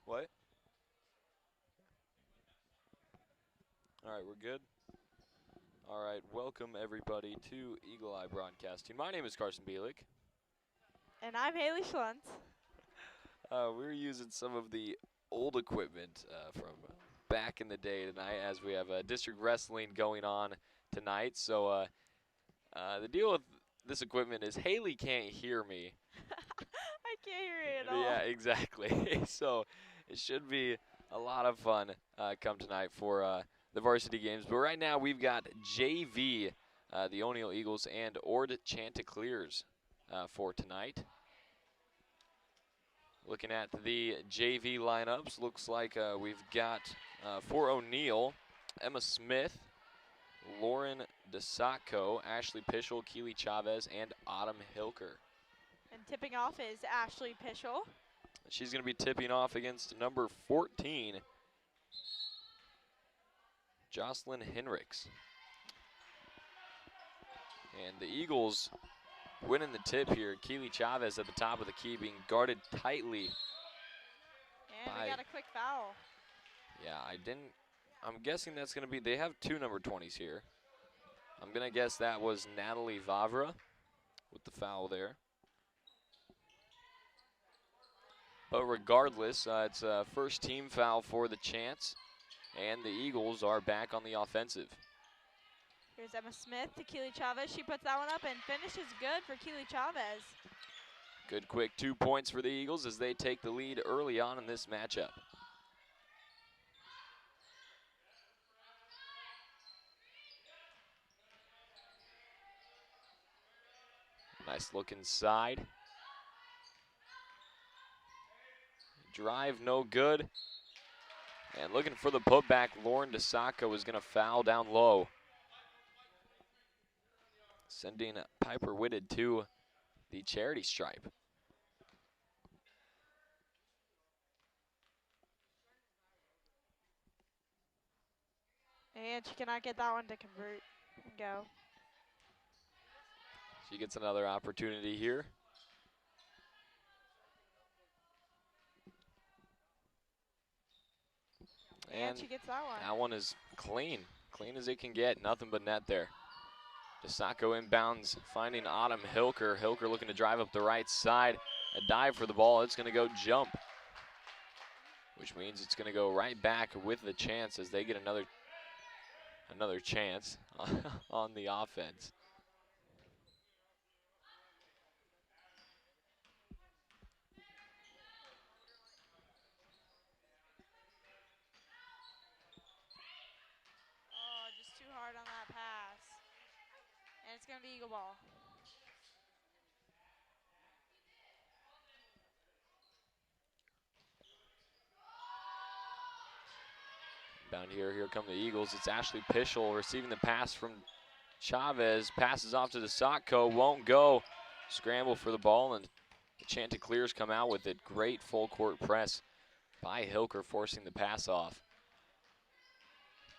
What? All right, we're good. All right, welcome everybody to Eagle Eye Broadcasting. My name is Carson Bielik. And I'm Haley Schluntz. We're using some of the old equipment from back in the day tonight as we have district wrestling going on tonight. So the deal with this equipment is Haley can't hear me. I can't hear it at all. Yeah, exactly. So it should be a lot of fun come tonight for the varsity games. But right now we've got JV, the O'Neill Eagles, and Ord Chanticleers for tonight. Looking at the JV lineups, looks like we've got for O'Neill, Emma Smith, Lauren DeSacco, Ashley Pischel, Keely Chavez, and Autumn Hilker. And tipping off is Ashley Pischel. She's going to be tipping off against number 14, Jocelyn Henricks. And the Eagles winning the tip here. Keely Chavez at the top of the key being guarded tightly. And we got a quick foul. Yeah, I'm guessing that's going to be, they have two number 20s here. I'm going to guess that was Natalie Vavra with the foul there. But regardless, it's a first team foul for the Chants, and the Eagles are back on the offensive. Here's Emma Smith to Keely Chavez. She puts that one up and finishes good for Keely Chavez. Good quick 2 points for the Eagles as they take the lead early on in this matchup. Nice look inside. Drive no good. And looking for the putback, Lauren DeSacco is going to foul down low. Sending Piper Whitted to the charity stripe. And she cannot get that one to convert and go. She gets another opportunity here. And she gets that one. That one is clean. Clean as it can get. Nothing but net there. DeSacco inbounds, finding Autumn Hilker. Hilker looking to drive up the right side. A dive for the ball. It's going to go jump, which means it's going to go right back with the Chance as they get another chance on the offense. Oh, just too hard on that pass. And it's going to be Eagle ball. Down here come the Eagles. It's Ashley Pischel receiving the pass from Chavez. Passes off to DeSacco, won't go. Scramble for the ball, and the Chanticleers come out with it. Great full court press by Hilker, forcing the pass off.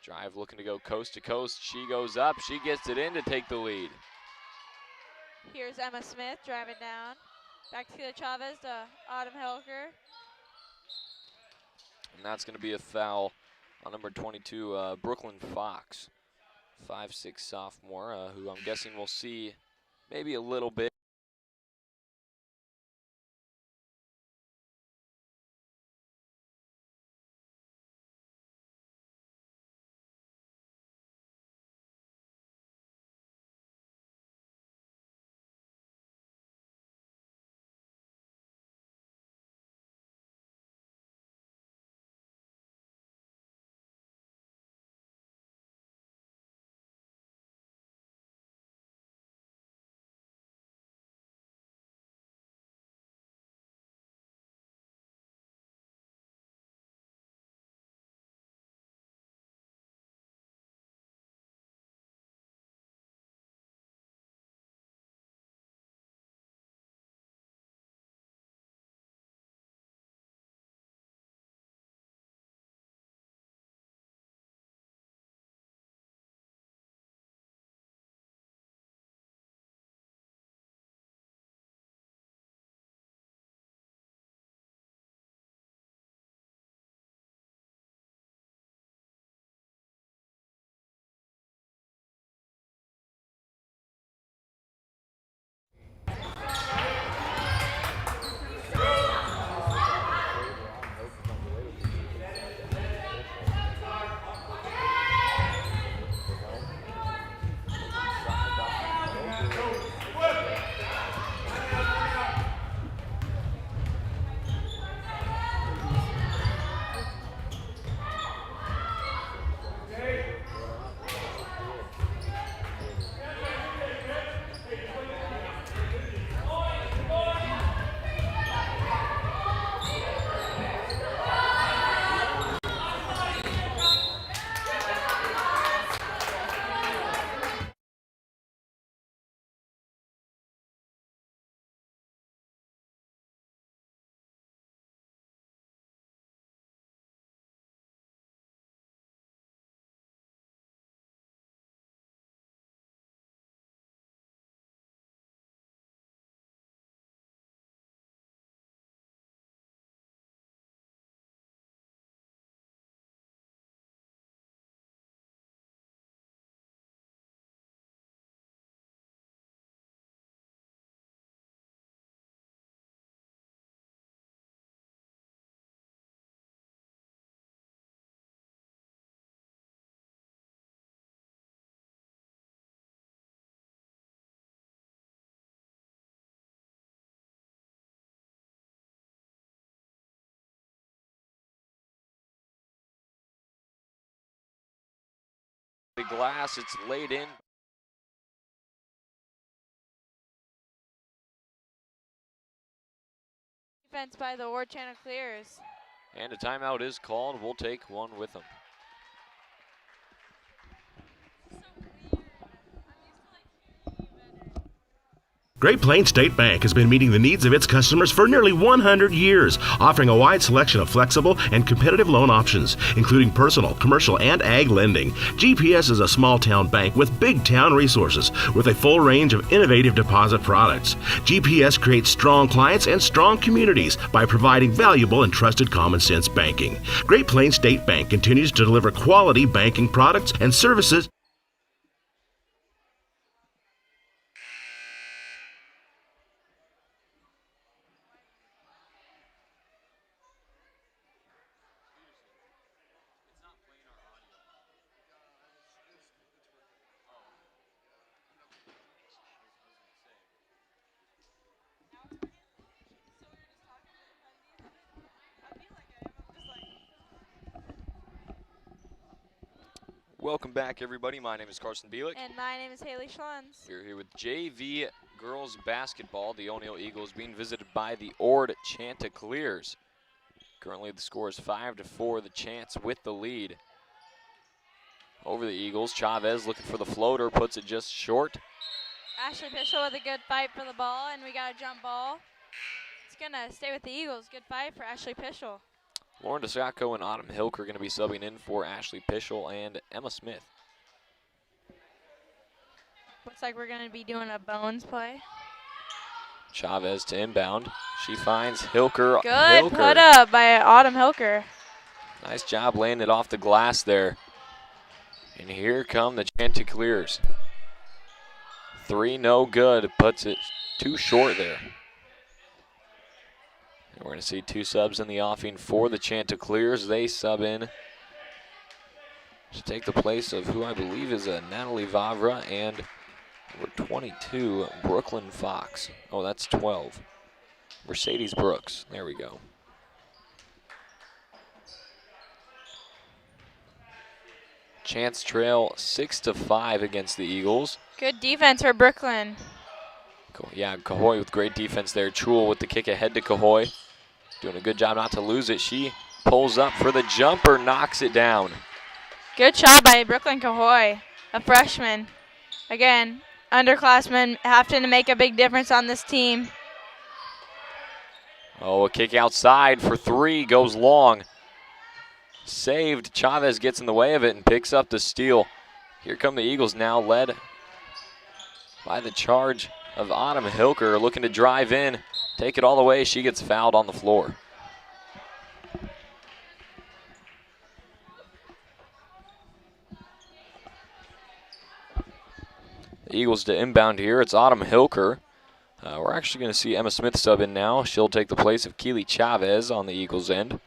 Drive looking to go coast to coast. She goes up, she gets it in to take the lead. Here's Emma Smith driving down. Back to Keely Chavez to Autumn Hilker. And that's going to be a foul on number 22, Brooklyn Fox. 5'6" sophomore, who I'm guessing we'll see maybe a little bit. The glass, it's laid in. Defense by the Ward Chanticleers. And a timeout is called. We'll take one with them. Great Plains State Bank has been meeting the needs of its customers for nearly 100 years, offering a wide selection of flexible and competitive loan options, including personal, commercial, and ag lending. GPS is a small-town bank with big-town resources, with a full range of innovative deposit products. GPS creates strong clients and strong communities by providing valuable and trusted common-sense banking. Great Plains State Bank continues to deliver quality banking products and services. Welcome back, everybody. My name is Carson Bielick. And my name is Haley Schlunz. We're here with JV girls basketball. The O'Neill Eagles being visited by the Ord Chanticleers. Currently, the score is 5-4. The Chants with the lead over the Eagles. Chavez looking for the floater, puts it just short. Ashley Bishop with a good fight for the ball, and we got a jump ball. It's going to stay with the Eagles. Good fight for Ashley Bishop. Lauren DeSacco and Autumn Hilker are going to be subbing in for Ashley Pischel and Emma Smith. Looks like we're going to be doing a bones play. Chavez to inbound. She finds Hilker. Good put up by Autumn Hilker. Nice job laying it off the glass there. And here come the Chanticleers. 3 no good. Puts it too short there. And we're going to see 2 subs in the offing for the Chanticleers. They sub in to take the place of who I believe is Natalie Vavra and number 22, Brooklyn Fox. Oh, that's 12. Mercedes Brooks. There we go. Chance trail 6-5 against the Eagles. Good defense for Brooklyn. Yeah, Cahoy with great defense there. Chul with the kick ahead to Cahoy. Doing a good job not to lose it. She pulls up for the jumper, knocks it down. Good shot by Brooklyn Cahoy, a freshman. Again, underclassmen having to make a big difference on this team. Oh, a kick outside for 3, goes long. Saved. Chavez gets in the way of it and picks up the steal. Here come the Eagles now, led by the charge of Autumn Hilker, looking to drive in, take it all the way. She gets fouled on the floor. The Eagles to inbound here. It's Autumn Hilker. We're actually going to see Emma Smith sub in now. She'll take the place of Keely Chavez on the Eagles' end.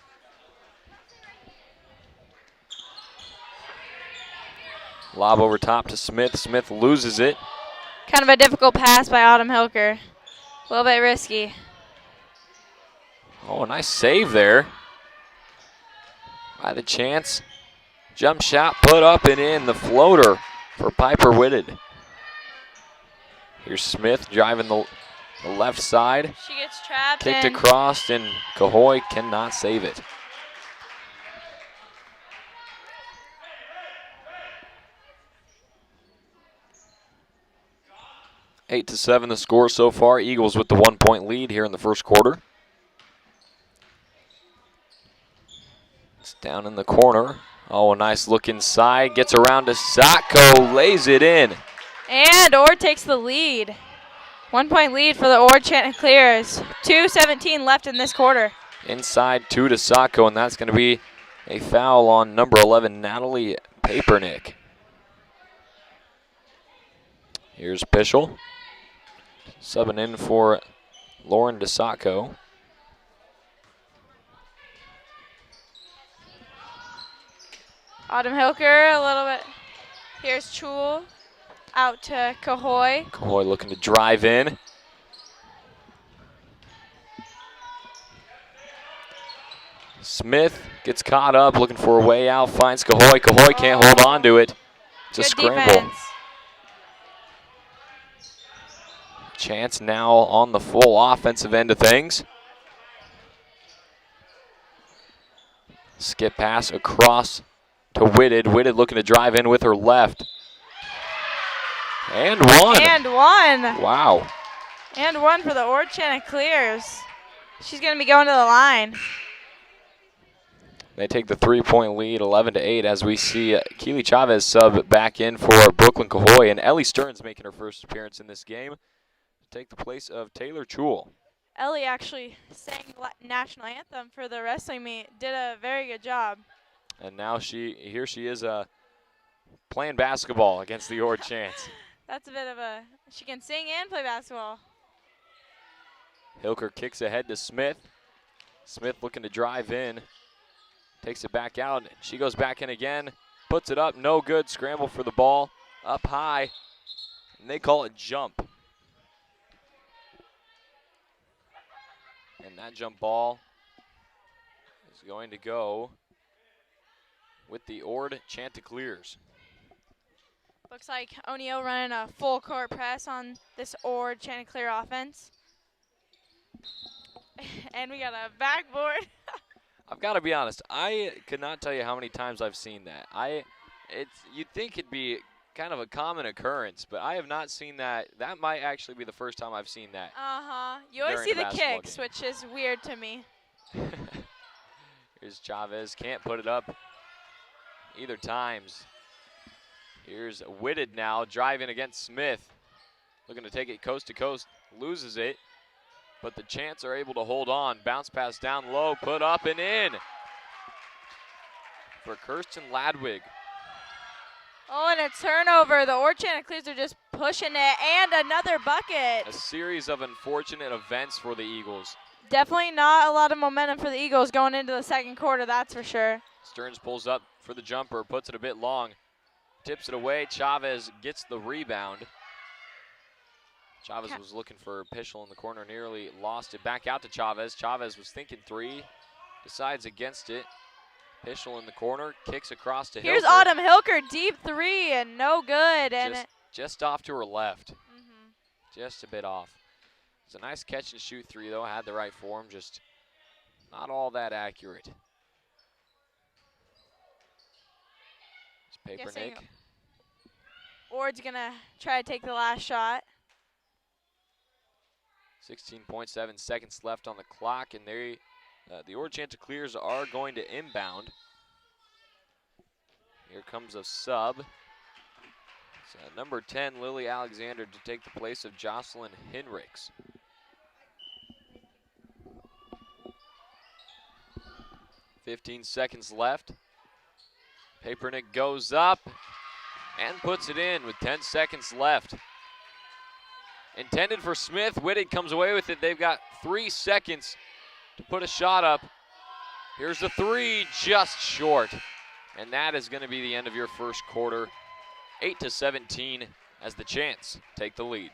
Lob over top to Smith. Smith loses it. Kind of a difficult pass by Autumn Hilker. A little bit risky. Oh, a nice save there by the Chance. Jump shot put up and in. The floater for Piper Whitted. Here's Smith driving the left side. She gets trapped. Kicked across, and Cahoy cannot save it. Eight to 7 the score so far. Eagles with the 1-point lead here in the first quarter. It's down in the corner. Oh, a nice look inside. Gets around to Sacco, lays it in. And Ord takes the lead. 1-point lead for the Ord Chanticleers. 2:17 left in this quarter. Inside 2 to Sacco, and that's going to be a foul on number 11, Natalie Papernick. Here's Pischel. Subbing in for Lauren DeSacco. Autumn Hilker a little bit. Here's Chul out to Cahoy. Cahoy looking to drive in. Smith gets caught up, looking for a way out, finds Cahoy. Cahoy can't hold on to it. It's a Good scramble. defense. Chance now on the full offensive end of things. Skip pass across to Whitted. Whitted looking to drive in with her left. And one. And one. Wow. And one for the Ord Chanticleers. She's going to be going to the line. They take the 3-point lead, 11-8, as we see Keely Chavez sub back in for Brooklyn Cahoy, and Ellie Stearns making her first appearance in this game to take the place of Taylor Chewell. Ellie actually sang the national anthem for the wrestling meet. Did a very good job. And now here she is playing basketball against the Ord Chants. That's a bit of a, she can sing and play basketball. Hilker kicks ahead to Smith. Smith looking to drive in. Takes it back out. She goes back in again. Puts it up. No good. Scramble for the ball. Up high. And they call it jump. And that jump ball is going to go with the Ord Chanticleers. Looks like O'Neal running a full court press on this Ord Chanticleer offense. And we got a backboard. I've got to be honest. I could not tell you how many times I've seen that. You'd think it'd be kind of a common occurrence, but I have not seen that. That might actually be the first time I've seen that. You always see during the a basketball kicks, game. which is weird to me. Here's Chavez. Can't put it up either times. Here's Whitted now driving against Smith. Looking to take it coast to coast. Loses it. But the Chants are able to hold on. Bounce pass down low. Put up and in. For Kirsten Ladwig. Oh, and a turnover. The Ord Chanticleers are just pushing it. And another bucket. A series of unfortunate events for the Eagles. Definitely not a lot of momentum for the Eagles going into the second quarter, that's for sure. Stearns pulls up for the jumper. Puts it a bit long. Tips it away. Chavez gets the rebound. Chavez was looking for Pischel in the corner, nearly lost it. Back out to Chavez. Chavez was thinking three, decides against it. Pischel in the corner, kicks across to Hilker. Here's Autumn Hilker, deep three, and no good. And just off to her left. Just a bit off. It's a nice catch and shoot three, though. Had the right form, just not all that accurate. It's Papernick. Ord's going to try to take the last shot. 16.7 seconds left on the clock, and the Ord Chanticleers are going to inbound. Here comes a sub. It's number 10, Lily Alexander, to take the place of Jocelyn Hinrichs. .15 seconds left. Papernick goes up and puts it in with 10 seconds left. Intended for Smith. Whitted comes away with it. They've got 3 seconds to put a shot up. Here's the three, just short. And that is going to be the end of your first quarter. 8-17 as the Chants take the lead.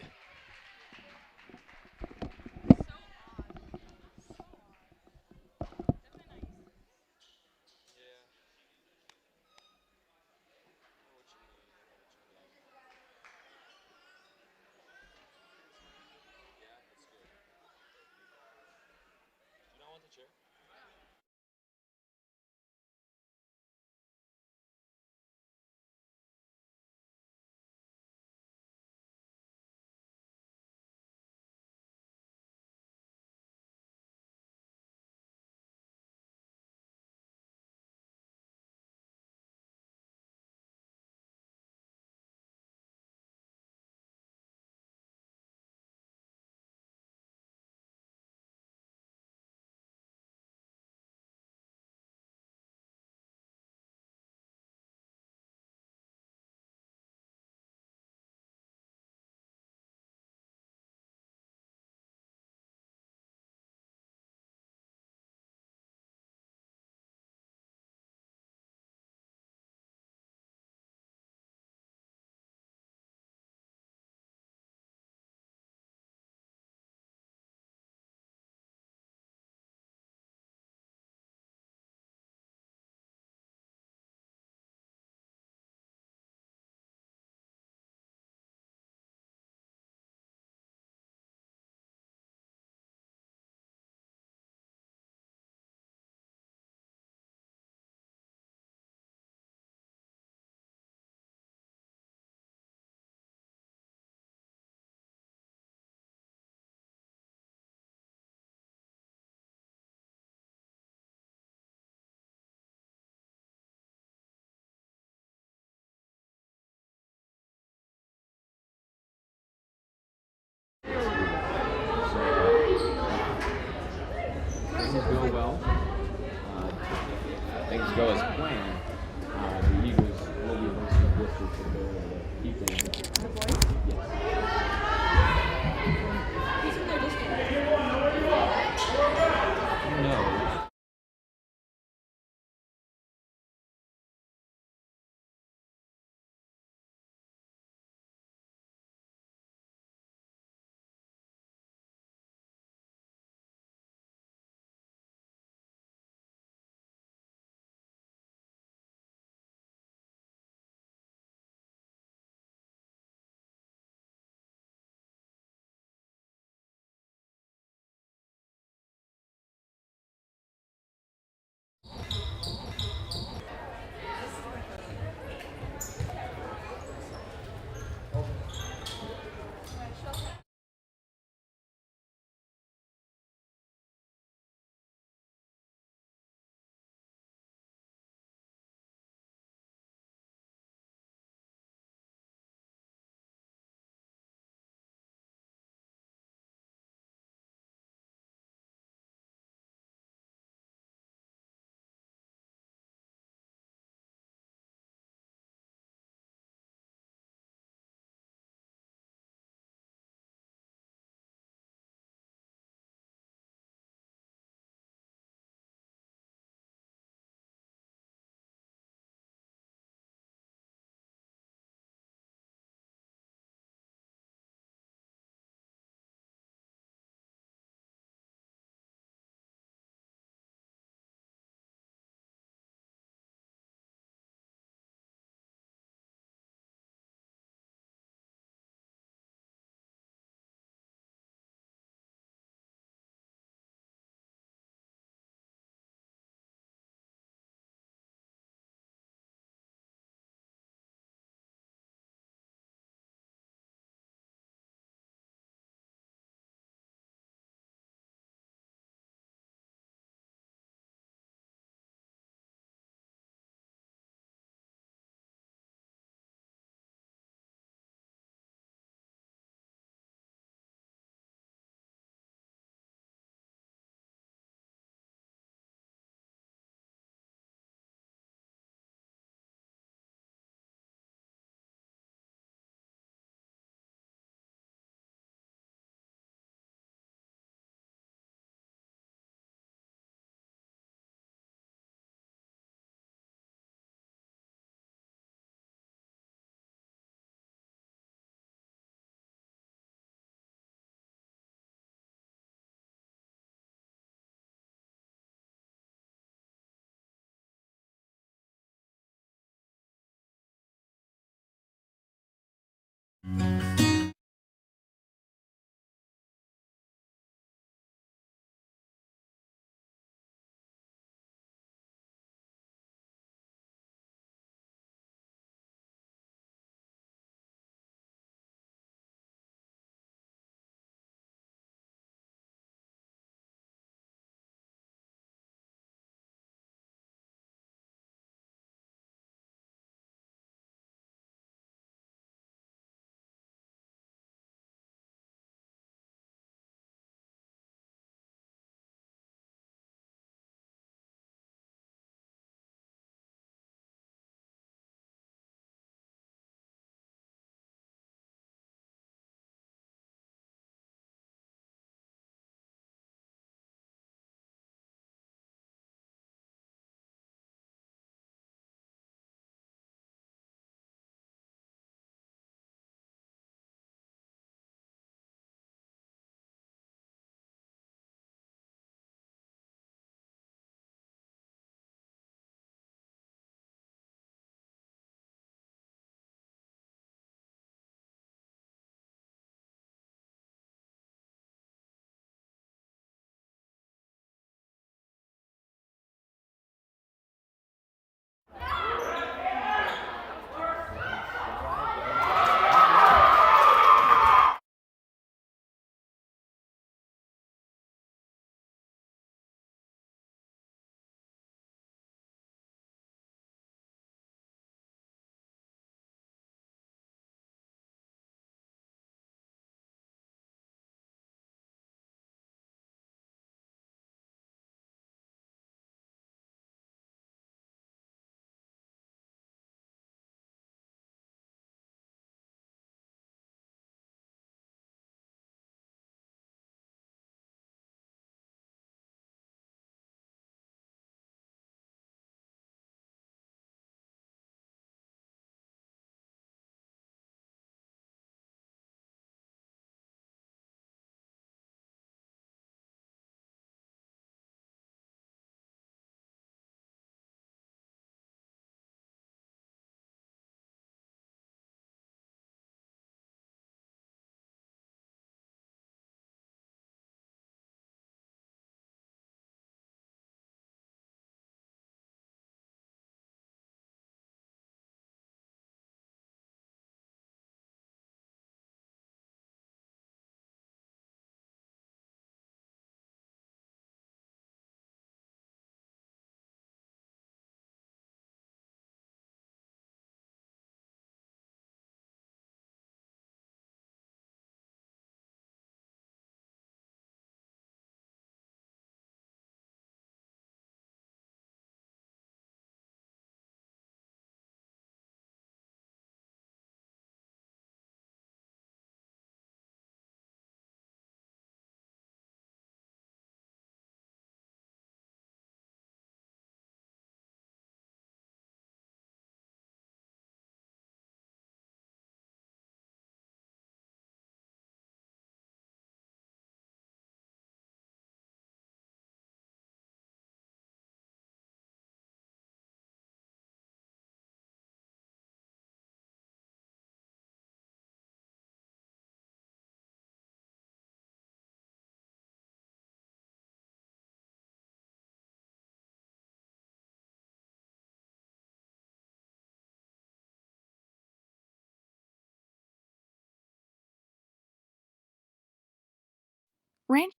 Ranch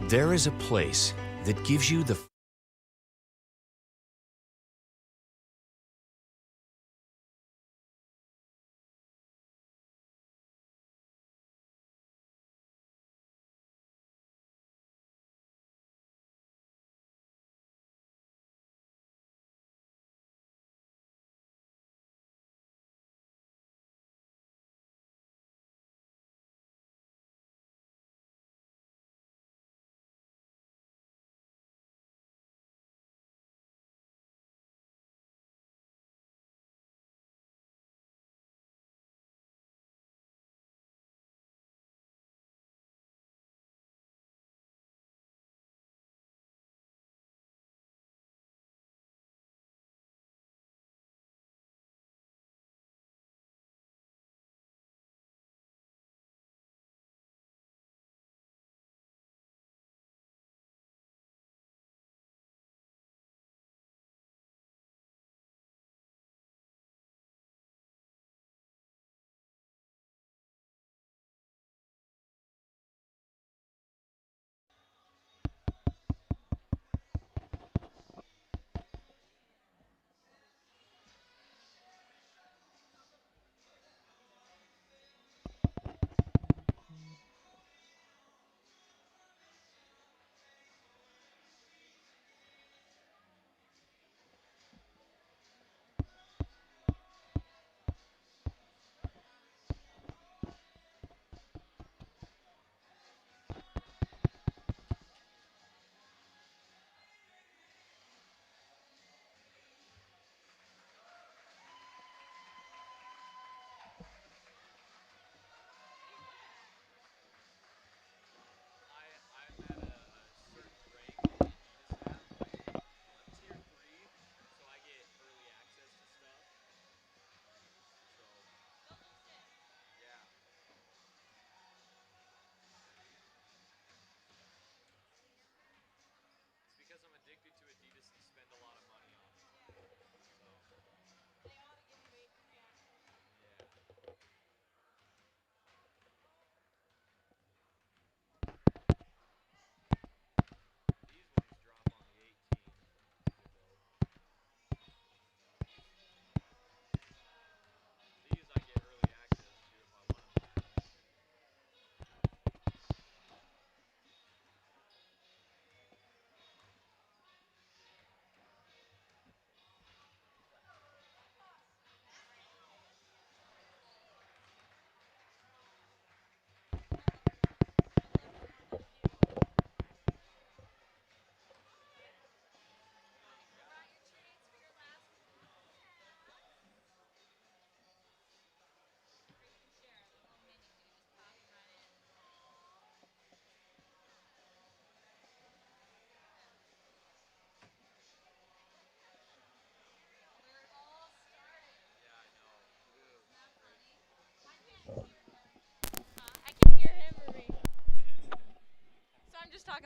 There is a place that gives you the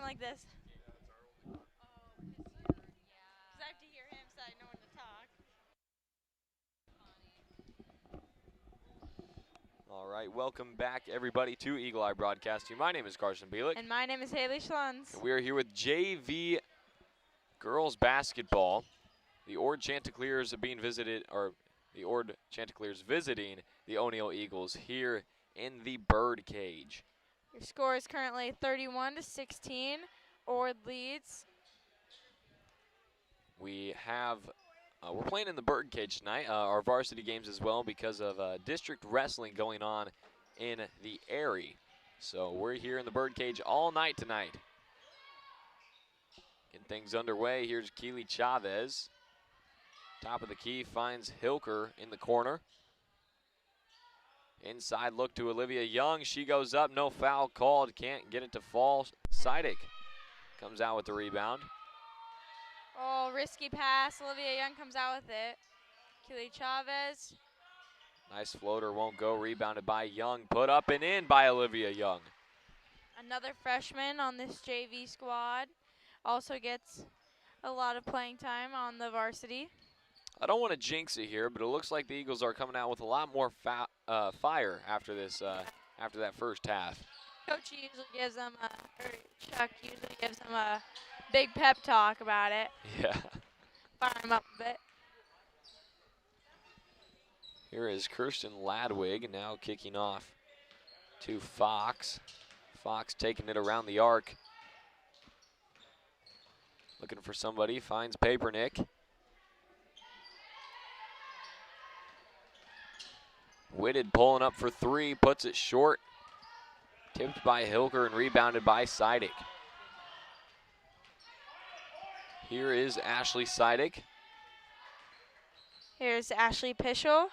talking like this? Because I have to hear him so I know when to talk. All right, welcome back, everybody, to Eagle Eye Broadcasting. My name is Carson Bielik. And my name is Haley Schlunz. And we are here with JV girls basketball. The Ord Chanticleers are being visited, or the Ord Chanticleers visiting the O'Neill Eagles here in the Birdcage. Your score is currently 31-16. Ord leads. We have, we're playing in the Birdcage tonight, our varsity games as well, because of district wrestling going on in the Airy. So we're here in the Birdcage all night tonight. Getting things underway, here's Keely Chavez. Top of the key finds Hilker in the corner. Inside look to Olivia Young. She goes up, no foul called. Can't get it to fall. Sidek comes out with the rebound. Oh, risky pass. Olivia Young comes out with it. Keely Chavez. Nice floater, won't go. Rebounded by Young. Put up and in by Olivia Young. Another freshman on this JV squad. Also gets a lot of playing time on the varsity. I don't want to jinx it here, but it looks like the Eagles are coming out with a lot more fire after this, after that first half. Coach usually gives them, or Chuck usually gives them a big pep talk about it. Yeah. Fire them up a bit. Here is Kirsten Ladwig now kicking off to Fox. Fox taking it around the arc. Looking for somebody, finds Papernick. Whitted pulling up for three, puts it short. Tipped by Hilker and rebounded by Sidek. Here is Ashley Sidek. Here's Ashley Pischel.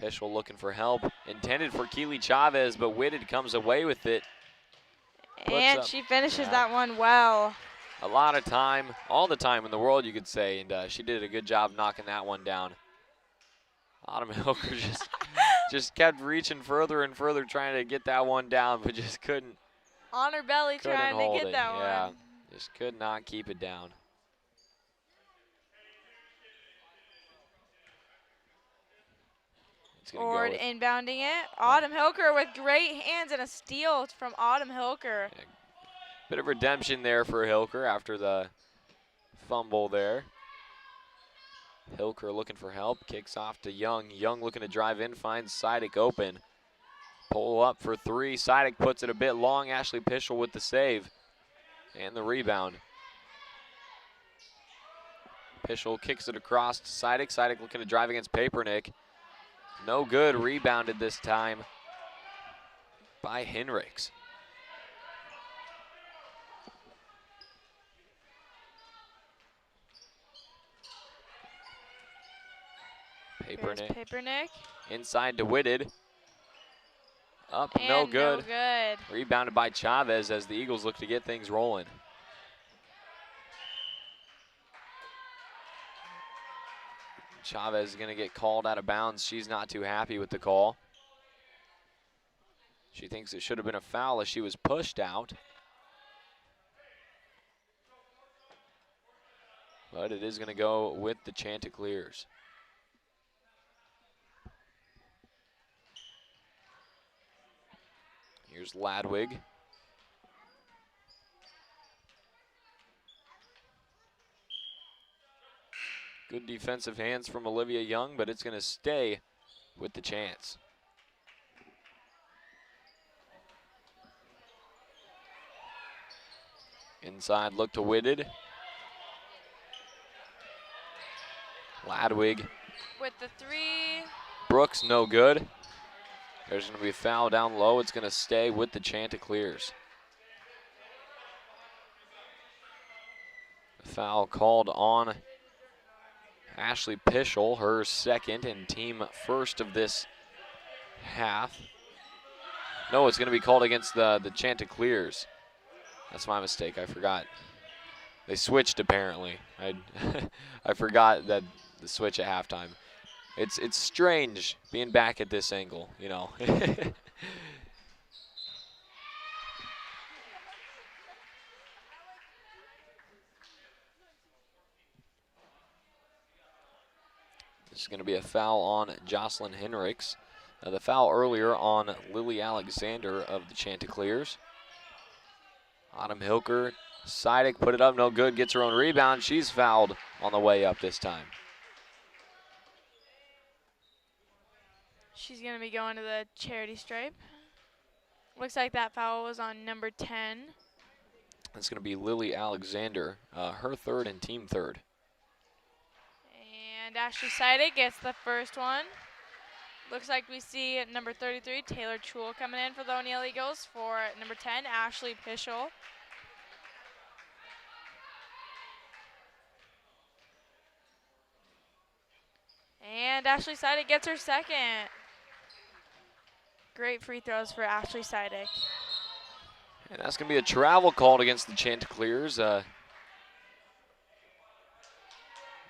Pischel looking for help. Intended for Keely Chavez, but Whitted comes away with it. And she finishes that one well. A lot of time, all the time in the world, you could say, and she did a good job knocking that one down. Autumn Hilker just kept reaching further and further, trying to get that one down, but just couldn't. On her belly trying to get that one. Yeah, just could not keep it down. Ord inbounding it. Autumn Hilker with great hands and a steal from Autumn Hilker. Yeah, bit of redemption there for Hilker after the fumble there. Hilker looking for help, kicks off to Young. Young looking to drive in, finds Sidek open. Pull up for three. Sidek puts it a bit long. Ashley Pischel with the save and the rebound. Pischel kicks it across to Sidek. Sidek looking to drive against Papernick. No good. Rebounded this time by Henricks. Papernick. Inside to Whitted. Up, and no good. No good. Rebounded by Chavez as the Eagles look to get things rolling. Chavez is going to get called out of bounds. She's not too happy with the call. She thinks it should have been a foul as she was pushed out. But it is going to go with the Chanticleers. Here's Ladwig. Good defensive hands from Olivia Young, but it's going to stay with the Chants. Inside look to Whitted. Ladwig. With the three. Brooks, no good. There's going to be a foul down low. It's going to stay with the Chanticleers. A foul called on Ashley Pischel, her second and team first of this half. No, it's going to be called against the Chanticleers. That's my mistake. I forgot. They switched apparently. I forgot that the switch at halftime. It's strange being back at this angle, you know. This is going to be a foul on Jocelyn Henricks. The foul earlier on Lily Alexander of the Chanticleers. Autumn Hilker, Sidek put it up, no good, gets her own rebound. She's fouled on the way up this time. She's going to be going to the charity stripe. Looks like that foul was on number 10. That's going to be Lily Alexander, her third and team third. And Ashley Sidek gets the first one. Looks like we see at number 33, Taylor Chul coming in for the O'Neill Eagles. For number 10, Ashley Pischel. And Ashley Sidek gets her second. Great free throws for Ashley Sidek. And that's going to be a travel called against the Chanticleers.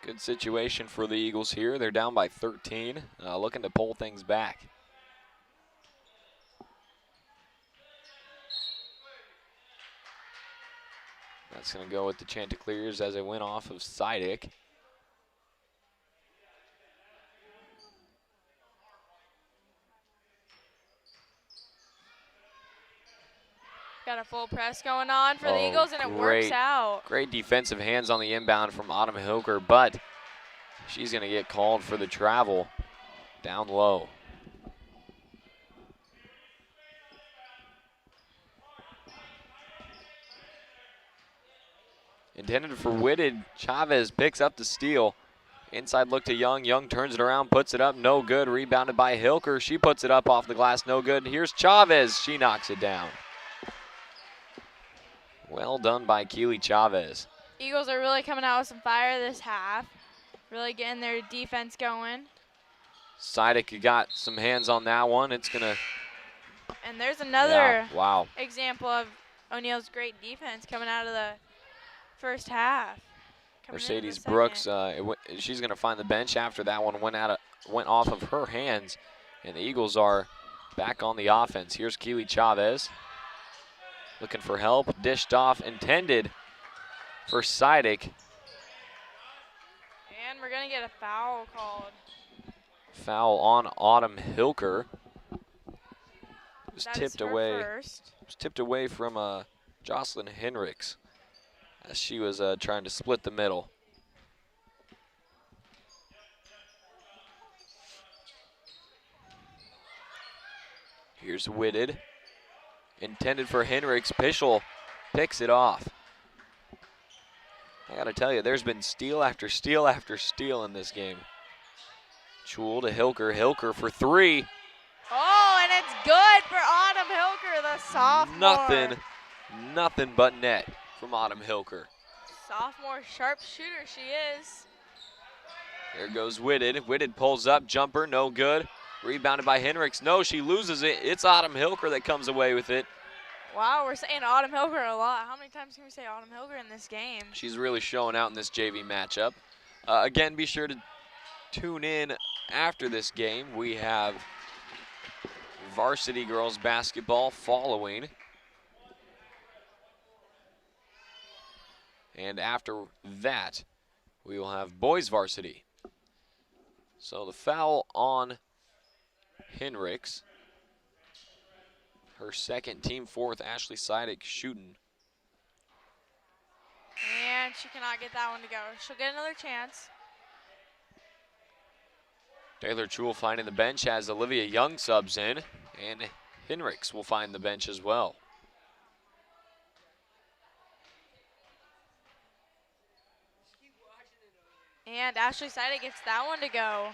Good situation for the Eagles here. They're down by 13, looking to pull things back. That's going to go with the Chanticleers as it went off of Sidek. Got a full press going on for the Eagles, and it works out. Great defensive hands on the inbound from Autumn Hilker, but she's going to get called for the travel down low. Intended for Whitted. Chavez picks up the steal. Inside look to Young. Young turns it around, puts it up, no good. Rebounded by Hilker. She puts it up off the glass, no good. Here's Chavez. She knocks it down. Well done by Keely Chavez. Eagles are really coming out with some fire this half. Really getting their defense going. Sidek got some hands on that one. It's going to... And there's another wow. example of O'Neill's great defense coming out of the first half. Mercedes Brooks, she's going to find the bench after that one went off of her hands. And the Eagles are back on the offense. Here's Keely Chavez. Looking for help, dished off, intended for Sidek. And we're gonna get a foul called. Foul on Autumn Hilker. It was That tipped is her away. first. It was tipped away from Jocelyn Henricks as she was trying to split the middle. Here's Whitted. Intended for Henricks. Pischel picks it off. I gotta tell you, there's been steal after steal after steal in this game. Chul to Hilker. Hilker for three. Oh, and it's good for Autumn Hilker, the sophomore. Nothing but net from Autumn Hilker. Sophomore sharpshooter she is. There goes Whitted. Whitted pulls up, jumper, no good. Rebounded by Henricks. No, she loses it. It's Autumn Hilker that comes away with it. Wow, we're saying Autumn Hilker a lot. How many times can we say Autumn Hilker in this game? She's really showing out in this JV matchup. Again, be sure to tune in after this game. We have varsity girls basketball following. And after that, we will have boys varsity. So the foul on Henricks. Her second, team fourth, Ashley Sidek shooting. And she cannot get that one to go. She'll get another chance. Taylor Chul finding the bench as Olivia Young subs in, and Henricks will find the bench as well. And Ashley Sidek gets that one to go.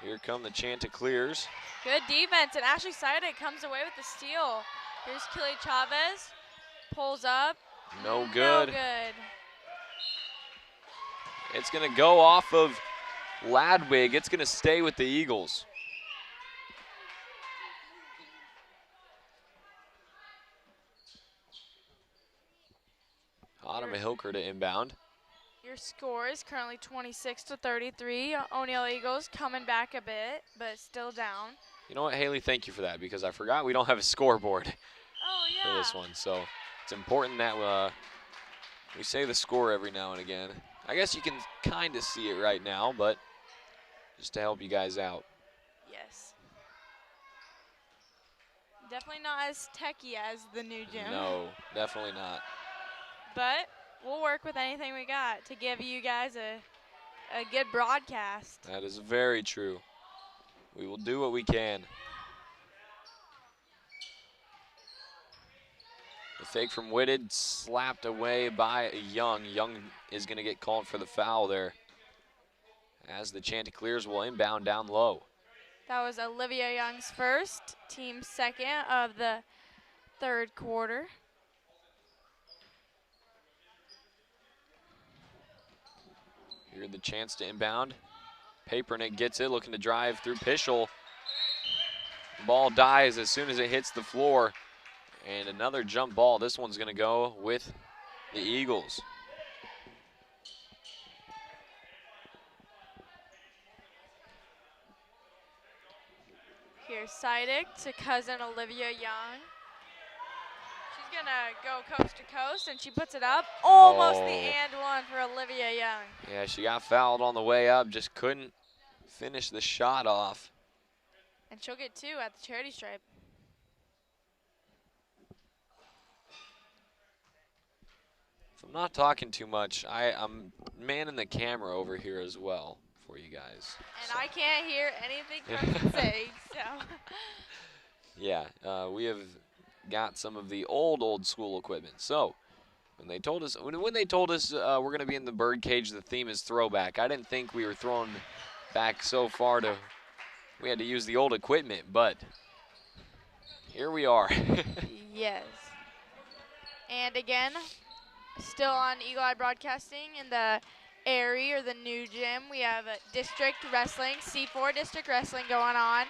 Here come the Chanticleers. Good defense, and Ashley Sidek comes away with the steal. Here's Keely Chavez, pulls up. No good. No good. It's going to go off of Ladwig. It's going to stay with the Eagles. Autumn Hilker to inbound. Your score is currently 26-33. O'Neill Eagles coming back a bit, but still down. You know what, Haley, thank you for that, because I forgot we don't have a scoreboard for this one. So it's important that we say the score every now and again. I guess you can kind of see it right now, but just to help you guys out. Yes. Definitely not as techy as the new gym. No, definitely not. But we'll work with anything we got to give you guys a good broadcast. That is very true. We will do what we can. The fake from Whitted slapped away by Young. Young is going to get called for the foul there, as the Chanticleers will inbound down low. That was Olivia Young's first, team second of the third quarter. Here the chance to inbound. Papernick gets it, looking to drive through Pischel. Ball dies as soon as it hits the floor. And another jump ball. This one's going to go with the Eagles. Here's Sidek to cousin Olivia Young. She's gonna go coast to coast, and she puts it up. Almost the and one for Olivia Young. Yeah, she got fouled on the way up, just couldn't finish the shot off. And she'll get 2 at the charity stripe. If I'm not talking too much, I'm manning the camera over here as well for you guys. And I can't hear anything Coach is saying, so. Yeah, we have got some of the old school equipment. So when they told us we're going to be in the birdcage, the theme is throwback. I didn't think we were thrown back so far to we had to use the old equipment, but here we are. Yes. And again, still on Eagle Eye Broadcasting in the Airy or the new gym, we have District Wrestling, C4 District Wrestling going on.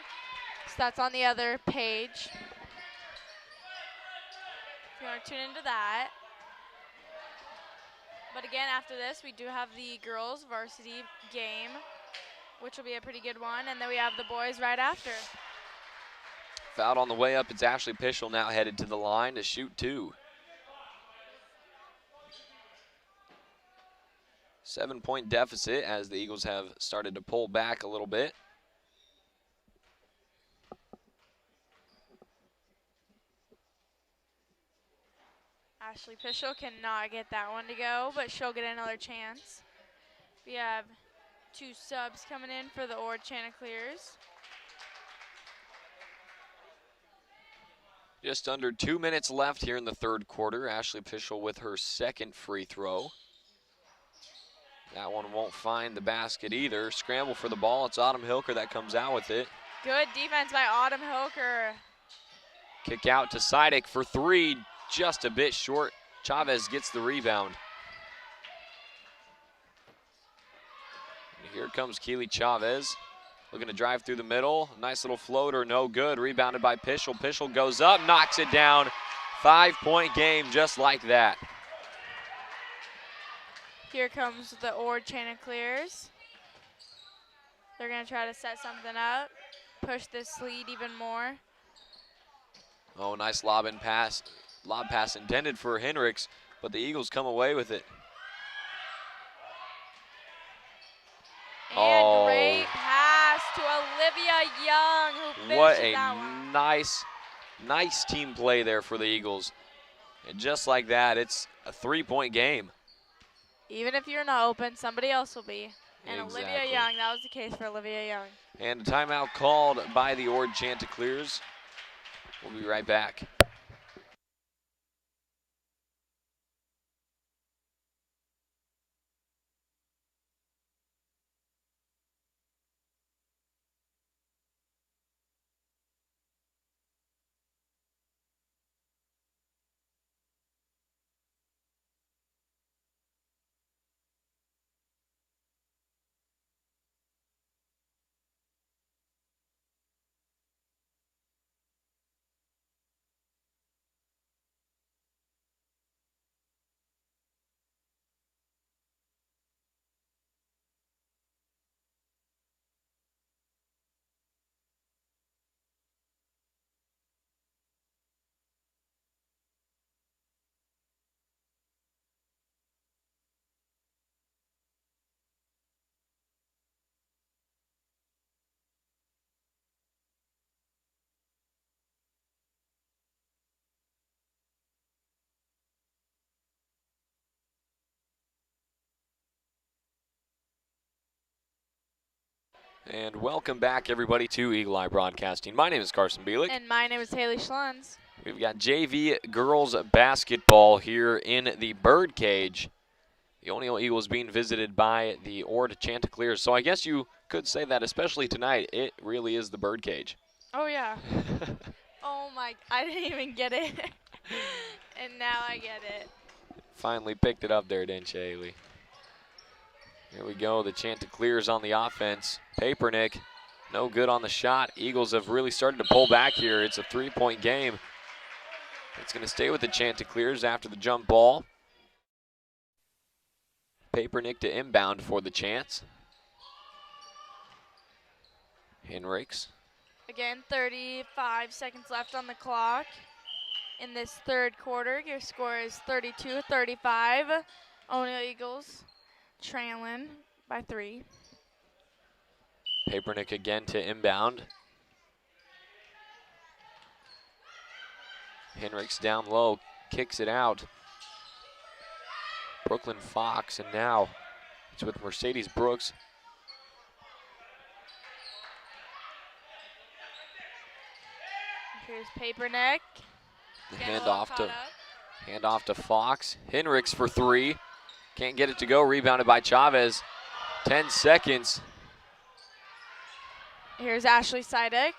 So that's on the other page. If you want to tune into that. But again, after this, we do have the girls varsity game, which will be a pretty good one. And then we have the boys right after. Fouled on the way up. It's Ashley Pischel now headed to the line to shoot 2. 7-point deficit as the Eagles have started to pull back a little bit. Ashley Pischel cannot get that one to go, but she'll get another chance. We have 2 subs coming in for the Ord Chanticleers. Just under 2 minutes left here in the third quarter. Ashley Pischel with her second free throw. That one won't find the basket either. Scramble for the ball. It's Autumn Hilker that comes out with it. Good defense by Autumn Hilker. Kick out to Sidek for 3, just a bit short. Chavez gets the rebound. And here comes Keely Chavez. Looking to drive through the middle. Nice little floater, no good. Rebounded by Pischel. Pischel goes up, knocks it down. 5-point game just like that. Here comes the Ord Chanticleers. They're going to try to set something up, push this lead even more. Oh, nice lob pass. Lob pass intended for Hendricks, but the Eagles come away with it. And great pass to Olivia Young, who finishes What a that one. nice team play there for the Eagles. And just like that, it's a 3-point game. Even if you're not open, somebody else will be. And Exactly. Olivia Young, that was the case for Olivia Young. And a timeout called by the Ord Chanticleers. We'll be right back. And welcome back, everybody, to Eagle Eye Broadcasting. My name is Carson Bielik. And my name is Haley Schlunz. We've got JV girls basketball here in the Birdcage. The O'Neill Eagles being visited by the Ord Chanticleers. So I guess you could say that, especially tonight, it really is the Birdcage. Oh, yeah. Oh, my. I didn't even get it. And now I get it. Finally picked it up there, didn't you, Haley? Here we go, the Chanticleers on the offense. Papernick, no good on the shot. Eagles have really started to pull back here. It's a three-point game. It's going to stay with the Chanticleers after the jump ball. Papernick to inbound for the Chants. Henricks. Again, 35 seconds left on the clock in this third quarter. Your score is 32-35. O'Neill Eagles trailing by 3. Papernick again to inbound. Henricks down low, kicks it out. Brooklyn Fox, and now it's with Mercedes Brooks. Here's Papernick. Hand off to Fox. Henricks for 3. Can't get it to go. Rebounded by Chavez. 10 seconds. Here's Ashley Seidek.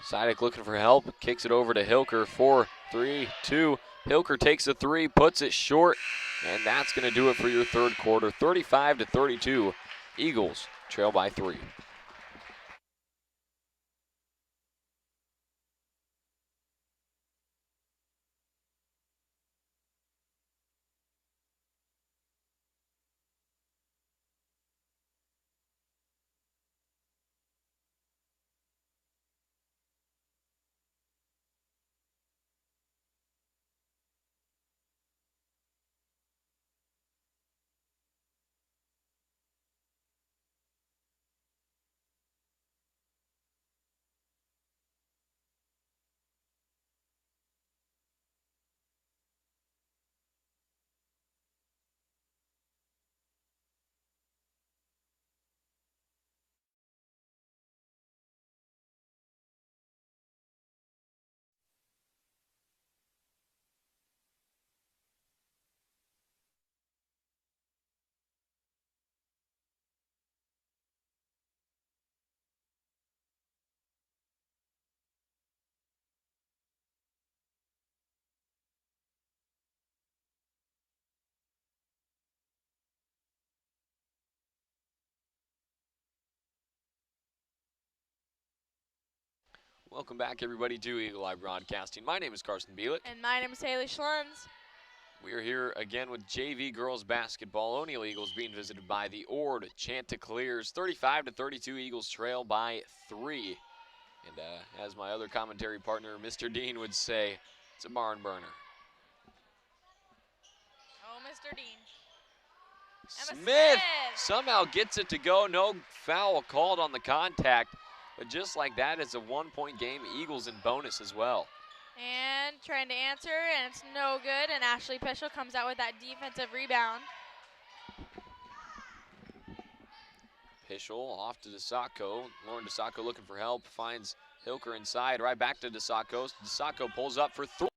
Seidek looking for help. Kicks it over to Hilker for 3-2. Hilker takes a 3, puts it short, and that's going to do it for your third quarter. 35-32. Eagles trail by 3. Welcome back, everybody, to Eagle Eye Broadcasting. My name is Carson Bielik. And my name is Haley Schlunz. We are here again with JV girls basketball. O'Neill Eagles being visited by the Ord Chanticleers. 35-32, Eagles trail by 3. And as my other commentary partner, Mr. Dean, would say, it's a barn burner. Oh, Mr. Dean. Emma Smith somehow gets it to go. No foul called on the contact. But just like that, it's a one-point game. Eagles in bonus as well. And trying to answer, and it's no good. And Ashley Pischel comes out with that defensive rebound. Pischel off to DeSacco. Lauren DeSacco looking for help. Finds Hilker inside. Right back to DeSacco. DeSacco pulls up for 3.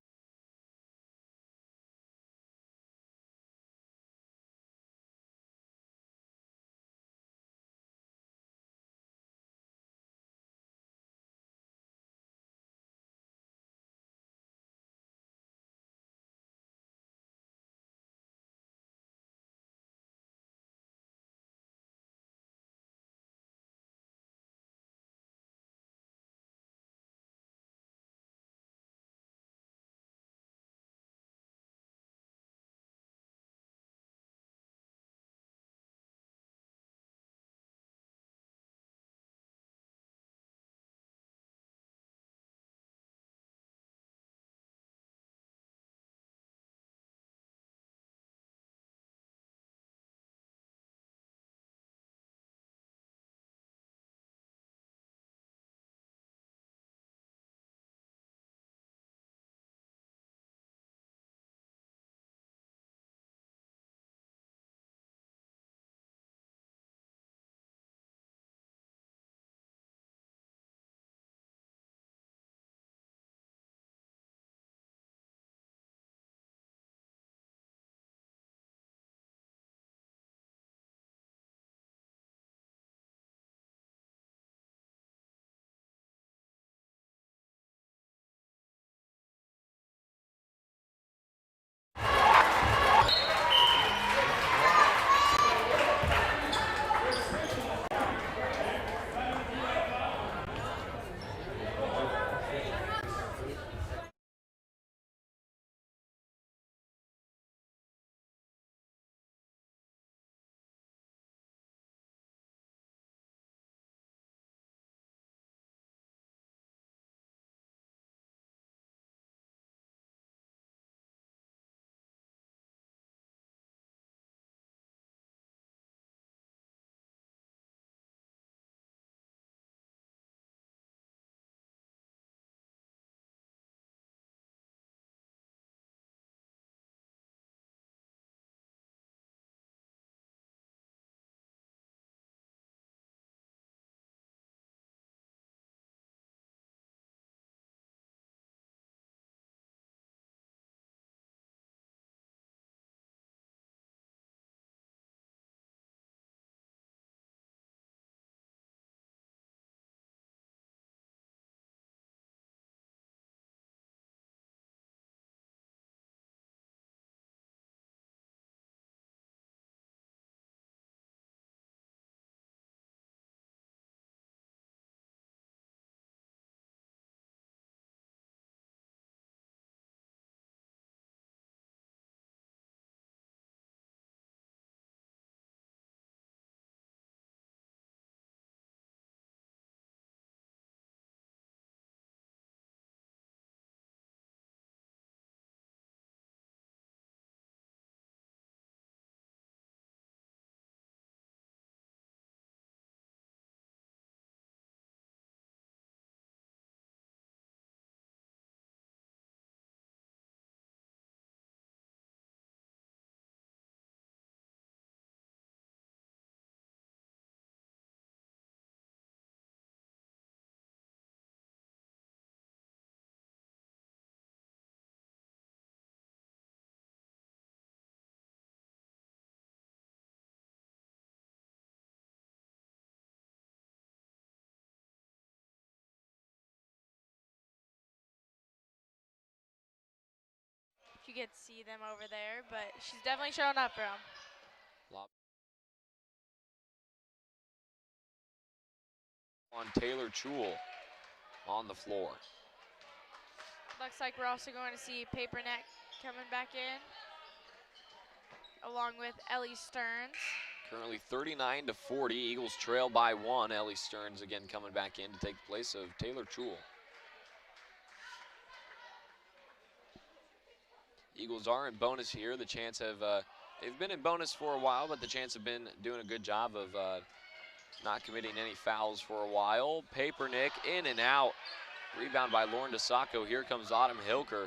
you could see them over there, but she's definitely showing up for them. On Taylor Chul on the floor. Looks like we're also going to see Paper Neck coming back in, along with Ellie Stearns. Currently 39-40. Eagles trail by 1. Ellie Stearns again coming back in to take the place of Taylor Chul. Eagles are in bonus here. The Chants have they've been in bonus for a while, but the Chants have been doing a good job of not committing any fouls for a while. Papernick in and out. Rebound by Lauren DeSacco. Here comes Autumn Hilker.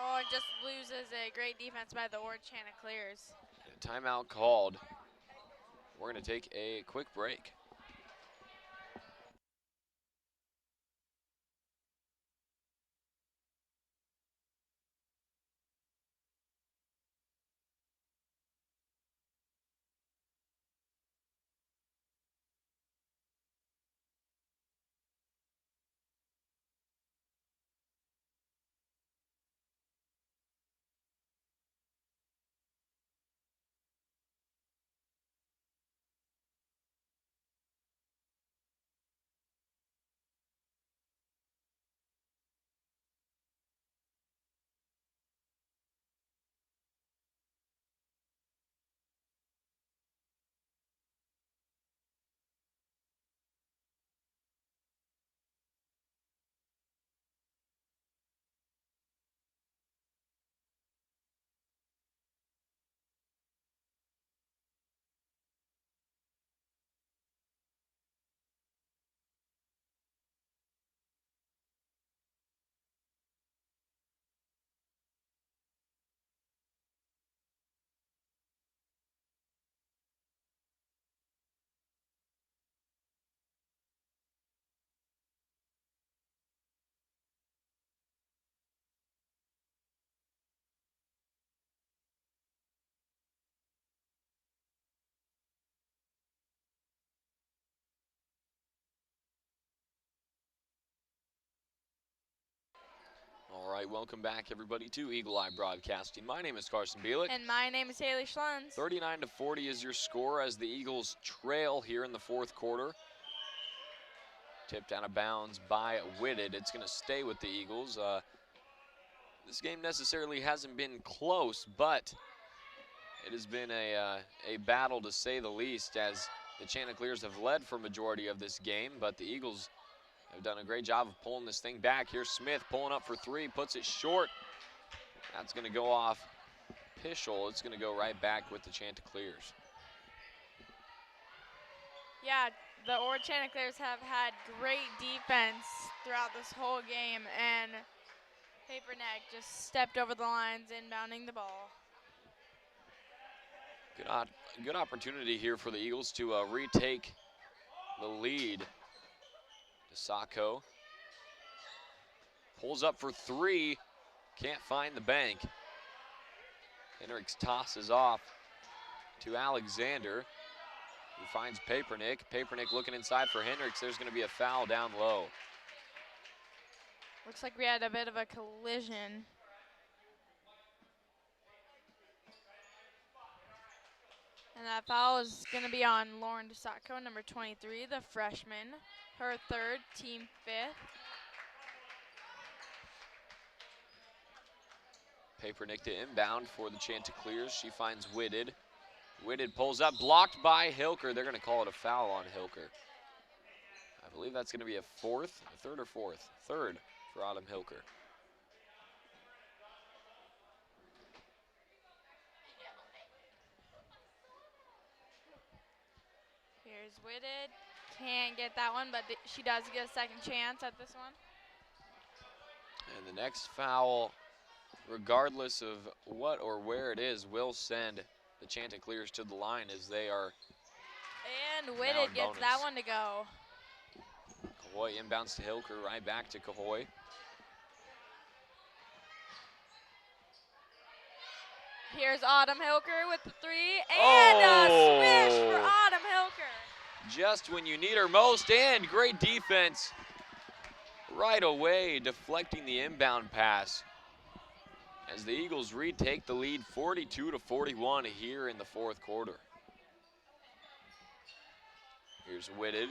Oh, and just loses a great defense by the Orange Chanticleers. Timeout called. We're going to take a quick break. All right, welcome back, everybody, to Eagle Eye Broadcasting. My name is Carson Bielik. And my name is Haley Schlunz. 39-40 is your score as the Eagles trail here in the fourth quarter. Tipped out of bounds by Whitted. It's going to stay with the Eagles. This game necessarily hasn't been close, but it has been a battle to say the least, as the Chanticleers have led for majority of this game, but the Eagles have done a great job of pulling this thing back. Here's Smith pulling up for three, puts it short. That's going to go off Pischel. It's going to go right back with the Chanticleers. Yeah, the Orange Chanticleers have had great defense throughout this whole game, and Paperneck just stepped over the lines, inbounding the ball. Good opportunity here for the Eagles to retake the lead. DeSacco pulls up for three, can't find the bank. Hendricks tosses off to Alexander, who finds Papernick. Papernick looking inside for Hendricks. There's going to be a foul down low. Looks like we had a bit of a collision. And that foul is going to be on Lauren DeSacco, number 23, the freshman. Her third, team fifth. Papernick to inbound for the Chanticleers. She finds Whitted. Whitted pulls up, blocked by Hilker. They're going to call it a foul on Hilker. I believe that's going to be a third or fourth? Third for Autumn Hilker. Here's Whitted. Can't get that one, but she does get a second chance at this one. And the next foul, regardless of what or where it is, will send the Chanticleers to the line as they are. And Whitted gets that one to go. Cahoy inbounds to Hilker, right back to Cahoy. Here's Autumn Hilker with the three, and a swish for Autumn Hilker. Just when you need her most, and great defense right away, deflecting the inbound pass. as the Eagles retake the lead 42-41 here in the fourth quarter. Here's Whitted.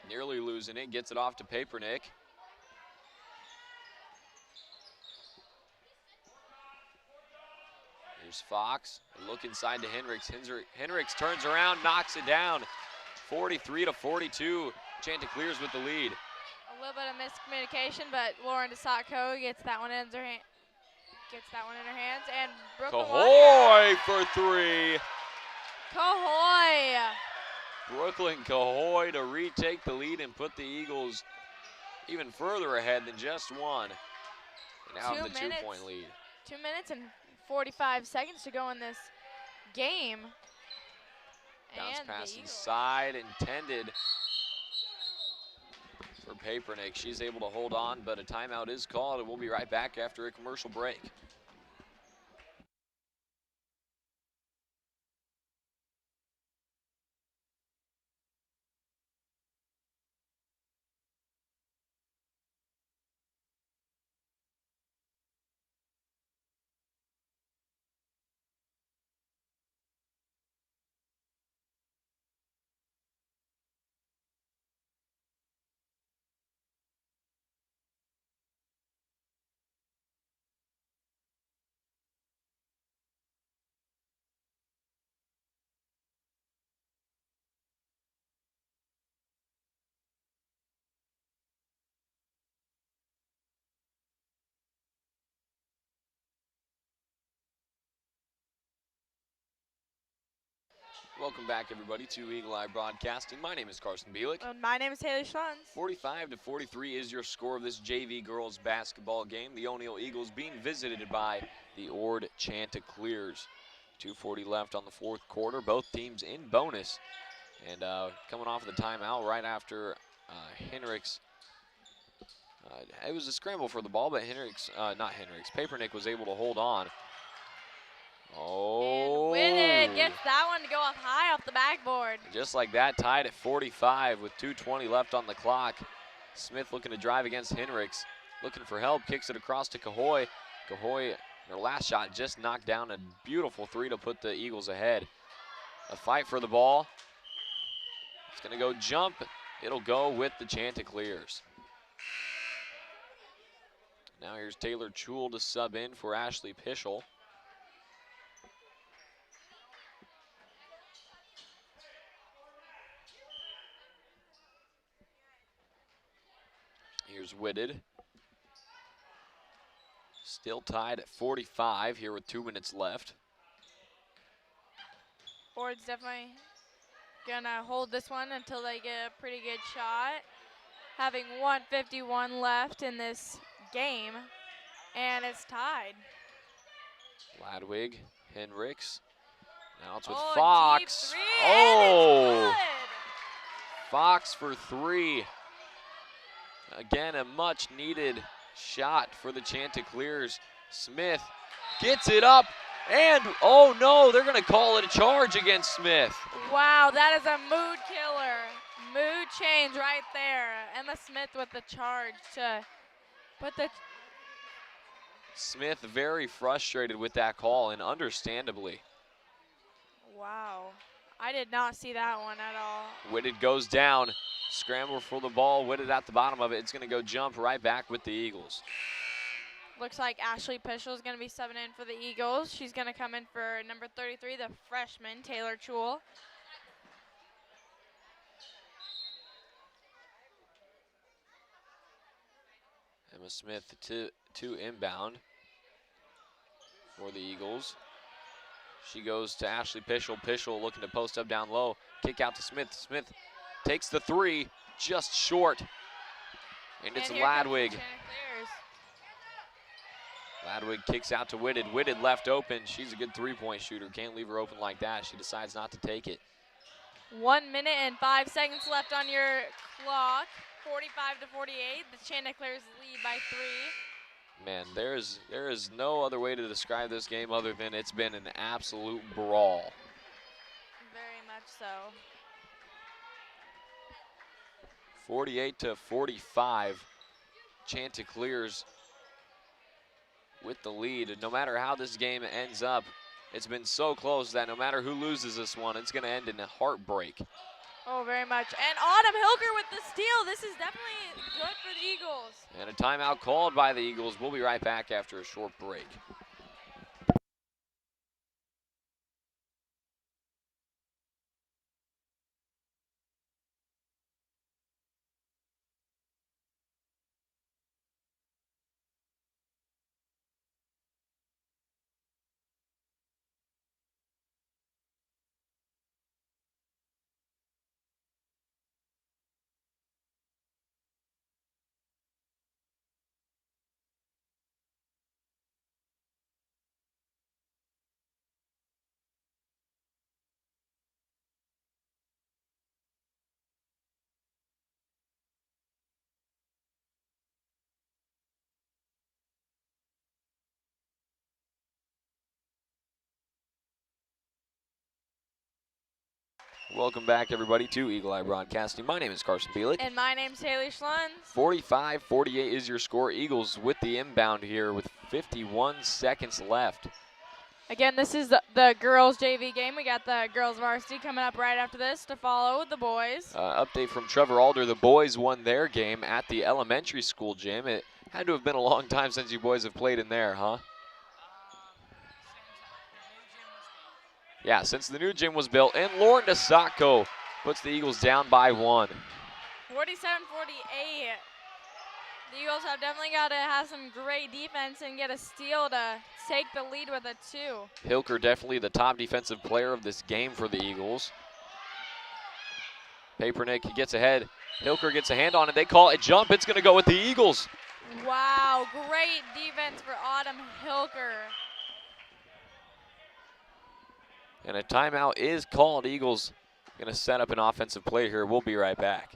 Nearly losing it, gets it off to Papernick. Here's Fox, a look inside to Henricks. Henricks turns around, knocks it down. 43-42, Chanticleers with the lead. A little bit of miscommunication, but Lauren DeSatko gets that one in her hands, and Brooklyn Cahoy for three. Cahoy. Brooklyn Cahoy to retake the lead and put the Eagles even further ahead than just one. And now have the 2-point lead. 2 minutes and 45 seconds to go in this game. Bounce And pass the Eagles. inside, intended for Papernick. She's able to hold on, but a timeout is called, and we'll be right back after a commercial break. Welcome back, everybody, to Eagle Eye Broadcasting. My name is Carson Bielek. And my name is Haley Schlons. 45-43 is your score of this JV girls basketball game. The O'Neill Eagles being visited by the Ord Chanticleers. 2:40 left on the fourth quarter. Both teams in bonus. And coming off of the timeout right after Henricks. It was a scramble for the ball, but Papernick was able to hold on. Oh. And Whitted gets that one to go off high off the backboard. Just like that, tied at 45 with 2:20 left on the clock. Smith looking to drive against Henricks. Looking for help, kicks it across to Cahoy. Cahoy, their last shot, just knocked down a beautiful three to put the Eagles ahead. A fight for the ball. It's gonna go jump. It'll go with the Chanticleers. Now here's Taylor Chul to sub in for Ashley Pischel. Here's Whitted. Still tied at 45 here with 2 minutes left. Ord's definitely gonna hold this one until they get a pretty good shot. Having 1:51 left in this game, and it's tied. Ladwig, Henricks. Now it's with Oh, Fox. deep three, Oh! and it's good. Fox for three. Again, a much needed shot for the Chanticleers. Smith gets it up, and oh no, they're gonna call it a charge against Smith. Wow, that is a mood killer. Mood change right there. Emma Smith with the charge to put the... Smith very frustrated with that call, and understandably. Wow. I did not see that one at all. Whitted goes down. Scramble for the ball. Whitted at the bottom of it. It's going to go jump right back with the Eagles. Looks like Ashley Pischel is going to be subbing in for the Eagles. She's going to come in for number 33, the freshman, Taylor Chul. Emma Smith to inbound for the Eagles. She goes to Ashley Pischel. Pischel looking to post up down low. Kick out to Smith. Smith takes the three, just short. And it's Ladwig. Ladwig kicks out to Whitted. Whitted left open. She's a good three-point shooter. Can't leave her open like that. She decides not to take it. 1 minute and 5 seconds left on your clock. 45-48. The Chanticleers lead by 3. Man, there is no other way to describe this game other than it's been an absolute brawl. Very much so. 48-45. Chanticleers with the lead. No matter how this game ends up, it's been so close that no matter who loses this one, it's going to end in a heartbreak. Oh, very much. And Autumn Hilker with the steal. This is definitely good for the Eagles. And a timeout called by the Eagles. We'll be right back after a short break. Welcome back, everybody, to Eagle Eye Broadcasting. My name is Carson Bielik. And my name's Haley Schlunz. 45-48 is your score. Eagles with the inbound here with 51 seconds left. Again, this is the girls JV game. We got the girls varsity coming up right after this to follow the boys. Update from Trevor Alder. The boys won their game at the elementary school gym. It had to have been a long time since you boys have played in there, huh? Yeah, since the new gym was built. And Lauren DeSacco puts the Eagles down by 1. 47-48. The Eagles have definitely got to have some great defense and get a steal to take the lead with a 2. Hilker definitely the top defensive player of this game for the Eagles. Papernick, he gets ahead. Hilker gets a hand on it. They call it a jump. It's going to go with the Eagles. Wow, great defense for Autumn Hilker. And a timeout is called. Eagles going to set up an offensive play here. We'll be right back.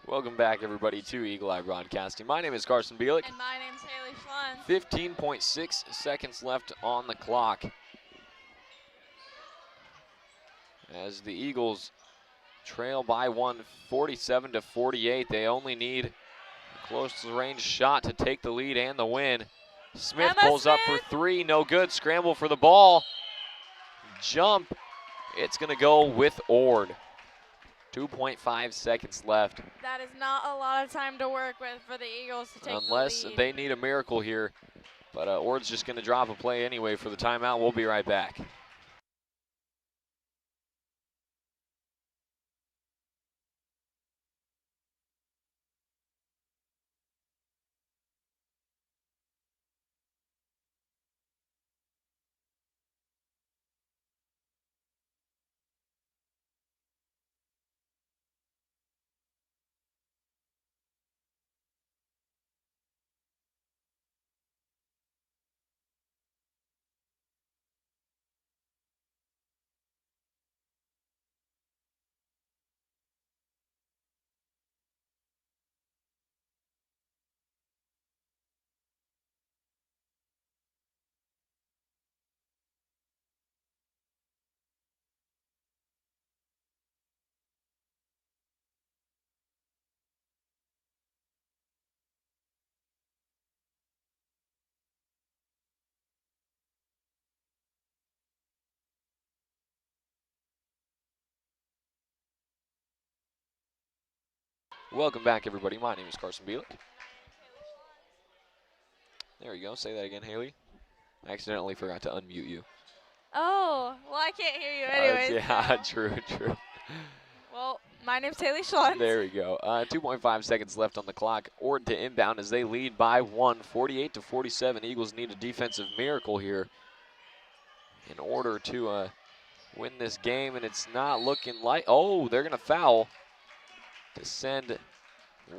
Welcome back, everybody, to Eagle Eye Broadcasting. My name is Carson Bielik. And my name's Haley Schlunz. 15.6 seconds left on the clock. As the Eagles trail by 1, 47-48. They only need a close range shot to take the lead and the win. Smith Emma pulls up for Smith. 3, no good. Scramble for the ball. Jump. It's going to go with Ord. 2.5 seconds left. That is not a lot of time to work with for the Eagles to take Unless the lead. they need a miracle here. But Ord's just going to drop a play anyway for the timeout. We'll be right back. Welcome back, everybody. My name is Carson Bielik. There you go. Say that again, Haley. I accidentally forgot to unmute you. Oh, well, I can't hear you anyways. Yeah, so. true. Well, my name's Haley Schlantz. There we go. 2.5 seconds left on the clock. Ord to inbound as they lead by 1, 48-47. Eagles need a defensive miracle here in order to win this game, and it's not looking like. Oh, they're going to foul to send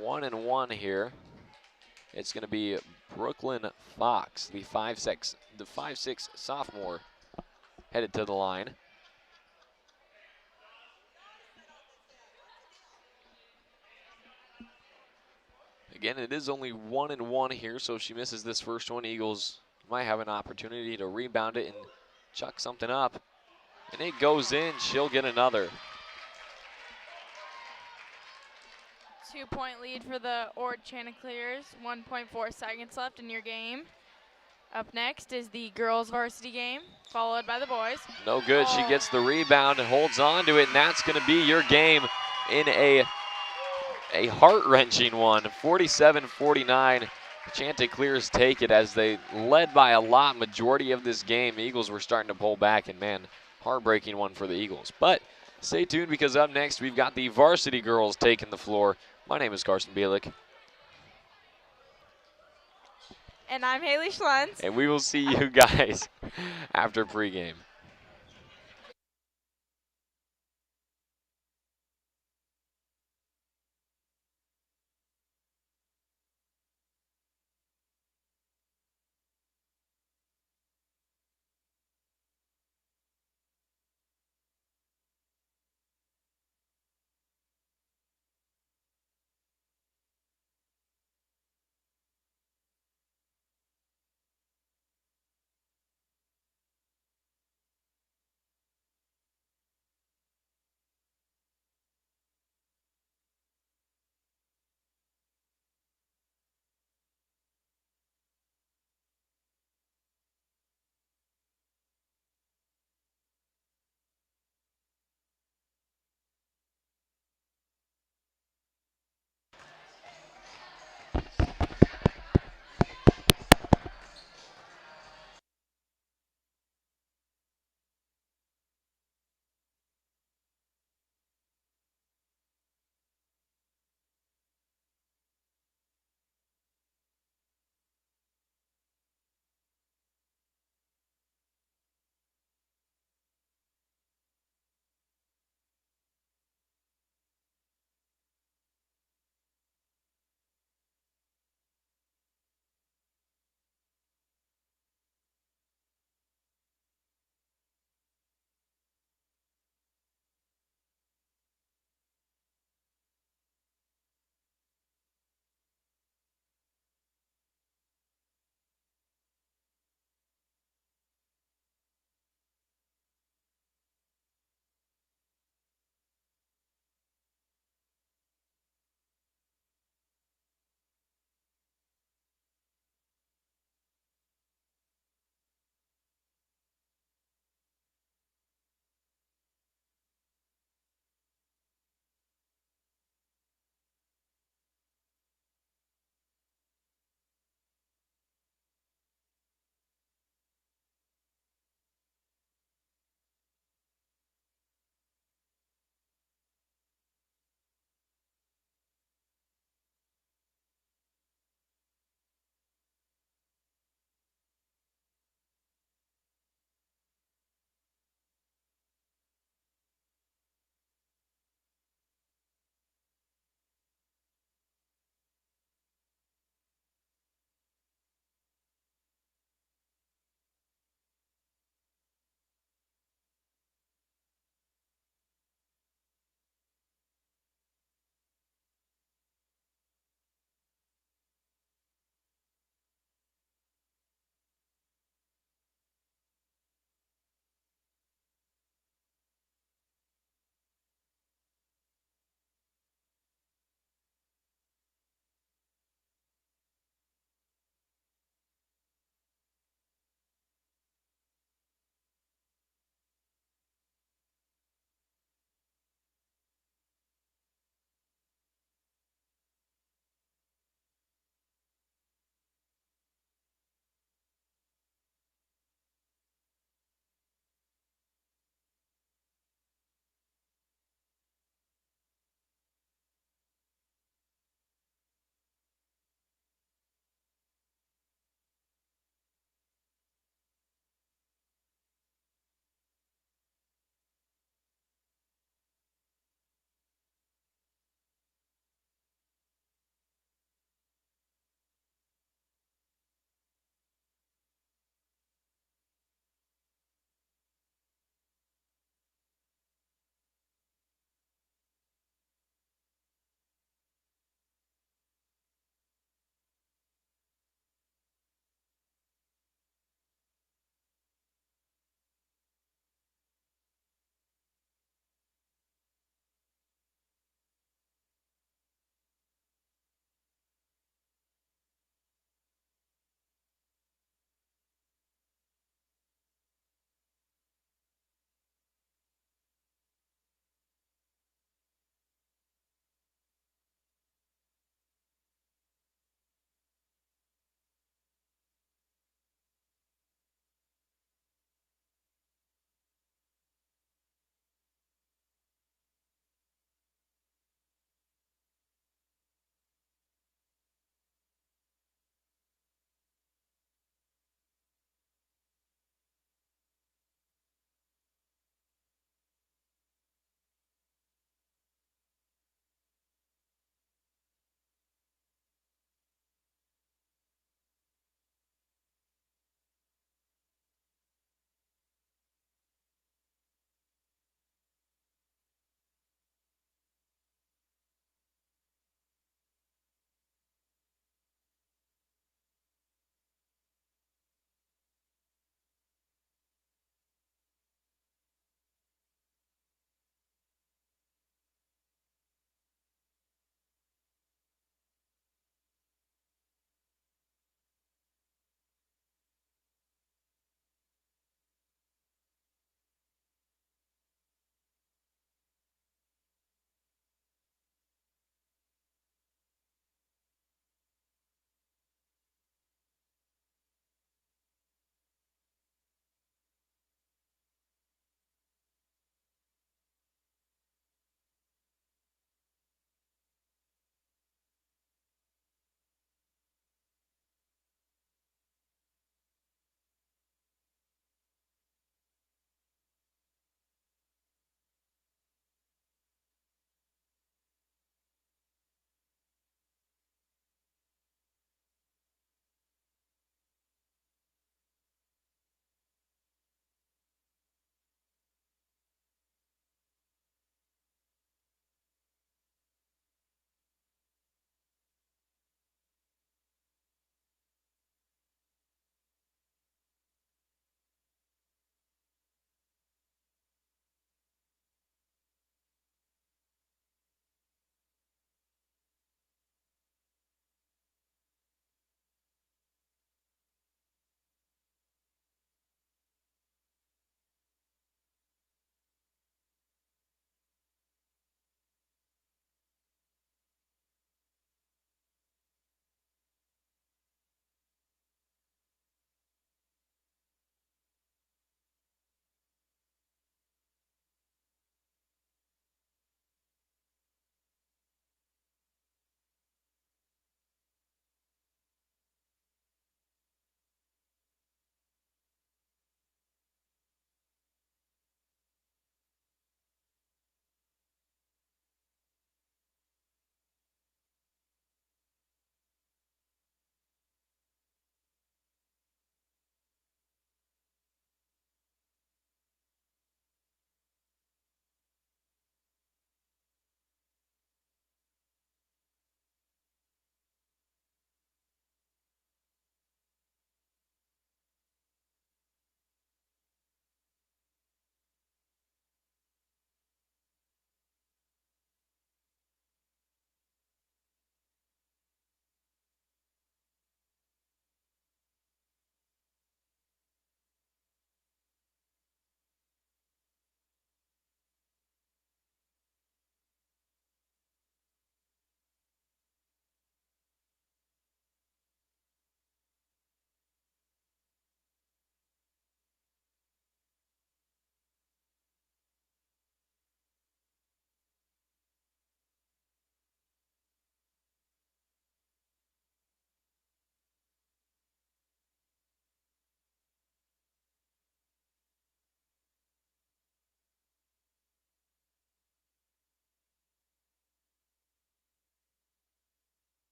1 and 1 here. It's going to be Brooklyn Fox, the 5'6" sophomore, headed to the line. Again, it is only 1 and 1 here, so if she misses this first one, Eagles might have an opportunity to rebound it and chuck something up. And it goes in, she'll get another. 2-point lead for the Ord Chanticleers. 1.4 seconds left in your game. Up next is the girls' varsity game, followed by the boys. No good. She gets the rebound and holds on to it, and that's going to be your game in a heart-wrenching one. 47-49. Chanticleers take it as they led by a lot majority of this game. The Eagles were starting to pull back, and man, heartbreaking one for the Eagles. But stay tuned, because up next we've got the varsity girls taking the floor. My name is Carson Bielik. And I'm Haley Schlantz. And we will see you guys after pregame.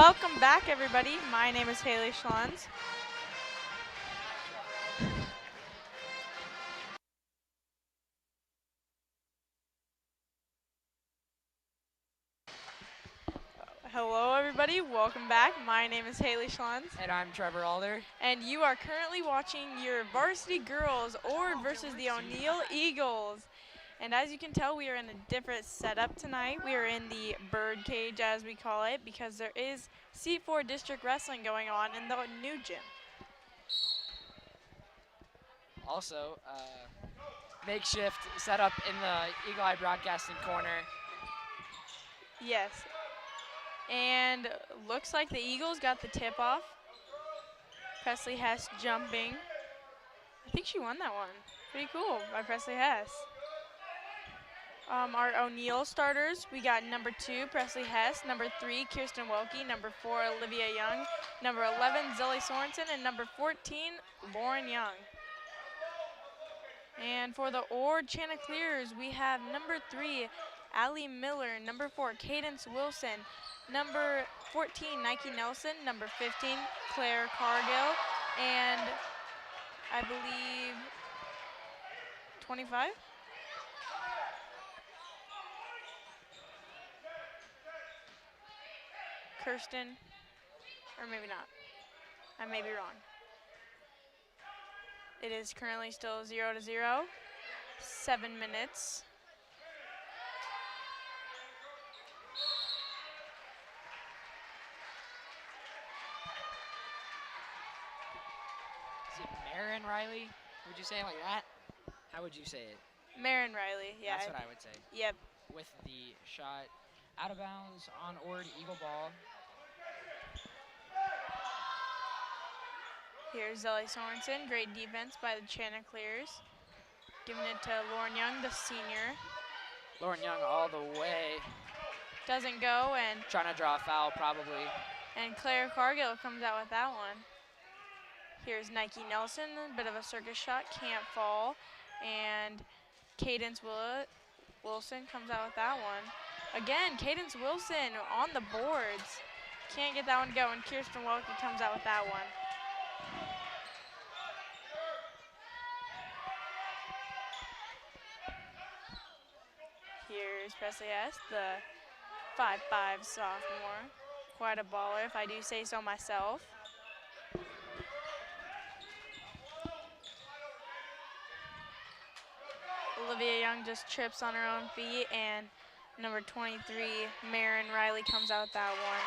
Welcome back, everybody. My name is Haley Schlons. Hello, everybody. Welcome back. My name is Haley Schlons. And I'm Trevor Alder. And you are currently watching your Varsity Girls Ord versus the O'Neill Eagles. And as you can tell, we are in a different setup tonight. We are in the BIRDCAGE, as we call it, because there is C4 District Wrestling going on in the new gym. Also, makeshift setup in the Eagle Eye Broadcasting corner. Yes. And looks like the Eagles got the tip off. Presley Hess jumping. I think she won that one. Pretty cool by Presley Hess. Our O'Neill starters, we got number 2, Presley Hess, number 3, Kirsten Welke, number 4, Olivia Young, number 11, Zelly Sorensen, and number 14, Lauren Young. And for the Ord Chanticleers, we have number 3, Allie Miller, number 4, Cadence Wilson, number 14, Nike Nelson, number 15, Claire Cargill, and I believe 25? Kirsten, or maybe not. I may be wrong. It is currently still 0-0, 7 minutes. Is it Marin Riley? Would you say it like that? How would you say it? Marin Riley, yeah. That's what I would say. Yep. With the shot out of bounds on Ord Eagle ball. Here's Zelly Sorensen, great defense by the Chanticleers. Giving it to Lauren Young, the senior. Lauren Young all the way. Doesn't go, and Trying to draw a foul probably. Claire Cargill comes out with that one. Here's Nike Nelson, a bit of a circus shot, can't fall. And Cadence Wilson comes out with that one. Again, Cadence Wilson on the boards. Can't get that one going. Kirsten Welke comes out with that one. Here's Presley S., the 5'5" sophomore. Quite a baller, if I do say so myself. Olivia Young just trips on her own feet, and number 23, Marin Riley, comes out that one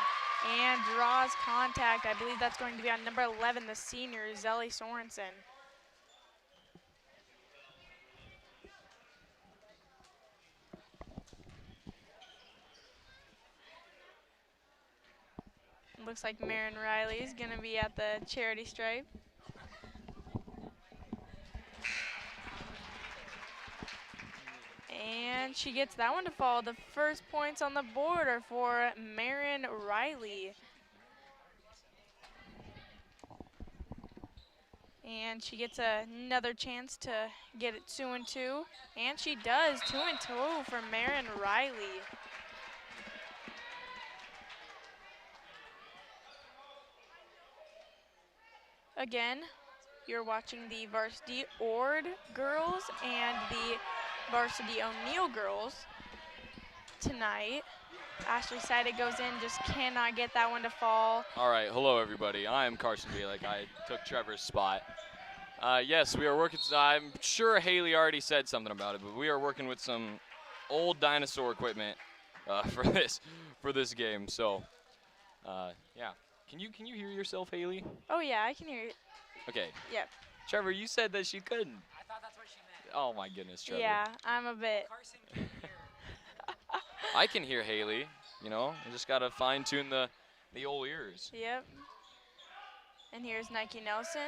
and draws contact. I believe that's going to be on number 11, the senior, Zelly Sorensen. Looks like Marin Riley is going to be at the charity stripe. And she gets that one to fall. The first points on the board are for Marin Riley. And she gets another chance to get it 2-2. And she does, 2-2 for Marin Riley. Again, you're watching the Varsity Ord girls and the Varsity O'Neill girls tonight. Ashley Seidel goes in, just cannot get that one to fall. All right, hello everybody. I am Carson Bielek. I took Trevor's spot. Yes, we are working. I'm sure Haley already said something about it, but we are working with some old dinosaur equipment for this game. So, yeah. Can you hear yourself, Haley? Oh yeah, I can hear you. Okay. Yep. Trevor, you said that she couldn't. I thought that's what she meant. Oh my goodness, Trevor. Yeah, I'm a bit. Carson can hear. I can hear Haley. You know, I just gotta fine tune the old ears. Yep. And here's Nike Nelson.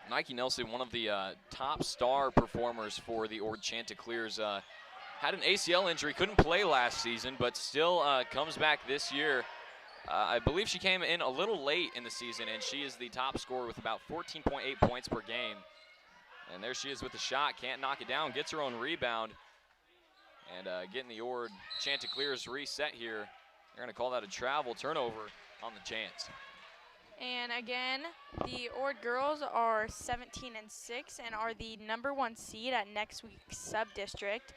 Nike Nelson, one of the top star performers for the Ord Chanticleers, had an ACL injury, couldn't play last season, but still comes back this year. I believe she came in a little late in the season, and she is the top scorer with about 14.8 points per game. And there she is with the shot, can't knock it down, gets her own rebound. And getting the Ord Chanticleers reset here. They're going to call that a travel turnover. on the Chants. And again, the Ord girls are 17-6 and are the #1 seed at next week's sub-district.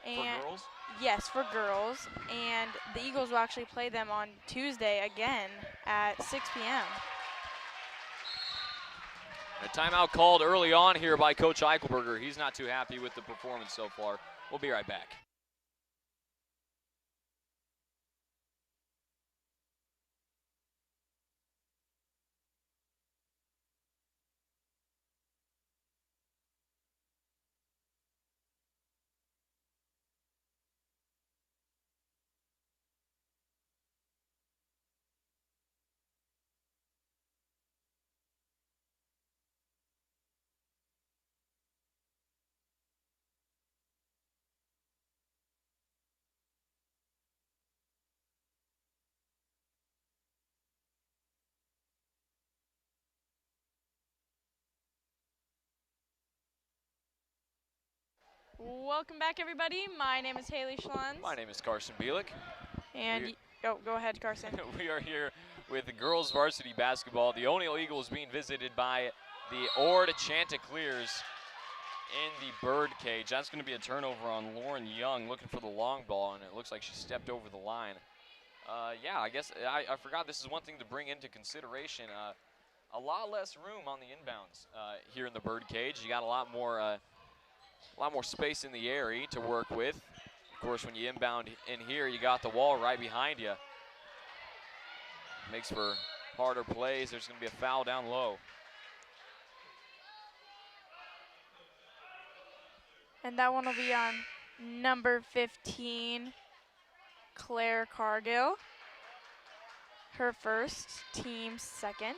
For girls? Yes, for girls. And the Eagles will actually play them on Tuesday again at 6 p.m. A timeout called early on here by Coach Eichelberger. He's not too happy with the performance so far. We'll be right back. Welcome back, everybody. My name is Haley Schlunz. My name is Carson Bielik. And go ahead, Carson. We are here with the girls varsity basketball. The O'Neill Eagles being visited by the Ord Chanticleers in the BIRDCAGE. That's going to be a turnover on Lauren Young, looking for the long ball, and it looks like she stepped over the line. Yeah, I guess I forgot this is one thing to bring into consideration. A lot less room on the inbounds here in the BIRDCAGE. You got a lot more space in the area to work with. Of course, when you inbound in here, you got the wall right behind you. Makes for harder plays. There's going to be a foul down low. And that one will be on number 15, Claire Cargill. Her first, team second.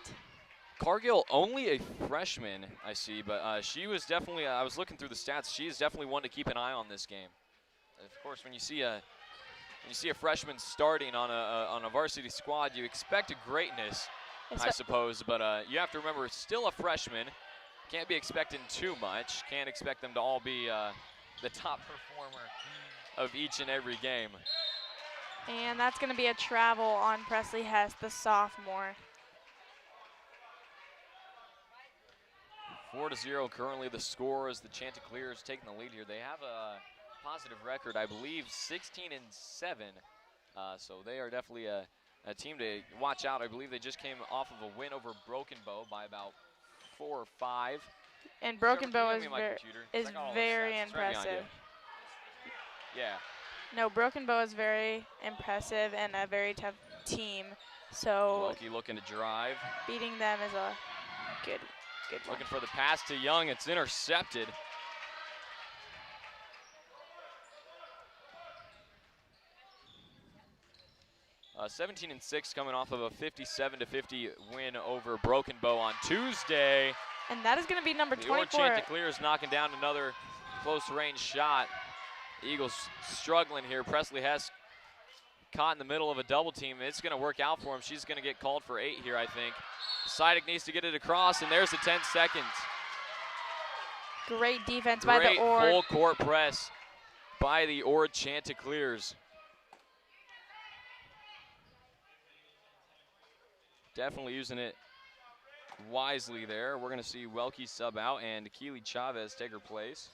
Cargill, only a freshman, I see, but she was definitely, I was looking through the stats, she is definitely one to keep an eye on this game. Of course, when you see a freshman starting on a varsity squad, you expect a greatness, I suppose, but you have to remember, still a freshman. Can't be expecting too much. Can't expect them to all be the top performer of each and every game. And that's going to be a travel on Presley Hess, the sophomore. 4-0 currently the score as the Chanticleers taking the lead here. They have a positive record, I believe 16-7. So they are definitely a team to watch out. I believe they just came off of a win over Broken Bow by about 4 or 5. And Broken Bow is very impressive. Yeah. No, Broken Bow is very impressive and a very tough team. So Loki looking to drive. Beating them is a good one. Looking for the pass to Young. It's intercepted. Uh, 17-6 coming off of a 57-50 win over Broken Bow on Tuesday. And that is going to be number 24. The Chanticleers knocking down another close range shot. The Eagles struggling here. Presley Hess caught in the middle of a double team. It's going to work out for him. She's going to get called for 8 here, I think. Sidek needs to get it across, and there's the 10 seconds. Great defense by the Ord. Great full court press by the Ord Chanticleers. Definitely using it wisely there. We're going to see Welke sub out and Keely Chavez take her place.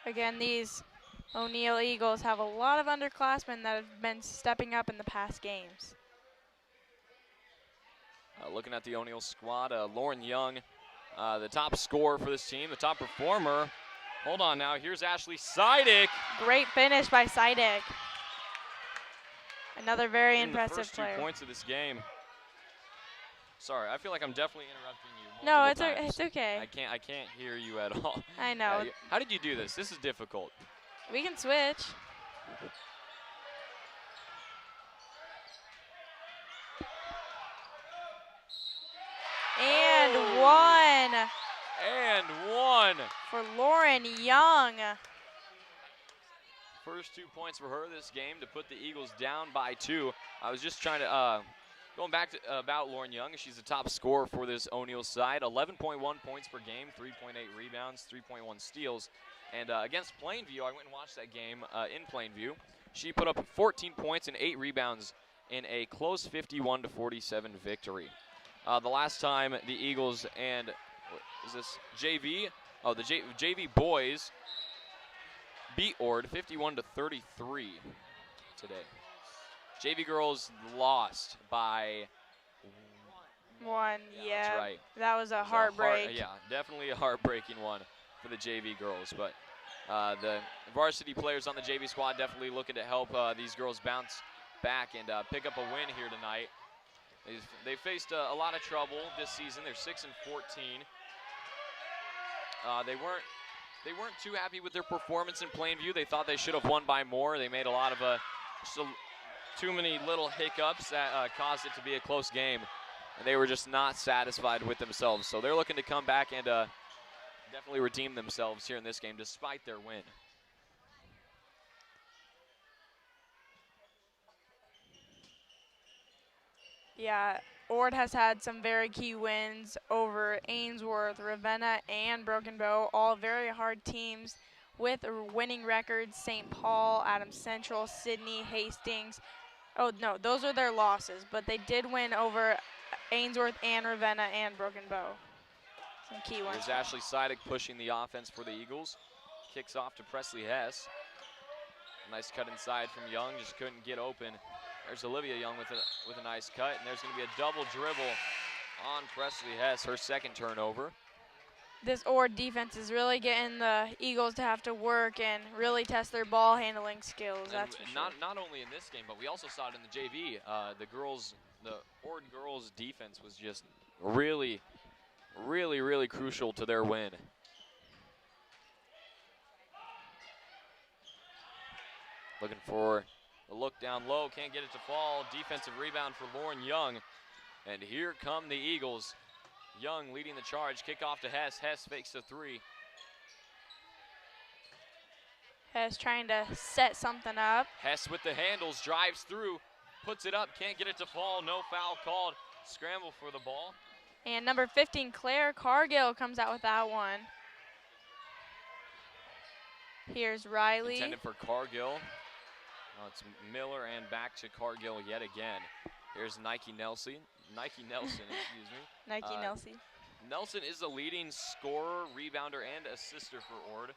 Again, these O'Neill Eagles have a lot of underclassmen that have been stepping up in the past games. Looking at the O'Neill squad, Lauren Young, the top scorer for this team, the top performer. Hold on now, here's Ashley Sidek. Great finish by Sidek. Another very impressive the first player. 2 points of this game. Sorry, I feel like I'm definitely interrupting you. No, it's okay. I can't hear you at all. I know. How did you do this? This is difficult. We can switch. And one. And one. For Lauren Young. First 2 points for her this game to put the Eagles down by 2. I was just trying to, going back to about Lauren Young, she's the top scorer for this O'Neill side. 11.1 points per game, 3.8 rebounds, 3.1 steals. And against Plainview, I went and watched that game in Plainview. She put up 14 points and 8 rebounds in a close 51-47 victory. The last time the Eagles and, what is this, JV? Oh, the JV boys beat Ord 51-33 today. JV girls lost by 1, yeah. That's right. That was a It was heartbreak. yeah, definitely a heartbreaking one for the JV girls. But the varsity players on the JV squad definitely looking to help these girls bounce back and pick up a win here tonight. They faced a lot of trouble this season. They're 6-14. They weren't too happy with their performance in Plainview. They thought they should have won by more. They made a lot of too many little hiccups that caused it to be a close game. And they were just not satisfied with themselves. So they're looking to come back and definitely redeem themselves here in this game despite their win. Yeah, Ord has had some very key wins over Ainsworth, Ravenna, and Broken Bow, all very hard teams with winning records. St. Paul, Adams Central, Sydney, Hastings. Oh, no, those are their losses, but they did win over Ainsworth and Ravenna and Broken Bow. Some key ones. There's Ashley Sidek pushing the offense for the Eagles. Kicks off to Presley Hess. Nice cut inside from Young, just couldn't get open. There's Olivia Young with a nice cut, and there's going to be a double dribble on Presley Hess, her second turnover. This Ord defense is really getting the Eagles to have to work and really test their ball handling skills. That's for sure. Not only in this game, but we also saw it in the JV. The Ord girls defense was just really crucial to their win. Looking for the look down low, can't get it to fall. Defensive rebound for Lauren Young. And here come the Eagles. Young leading the charge, kickoff to Hess. Hess fakes a three. Hess trying to set something up. Hess with the handles, drives through, puts it up, can't get it to fall. No foul called. Scramble for the ball. And number 15, Claire Cargill, comes out with that one. Here's Riley. Intended for Cargill. Oh, it's Miller and back to Cargill yet again. Here's Nike Nelson, excuse me. Nike Nelson. Nelson is the leading scorer, rebounder, and assister for Ord.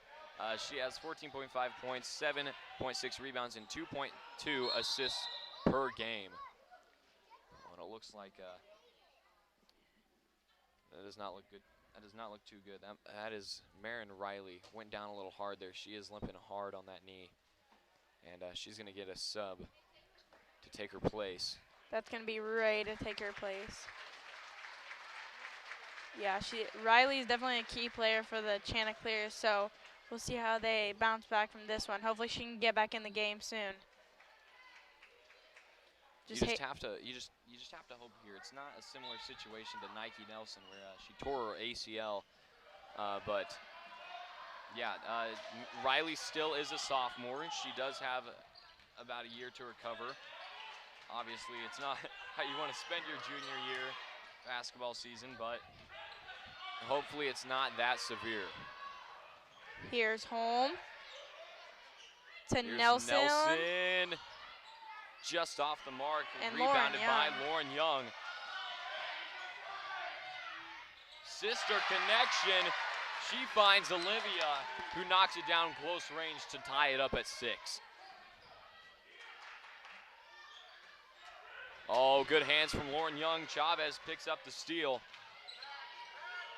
She has 14.5 points, 7.6 rebounds, and 2.2 assists per game. Oh, and it looks like that does not look good. That does not look too good. That is Marin Riley. Went down a little hard there. She is limping hard on that knee. And she's going to get a sub to take her place. That's going to be Ray to take her place. Yeah, Riley is definitely a key player for the Chanticleers, so we'll see how they bounce back from this one. Hopefully she can get back in the game soon. You just have to hope here. It's not a similar situation to Nike Nelson where she tore her ACL, but yeah, Riley still is a sophomore. She does have about a year to recover. Obviously, it's not how you want to spend your junior year basketball season, but hopefully it's not that severe. Here's home to Here's Nelson. Just off the mark, and rebounded by Lauren Young. Sister connection. She finds Olivia, who knocks it down close range to tie it up at 6. Oh, good hands from Lauren Young. Chavez picks up the steal.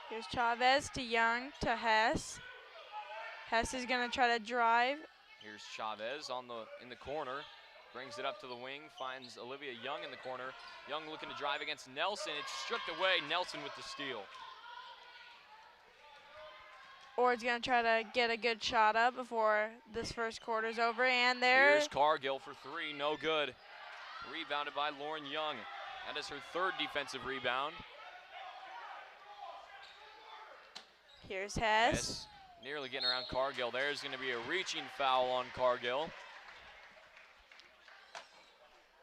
Here's Chavez to Young to Hess. Hess is going to try to drive. Here's Chavez in the corner. Brings it up to the wing, finds Olivia Young in the corner. Young looking to drive against Nelson. It's stripped away. Nelson with the steal. Ord's going to try to get a good shot up before this first quarter's over. And Here's Cargill for three. No good. Rebounded by Lauren Young. That is her third defensive rebound. Here's Hess. Nearly getting around Cargill. There's going to be a reaching foul on Cargill.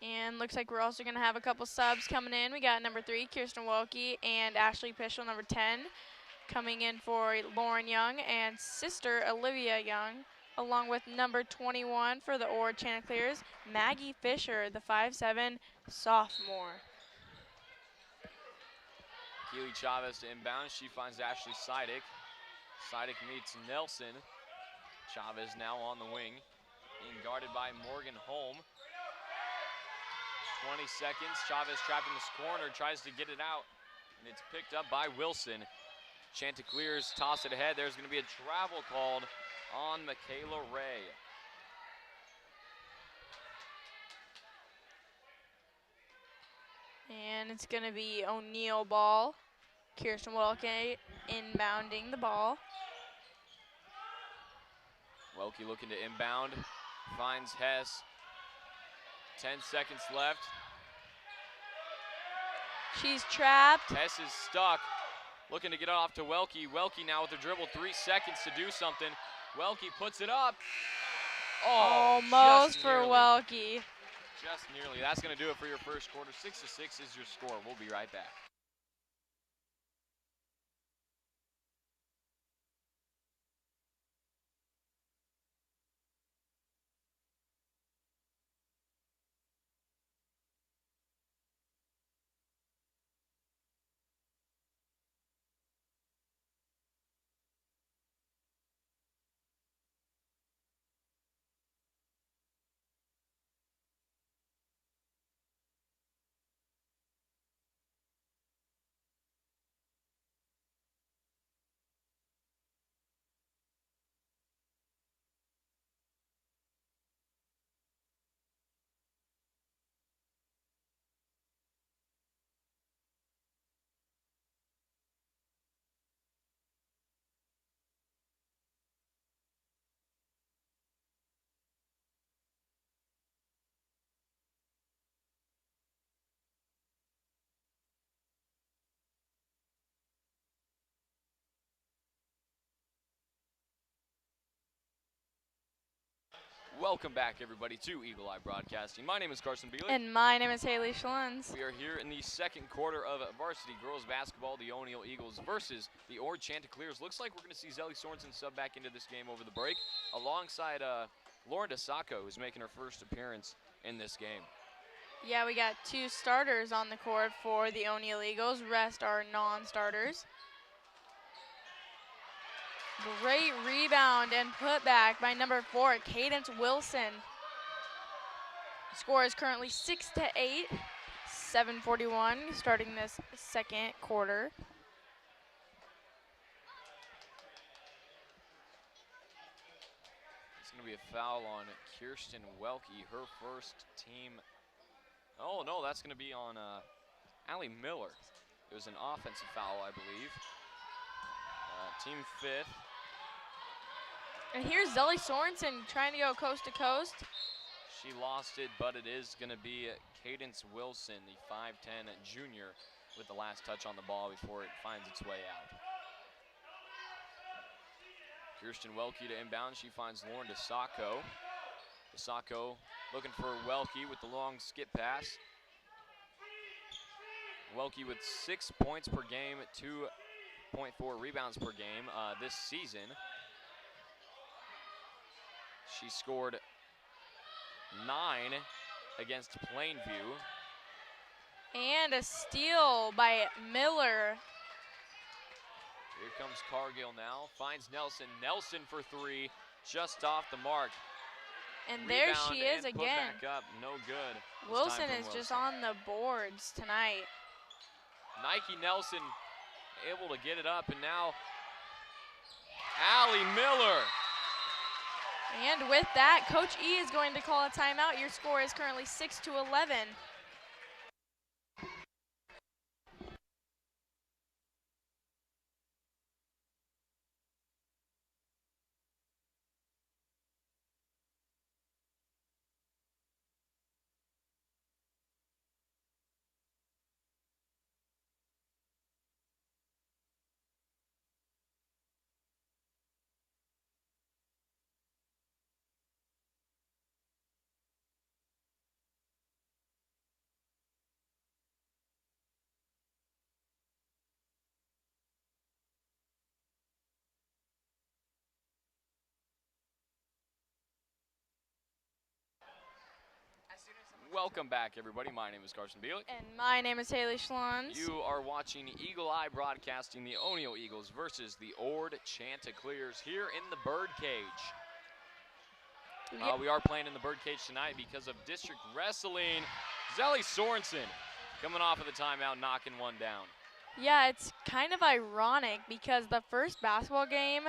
And looks like we're also going to have a couple subs coming in. We got number 3, Kirsten Welke, and Ashley Pischel, number 10, coming in for Lauren Young, and sister Olivia Young along with number 21 for the Ord Chanticleers, Maggie Fisher, the 5'7" sophomore. Keely Chavez to inbound. She finds Ashley Sidick. Sidick meets Nelson. Chavez now on the wing, being guarded by Morgan Holm. 20 seconds. Chavez trapped in this corner, tries to get it out, and it's picked up by Wilson. Chanticleers toss it ahead. There's going to be a travel called on Michaela Ray. And it's going to be O'Neill ball. Kirsten Welke inbounding the ball. Welke looking to inbound, finds Hess. 10 seconds left. She's trapped. Hess is stuck, looking to get it off to Welke. Welke now with the dribble, 3 seconds to do something. Welke puts it up. Oh, almost for nearly. Welke. Just nearly. That's going to do it for your first quarter. 6-6 is your score. We'll be right back. Welcome back, everybody, to Eagle Eye Broadcasting. My name is Carson Beeler. And my name is Haley Schlunz. We are here in the second quarter of varsity girls basketball. The O'Neill Eagles versus the Ord Chanticleers. Looks like we're going to see Zelly Sorensen sub back into this game over the break, alongside Lauren DeSacco, who's making her first appearance in this game. Yeah, we got 2 starters on the court for the O'Neill Eagles. Rest are non-starters. Great rebound and putback by number 4, Cadence Wilson. Score is currently 6-8, 7:41 starting this second quarter. It's going to be a foul on Kirsten Welke, her first team. Oh, no, that's going to be on Allie Miller. It was an offensive foul, I believe. Team 5th. And here's Zelly Sorensen trying to go coast to coast. She lost it, but it is going to be Cadence Wilson, the 5'10" junior, with the last touch on the ball before it finds its way out. Kirsten Welke to inbound. She finds Lauren DeSacco. DeSacco looking for Welke with the long skip pass. Welke with 6 points per game, 2.4 rebounds per game this season. She scored 9 against Plainview. And a steal by Miller. Here comes Cargill now, finds Nelson. Nelson for 3, just off the mark. And there Rebound she is and put again. back up, no good. This Wilson time from is just Wilson. on the boards tonight. Nike Nelson able to get it up, and now Allie Miller. And with that, Coach E is going to call a timeout. Your score is currently 6-11. Welcome back, everybody. My name is Carson Bielik. And my name is Haley Schlons. You are watching Eagle Eye Broadcasting, the O'Neill Eagles versus the Ord Chanticleers here in the Birdcage. We are playing in the Birdcage tonight because of district wrestling. Zelly Sorensen coming off of the timeout, knocking one down. Yeah, it's kind of ironic because the first basketball game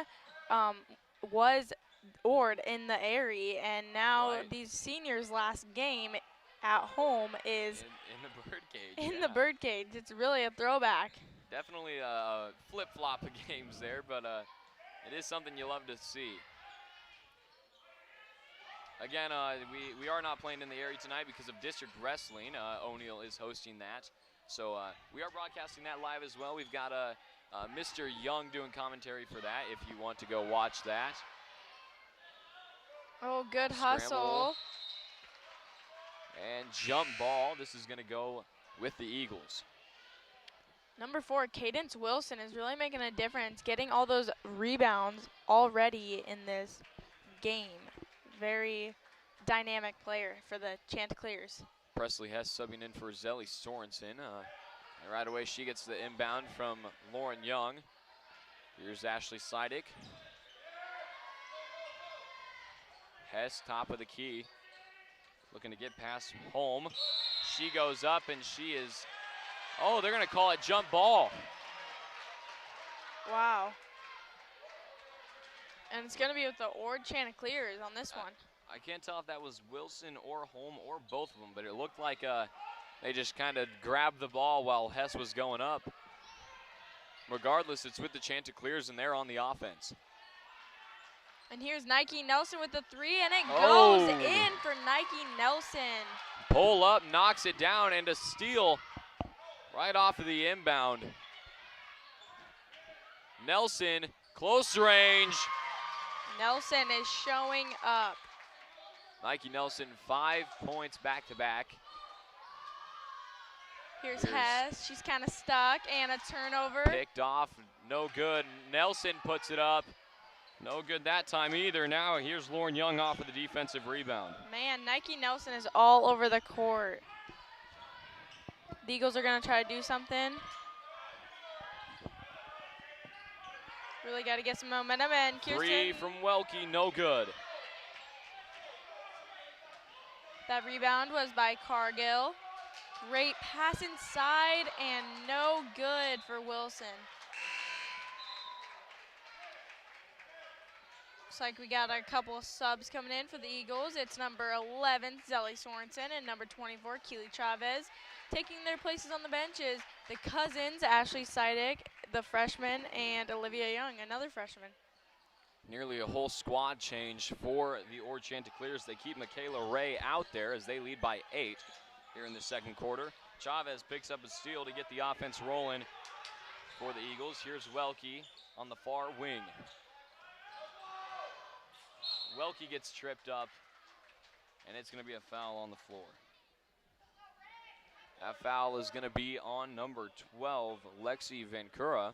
was Ord in the Airy, and now these seniors' last game at home is in the Birdcage. In the Birdcage. It's really a throwback. Definitely a flip-flop of games there, but it is something you love to see. Again, we are not playing in the area tonight because of district wrestling. O'Neill is hosting that. So we are broadcasting that live as well. We've got Mr. Young doing commentary for that if you want to go watch that. Oh, good Scramble. hustle. And jump ball. This is going to go with the Eagles. Number 4, Cadence Wilson is really making a difference, getting all those rebounds already in this game. Very dynamic player for the Chanticleers. Presley Hess subbing in for Zelly Sorensen. And right away she gets the inbound from Lauren Young. Here's Ashley Seidick. Hess, top of the key. Looking to get past home. She goes up and she is, oh, they're gonna call it jump ball. Wow. And it's gonna be with the Ord Chanticleers on this one. I can't tell if that was Wilson or Holm or both of them, but it looked like they just kind of grabbed the ball while Hess was going up. Regardless, it's with the Chanticleers and they're on the offense. And here's Nike Nelson with the 3, and it goes in for Nike Nelson. Pull up, knocks it down, and a steal right off of the inbound. Nelson, close range. Nelson is showing up. Nike Nelson, 5 points back-to-back. Here's Hess, she's kind of stuck, and a turnover. Picked off, no good. Nelson puts it up. No good that time either. Now here's Lauren Young off of the defensive rebound. Man, Nike Nelson is all over the court. The Eagles are gonna try to do something. Really gotta get some momentum, and Kirsten. 3 from Welke, no good. That rebound was by Cargill. Great pass inside, and no good for Wilson. Looks like we got a couple of subs coming in for the Eagles. It's number 11, Zelly Sorensen, and number 24, Keely Chavez. Taking their places on the bench is the cousins, Ashley Seidick, the freshman, and Olivia Young, another freshman. Nearly a whole squad change for the Ord Chanticleers. They keep Michaela Ray out there as they lead by 8 here in the second quarter. Chavez picks up a steal to get the offense rolling for the Eagles. Here's Welke on the far wing. Welke gets tripped up, and it's going to be a foul on the floor. That foul is going to be on number 12, Lexi Vancura.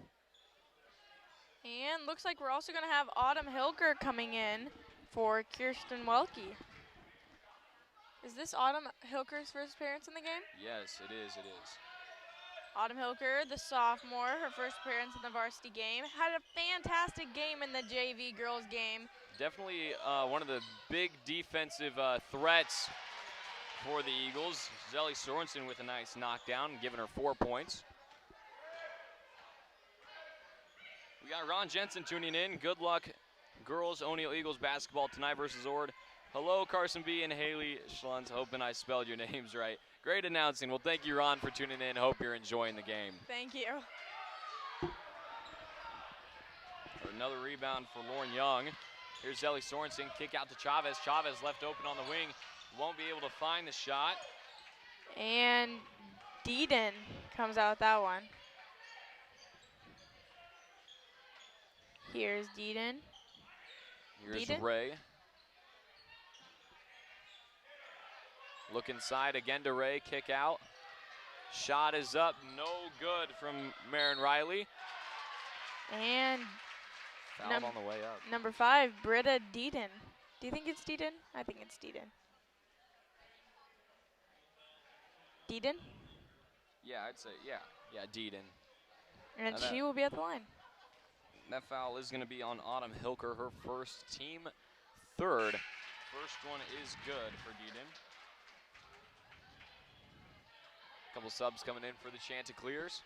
And looks like we're also going to have Autumn Hilker coming in for Kirsten Welke. Is this Autumn Hilker's first appearance in the game? Yes, it is, it is. Autumn Hilker, the sophomore, her first appearance in the varsity game. Had a fantastic game in the JV girls game. Definitely one of the big defensive threats for the Eagles. Zelly Sorensen with a nice knockdown, giving her 4 points. We got Ron Jensen tuning in. Good luck, girls O'Neill Eagles basketball tonight versus Ord. Hello, Carson B. and Haley Schlunz. Hoping I spelled your names right. Great announcing. Well, thank you, Ron, for tuning in. Hope you're enjoying the game. Thank you. Another rebound for Lauren Young. Here's Zelly Sorensen, kick out to Chavez. Chavez left open on the wing. Won't be able to find the shot. And Deeden comes out with that one. Here's Deeden. Here's Ray. Look inside again to Ray, kick out. Shot is up, no good from Marin Riley. And fouled on the way up. Number 5, Britta Deeden. Do you think it's Deeden? I think it's Deeden. Deeden. Yeah, I'd say, yeah. Yeah, Deeden. And that- she will be at the line. That foul is going to be on Autumn Hilker, her first, team third. First one is good for Deeden. Couple subs coming in for the Chanticleers.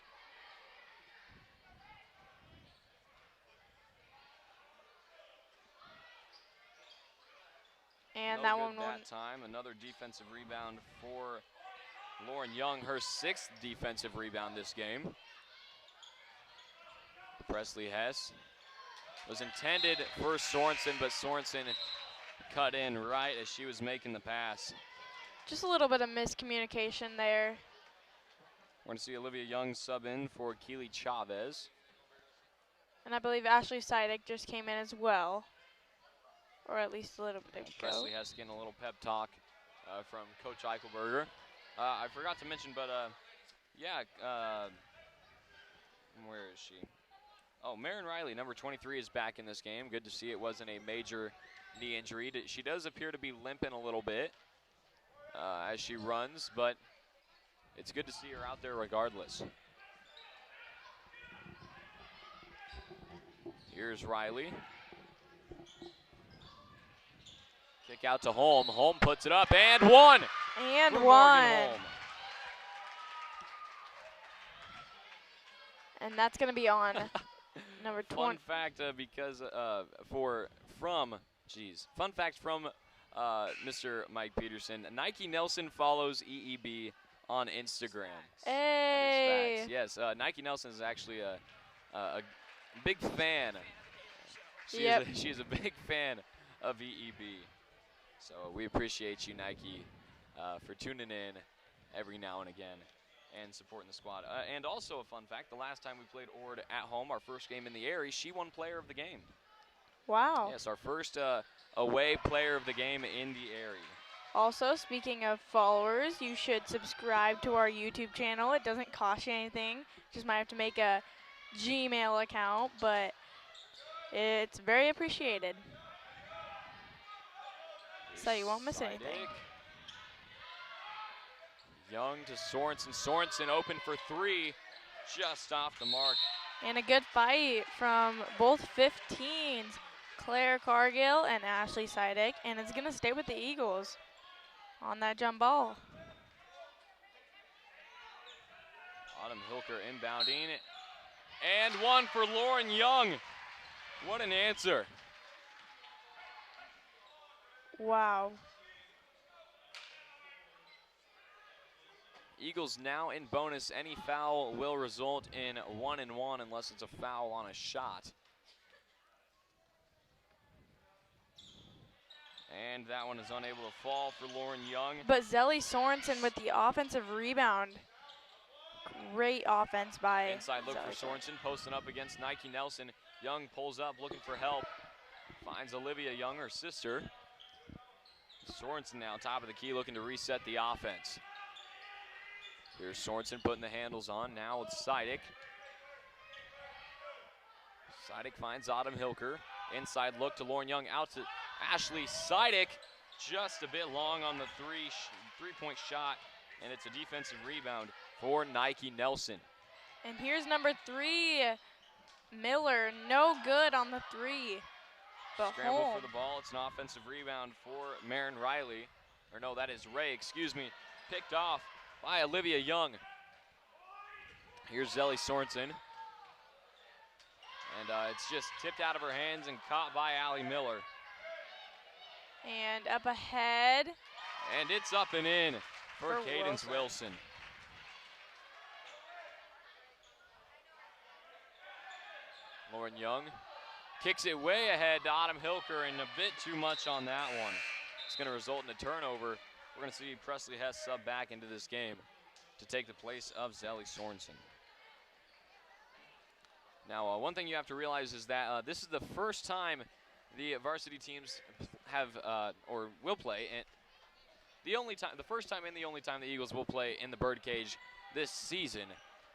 And No that good one that time. Another defensive rebound for Lauren Young, her 6th defensive rebound this game. Presley Hess was intended for Sorensen, but Sorensen cut in right as she was making the pass. just a little bit of miscommunication there. We're going to see Olivia Young sub in for Keely Chavez. And I believe Ashley Sidek just came in as well. Or at least a little bit ago. Presley Hess getting a little pep talk from Coach Eichelberger. I forgot to mention, but yeah, where is she? Oh, Marin Riley, number 23, is back in this game. Good to see it wasn't a major knee injury. She does appear to be limping a little bit as she runs, but it's good to see her out there regardless. Here's Riley. Kick out to Holm. Holm puts it up and one. And for one. Morgan Holm. And that's going to be on number 20. Fun fact, fun fact from Mr. Mike Peterson. Nike Nelson follows EEB on Instagram. Hey. That is facts. Yes, Nike Nelson is actually a big fan. She is a big fan of EEB. So we appreciate you, Nike, for tuning in every now and again and supporting the squad. And also a fun fact, the last time we played Ord at home, our first game in the Airy, she won player of the game. Wow. Yes, our first away player of the game in the Airy. Also, speaking of followers, you should subscribe to our YouTube channel. It doesn't cost you anything. Just might have to make a Gmail account, but it's very appreciated. So you won't miss anything. Sidek. Young to Sorensen. Sorensen open for three, just off the mark. And a good fight from both 15s, Claire Cargill and Ashley Sidek, and it's going to stay with the Eagles on that jump ball. Autumn Hilker inbounding. And one for Lauren Young. What an answer. Wow. Eagles now in bonus. Any foul will result in 1-1 unless it's a foul on a shot. And that one is unable to fall for Lauren Young. But Zelly Sorensen with the offensive rebound. Great offense by Inside look Zelly for Sorensen, posting up against Nike Nelson. Young pulls up, looking for help. Finds Olivia Young, her sister. Sorensen now top of the key, looking to reset the offense. Here's Sorensen putting the handles on, now with Sidek. Sidek finds Autumn Hilker. Inside look to Lauren Young, out to Ashley Sidek. Just a bit long on the three-point shot, and it's a defensive rebound for Nike Nelson. And here's number 3, Miller. No good on the 3. But Scramble home. for the ball. It's an offensive rebound for Marin Riley. Or no, that is Ray, excuse me. Picked off by Olivia Young. Here's Zelly Sorensen. And it's just tipped out of her hands and caught by Allie Miller. And up ahead. And it's up and in for Cadence Wilson. Wilson. Lauren Young kicks it way ahead to Autumn Hilker, and a bit too much on that one. It's going to result in a turnover. We're going to see Presley Hess sub back into this game to take the place of Zelly Sorensen. Now, one thing you have to realize is that this is the first time the varsity teams have or will play, and the first time and the only time the Eagles will play in the Birdcage this season.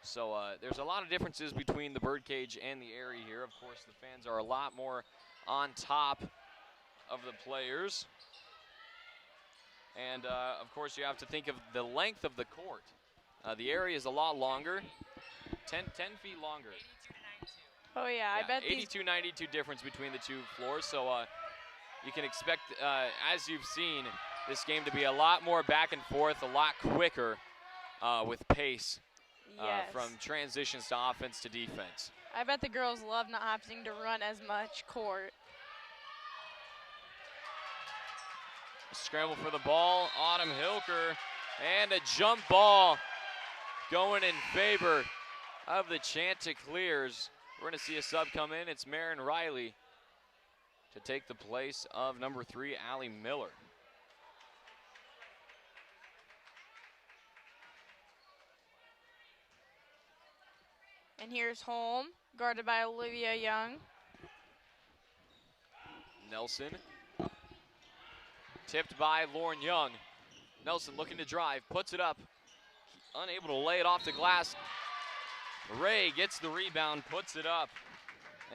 So there's a lot of differences between the Birdcage and the Airy here. Of course, the fans are a lot more on top of the players. And of course, you have to think of the length of the court. The area is a lot longer, 10 feet longer. Oh yeah, I bet these 82-92 difference between the two floors. So you can expect, as you've seen, this game to be a lot more back and forth, a lot quicker with pace from transitions to offense to defense. I bet the girls love not having to run as much court. Scramble for the ball, Autumn Hilker, and a jump ball going in favor of the Chanticleers. We're going to see a sub come in. It's Marin Riley to take the place of number 3, Allie Miller. And here's Holm, guarded by Olivia Young. Nelson, tipped by Lauren Young. Nelson looking to drive, puts it up, unable to lay it off the glass. Ray gets the rebound, puts it up,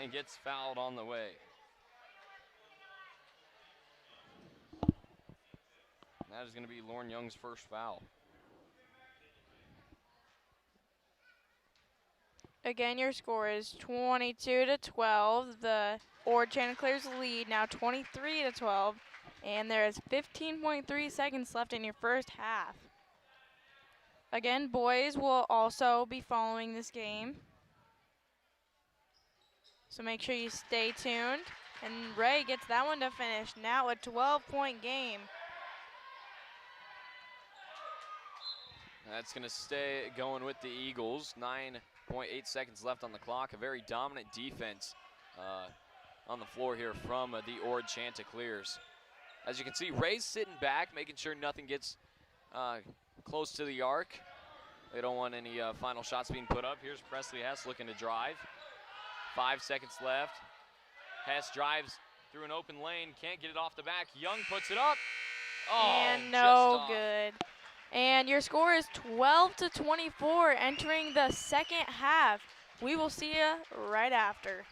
and gets fouled on the way. That is going to be Lauren Young's first foul. Again, your score is 22-12. The Ord Chanticleers lead now 23-12. And there is 15.3 seconds left in your first half. Again, boys will also be following this game. So make sure you stay tuned. And Ray gets that one to finish. Now a 12-point game. That's going to stay going with the Eagles. 9.8 seconds left on the clock. A very dominant defense on the floor here from the Ord Chanticleers. As you can see, Ray's sitting back, making sure nothing gets close to the arc. They don't want any final shots being put up. Here's Presley Hess looking to drive. 5 seconds left. Hess drives through an open lane, can't get it off the back. Young puts it up. Oh, and no good. And your score is 12-24 entering the second half. We will see you right after.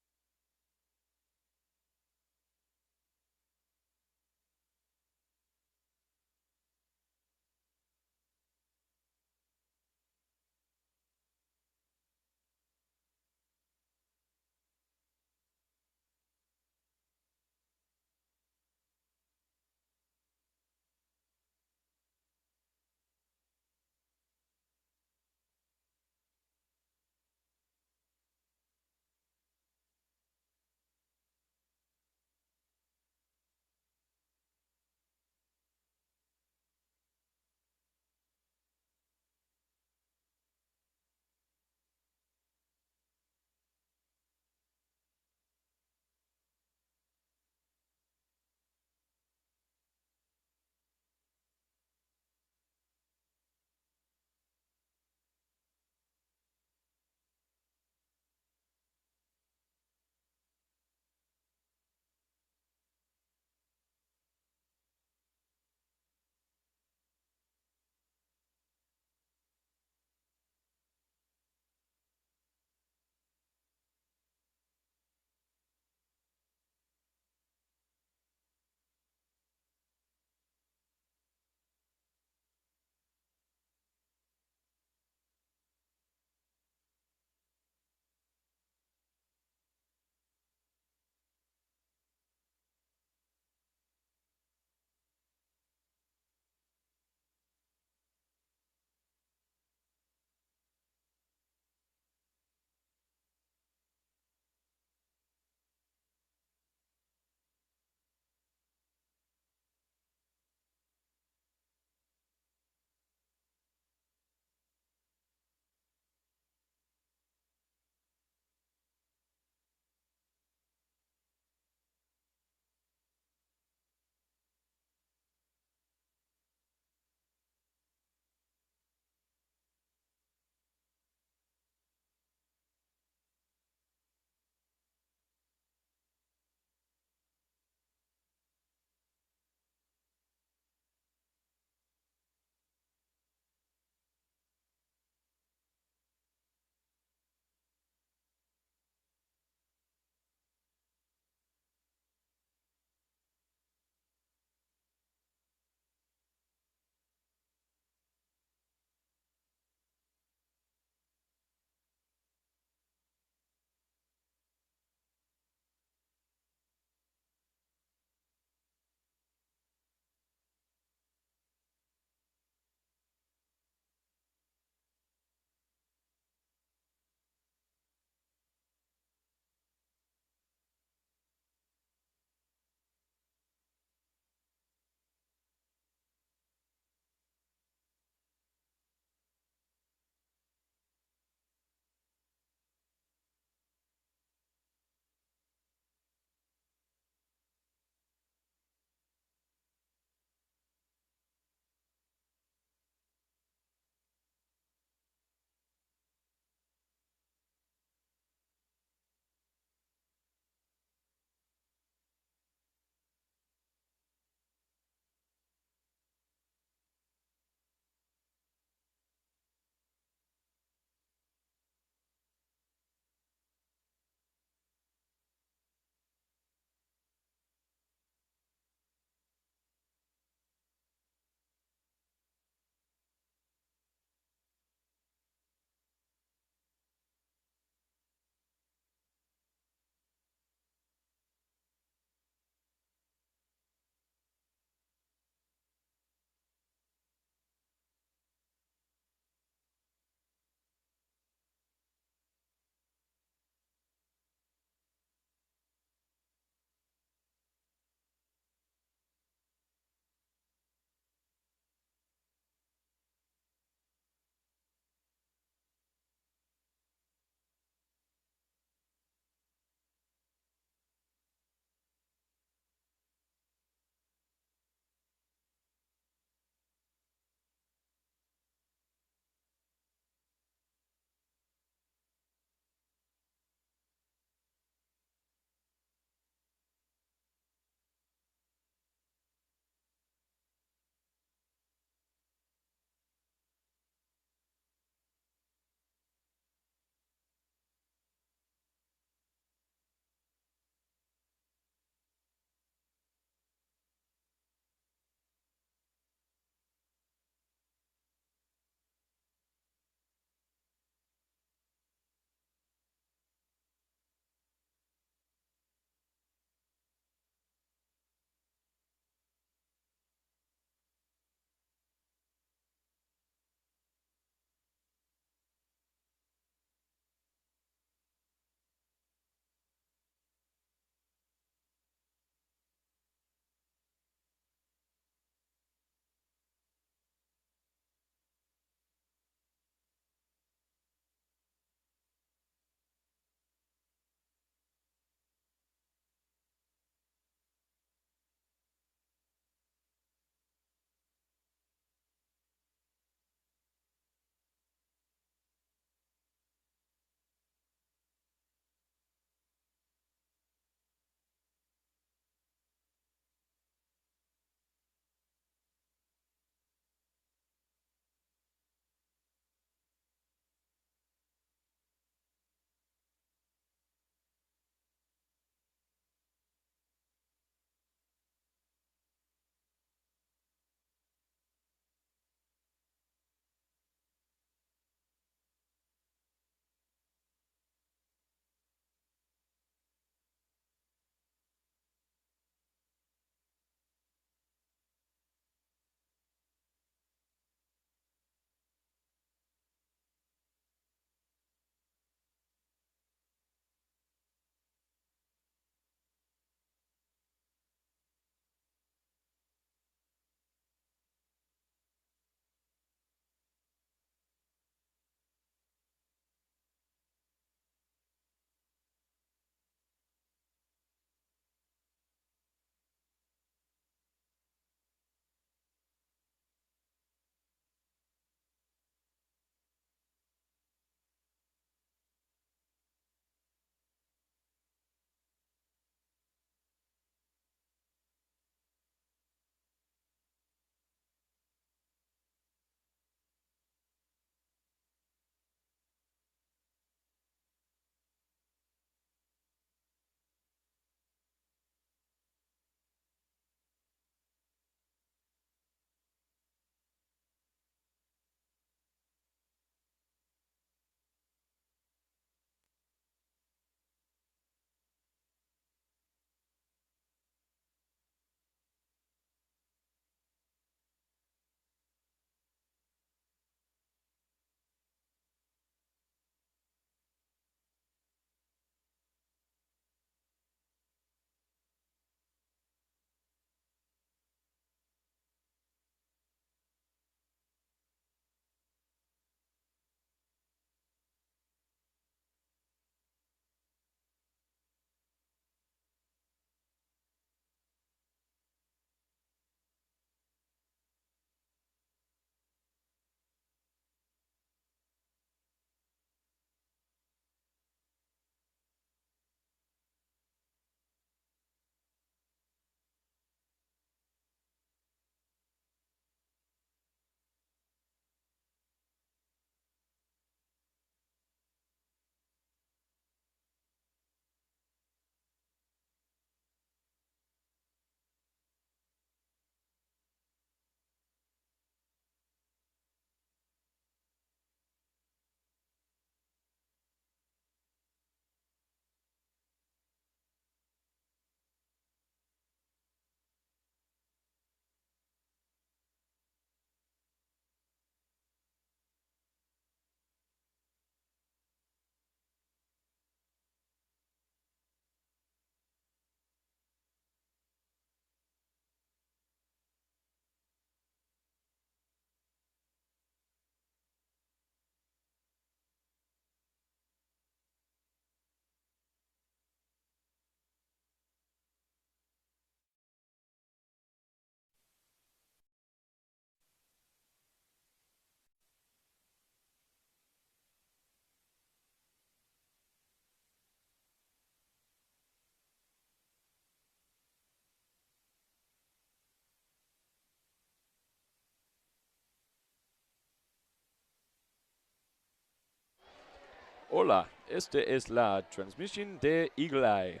Hola, este es la transmisión de Eagle Eye.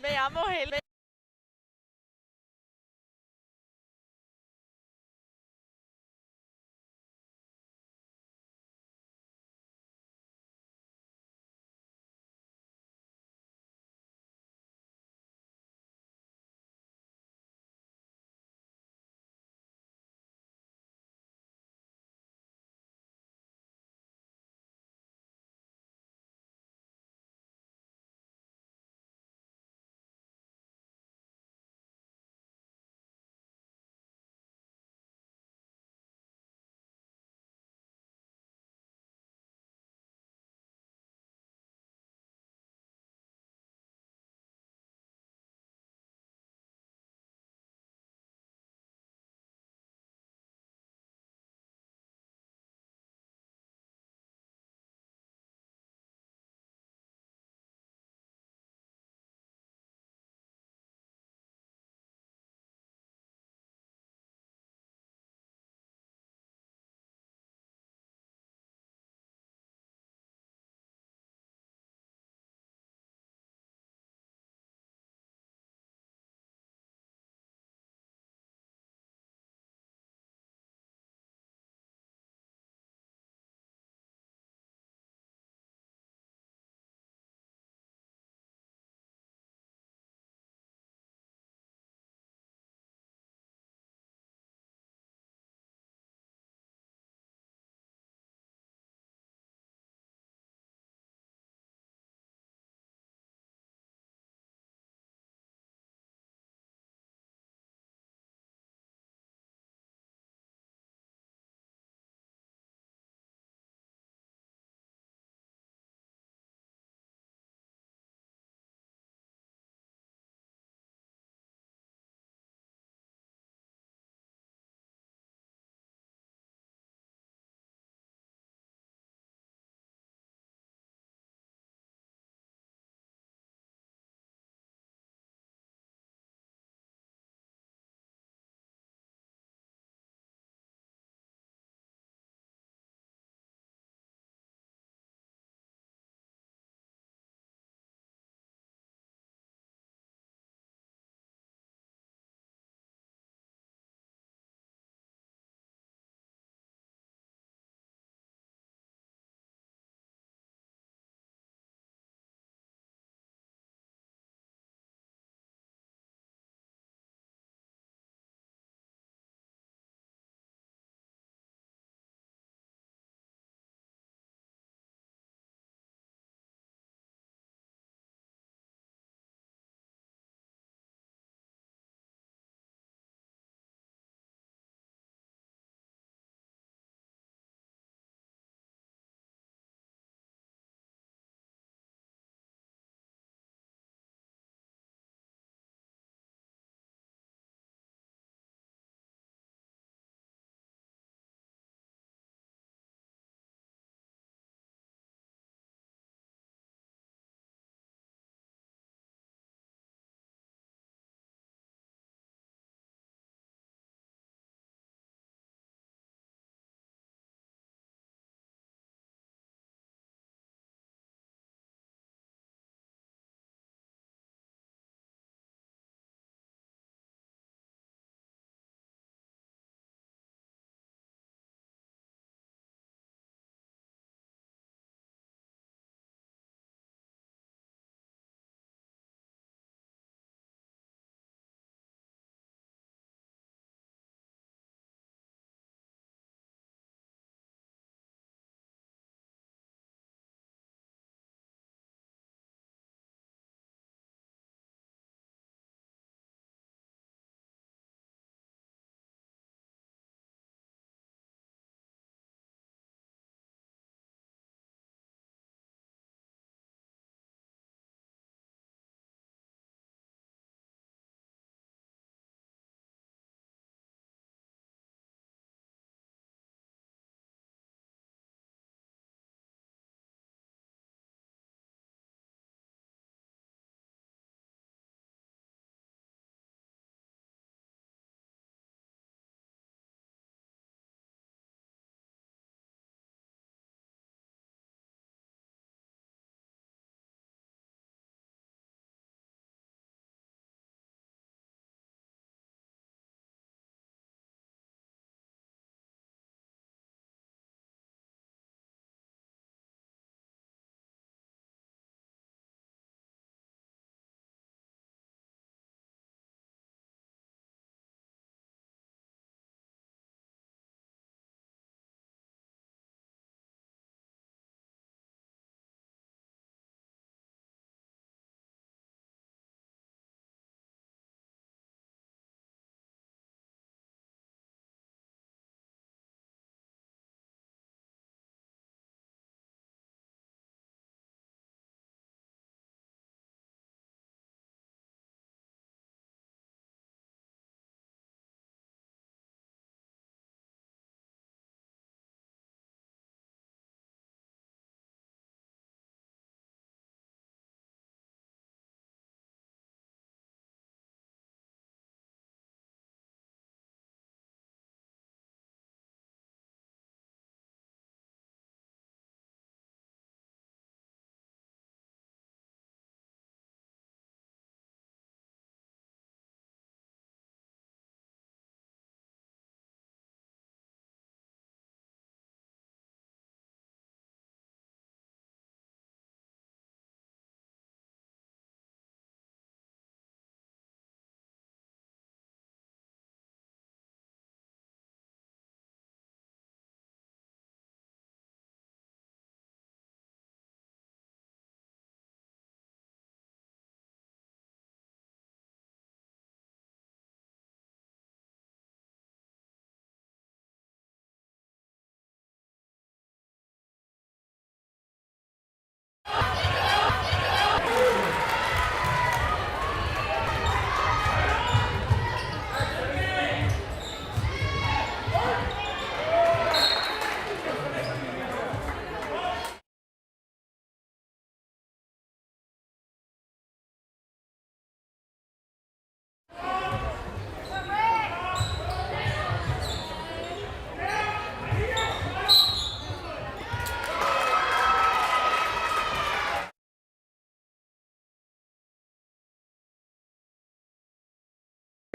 Me llamo Haley.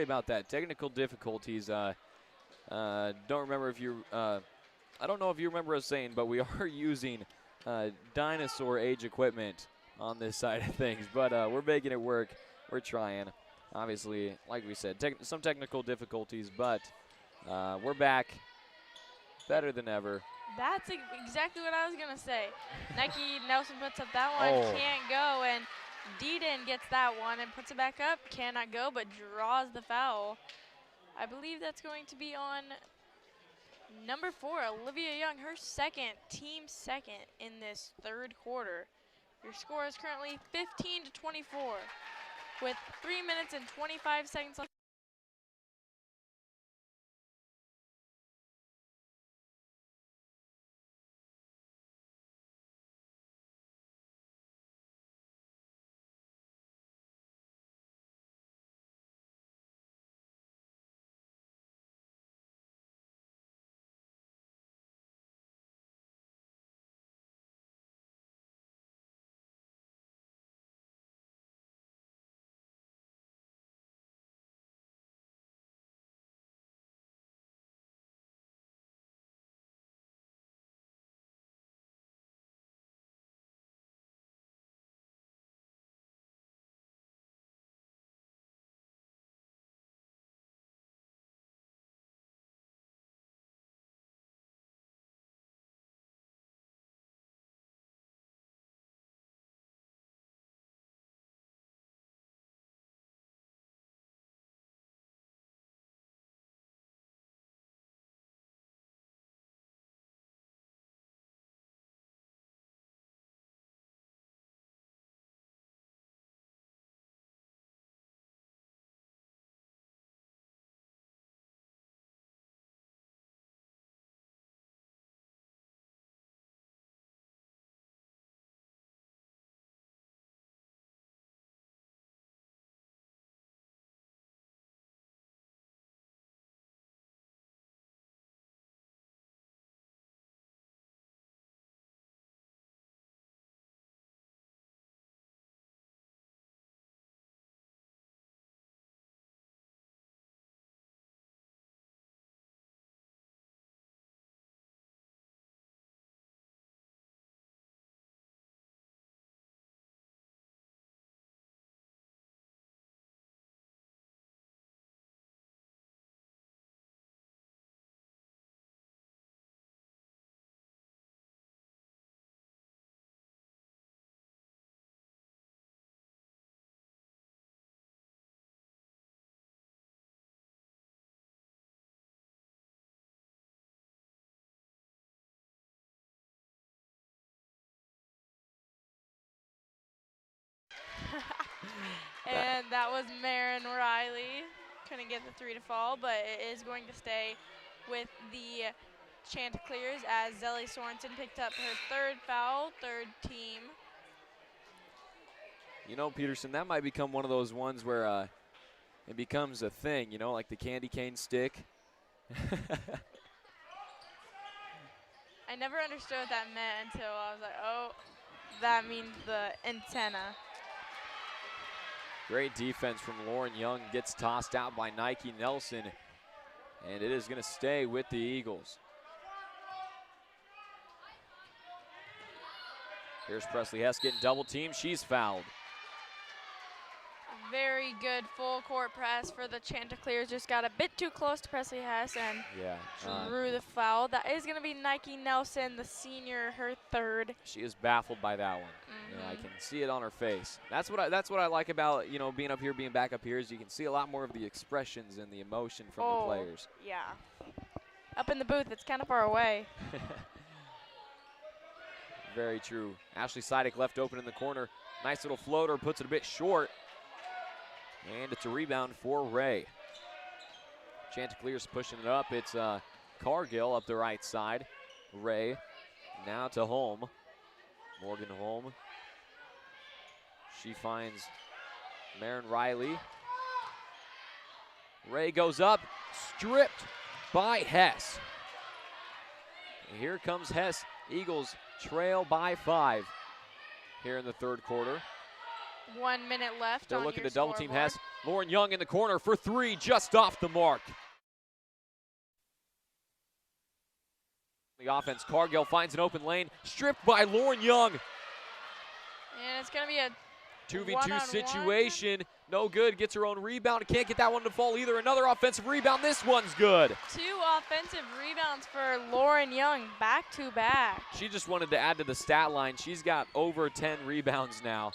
about that. Technical difficulties. Don't remember if you. I don't know if you remember us saying, but we are using dinosaur age equipment on this side of things. But we're making it work. We're trying. Obviously, like we said, some technical difficulties, but we're back better than ever. That's exactly what I was going to say. Nike Nelson puts up that one, Oh. can't go, and Deedon gets that one and puts it back up, cannot go, but draws the foul. I believe that's going to be on number 4, Olivia Young, her team second in this third quarter. Your score is currently 15-24 with 3 minutes and 25 seconds left. And that was Marin Riley. Couldn't get the 3 to fall, but it is going to stay with the Chanticleers as Zelly Sorensen picked up her 3rd foul, 3rd team. You know, Peterson, that might become one of those ones where it becomes a thing, you know, like the candy cane stick. I never understood what that meant until I was like, oh, that means the antenna. Great defense from Lauren Young, gets tossed out by Nike Nelson, and it is going to stay with the Eagles. Here's Presley Hess getting double teamed. She's fouled. Very good full court press for the Chanticleers. Just got a bit too close to Presley Hess and drew the foul. That is going to be Nike Nelson, the senior, her 3rd. She is baffled by that one. Yeah, I can see it on her face. That's what I like about, you know, being up here, being back up here, is you can see a lot more of the expressions and the emotion from the players. Yeah. Up in the booth, it's kind of far away. Very true. Ashley Sidek left open in the corner. Nice little floater, puts it a bit short. And it's a rebound for Ray. Chanticleers pushing it up. It's Cargill up the right side. Ray now to Holm. Morgan Holm. She finds Marin Riley. Ray goes up, stripped by Hess. And here comes Hess. Eagles trail by 5 here in the 3rd quarter. 1 minute left. They're on looking your to double team scoreboard. Hess. Lauren Young in the corner for three, just off the mark. The offense, Cargill finds an open lane, stripped by Lauren Young. And it's going to be a 2v2 situation, no good, gets her own rebound, can't get that one to fall either. Another offensive rebound, this one's good. 2 offensive rebounds for Lauren Young, back to back. She just wanted to add to the stat line. She's got over 10 rebounds now.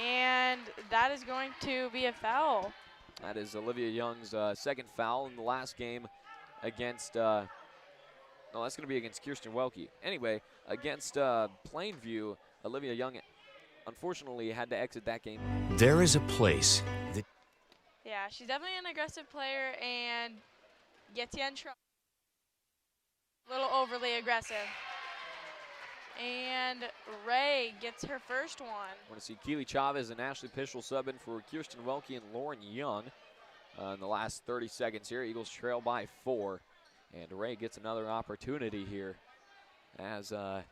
And that is going to be a foul. That is Olivia Young's second foul in the last game against, no, that's going to be against Kirsten Welke. Anyway, against Plainview, Olivia Young unfortunately had to exit that game. There is a place that... Yeah, she's definitely an aggressive player and gets you in trouble. A little overly aggressive. And Ray gets her first one. I want to see Keely Chavez and Ashley Pischel subbing for Kirsten Welke and Lauren Young in the last 30 seconds here. Eagles trail by 4. And Ray gets another opportunity here as the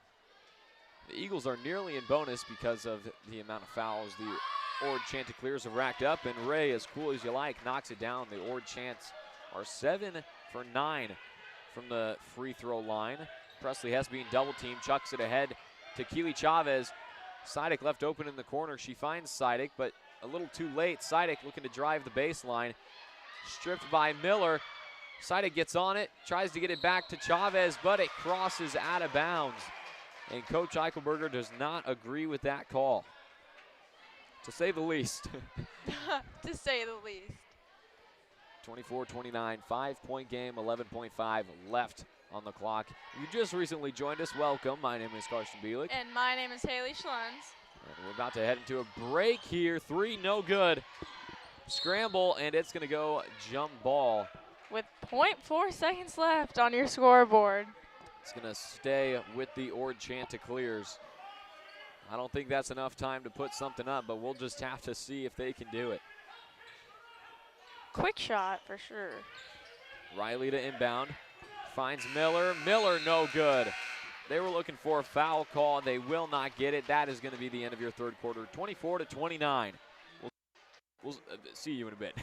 Eagles are nearly in bonus because of the amount of fouls the Ord Chanticleers have racked up. And Ray, as cool as you like, knocks it down. The Ord Chants are 7 for 9 from the free throw line. Presley Hess being double teamed, chucks it ahead to Keely Chavez. Sidek left open in the corner. She finds Sidek, but a little too late. Sidek looking to drive the baseline. Stripped by Miller. Sidek gets on it, tries to get it back to Chavez, but it crosses out of bounds. And Coach Eichelberger does not agree with that call, to say the least. To say the least. 24-29, 5-point game, 11.5 left on the clock. You just recently joined us, welcome. My name is Carson Bielik. And my name is Haley Schlunz. And we're about to head into a break here. 3, no good. Scramble, and it's going to go jump ball. With 0.4 seconds left on your scoreboard. It's going to stay with the Ord Chanticleers. I don't think that's enough time to put something up, but we'll just have to see if they can do it. Quick shot for sure. Riley to inbound. Finds Miller. Miller, no good. They were looking for a foul call. They will not get it. That is going to be the end of your third quarter. 24-29. We'll see you in a bit.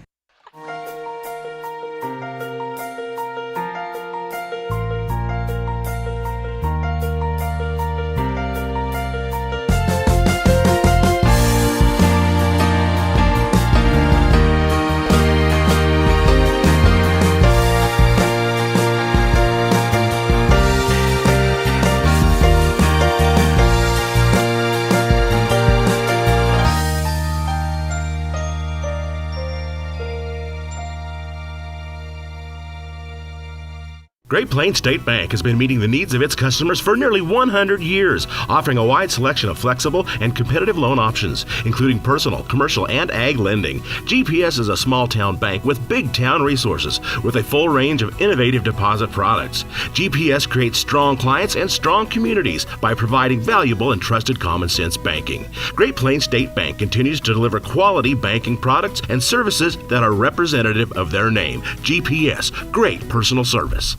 Great Plains State Bank has been meeting the needs of its customers for nearly 100 years, offering a wide selection of flexible and competitive loan options, including personal, commercial, and ag lending. GPS is a small-town bank with big-town resources, with a full range of innovative deposit products. GPS creates strong clients and strong communities by providing valuable and trusted common-sense banking. Great Plains State Bank continues to deliver quality banking products and services that are representative of their name. GPS, great personal service.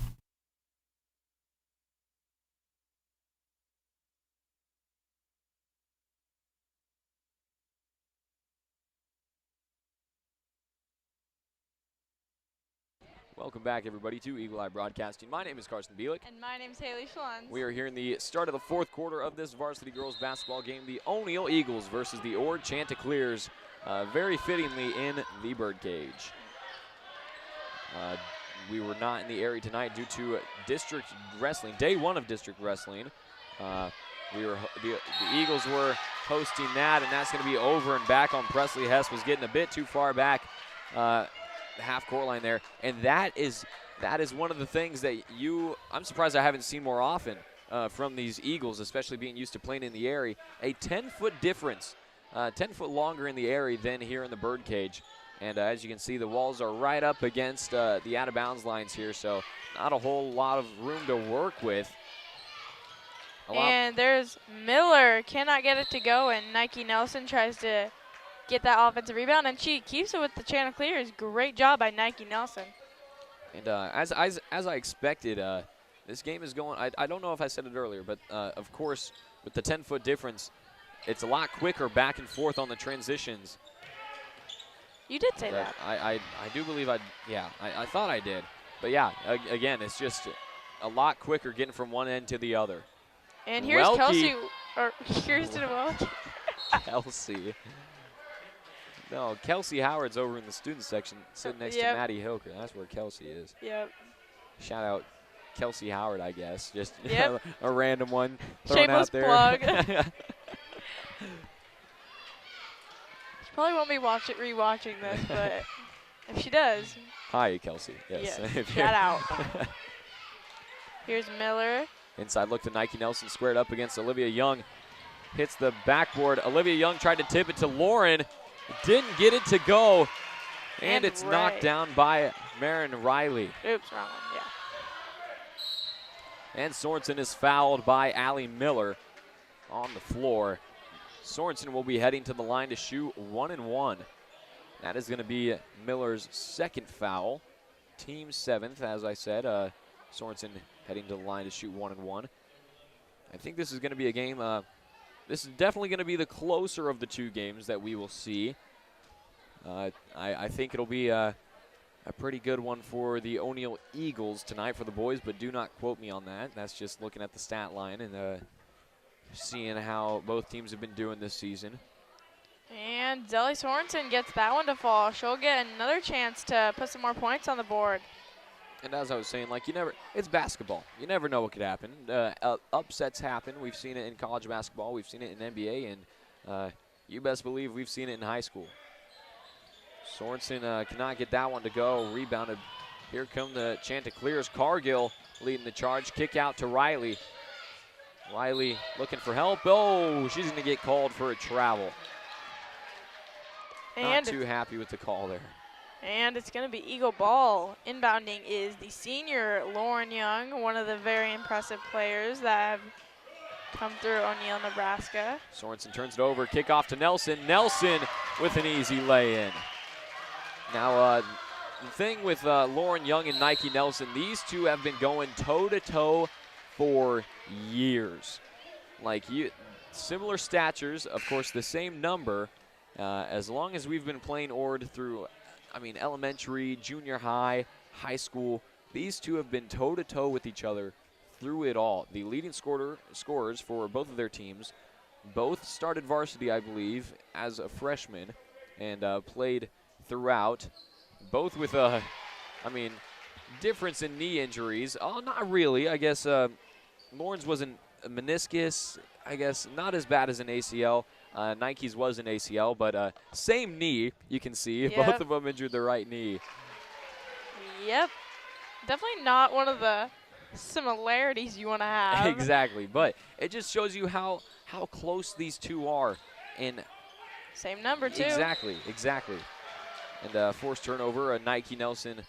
Welcome back, everybody, to Eagle Eye Broadcasting. My name is Carson Bielik. And my name's Haley Schlunz. We are here in the start of the fourth quarter of this varsity girls basketball game. The O'Neill Eagles versus the Ord Chanticleers, very fittingly in the Birdcage. We were not in the area tonight due to district wrestling, day one of district wrestling. The Eagles were hosting that, and that's going to be over and back on Presley Hess. Was getting a bit too far back. Half-court line there, and that is one of the things that I'm surprised I haven't seen more often from these Eagles, especially being used to playing in the area. A 10-foot difference, 10 foot longer in the area than here in the Birdcage. And as you can see, the walls are right up against the out-of-bounds lines here, so not a whole lot of room to work with. And there's Miller, cannot get it to go, and Nike Nelson tries to get that offensive rebound, and she keeps it with the Chanticleers. Great job by Nike Nelson. And as I expected, this game is going, I don't know if I said it earlier, but of course, with the 10-foot difference, it's a lot quicker back and forth on the transitions. You did say that. I do believe I thought I did. But yeah, again, it's just a lot quicker getting from one end to the other. And here's Welke. Kelsey, or Kirsten Welke. Kelsey. No, Kelsey Howard's over in the student section sitting next to Maddie Hilker. That's where Kelsey is. Yep. Shout out Kelsey Howard, I guess. Just a random one thrown Shameless out there. plug. She probably won't be rewatching this, but if she does. Hi, Kelsey. Yes. Shout out. Here's Miller. Inside look to Nike Nelson, squared up against Olivia Young. Hits the backboard. Olivia Young tried to tip it to Lauren. Didn't get it to go. And it's knocked down by Marin Riley. Oops, wrong one, yeah. And Sorensen is fouled by Allie Miller on the floor. Sorensen will be heading to the line to shoot 1 and 1. That is going to be Miller's second foul. Team 7th, as I said. Sorensen heading to the line to shoot 1 and 1. I think this is going to be a game. This is definitely going to be the closer of the two games that we will see. I think it'll be a pretty good one for the O'Neill Eagles tonight for the boys, but do not quote me on that. That's just looking at the stat line and seeing how both teams have been doing this season. And Zelly Sorensen gets that one to fall. She'll get another chance to put some more points on the board. And as I was saying, it's basketball. You never know what could happen. Upsets happen. We've seen it in college basketball. We've seen it in NBA, and you best believe we've seen it in high school. Sorensen cannot get that one to go. Rebounded. Here come the Chanticleers. Cargill leading the charge. Kick out to Riley. Riley looking for help. Oh, she's going to get called for a travel. Not too happy with the call there. And it's going to be Eagle ball. Inbounding is the senior Lauren Young, one of the very impressive players that have come through O'Neill, Nebraska. Sorensen turns it over. Kickoff to Nelson. Nelson with an easy lay-in. Now, the thing with Lauren Young and Nike Nelson, these two have been going toe-to-toe for years. Similar statures, of course, the same number. As long as we've been playing Ord through, elementary, junior high, high school, these two have been toe-to-toe with each other through it all. The leading scorers for both of their teams, both started varsity, I believe, as a freshman and played throughout. Both with, difference in knee injuries. Oh, not really. I guess Lauren's was a meniscus, I guess, not as bad as an ACL. Nike's was an ACL, but same knee, you can see. Yep. Both of them injured their right knee. Yep. Definitely not one of the similarities you want to have. Exactly, but it just shows you how close these two are. And same number, too. Exactly. And forced turnover, Nike Nelson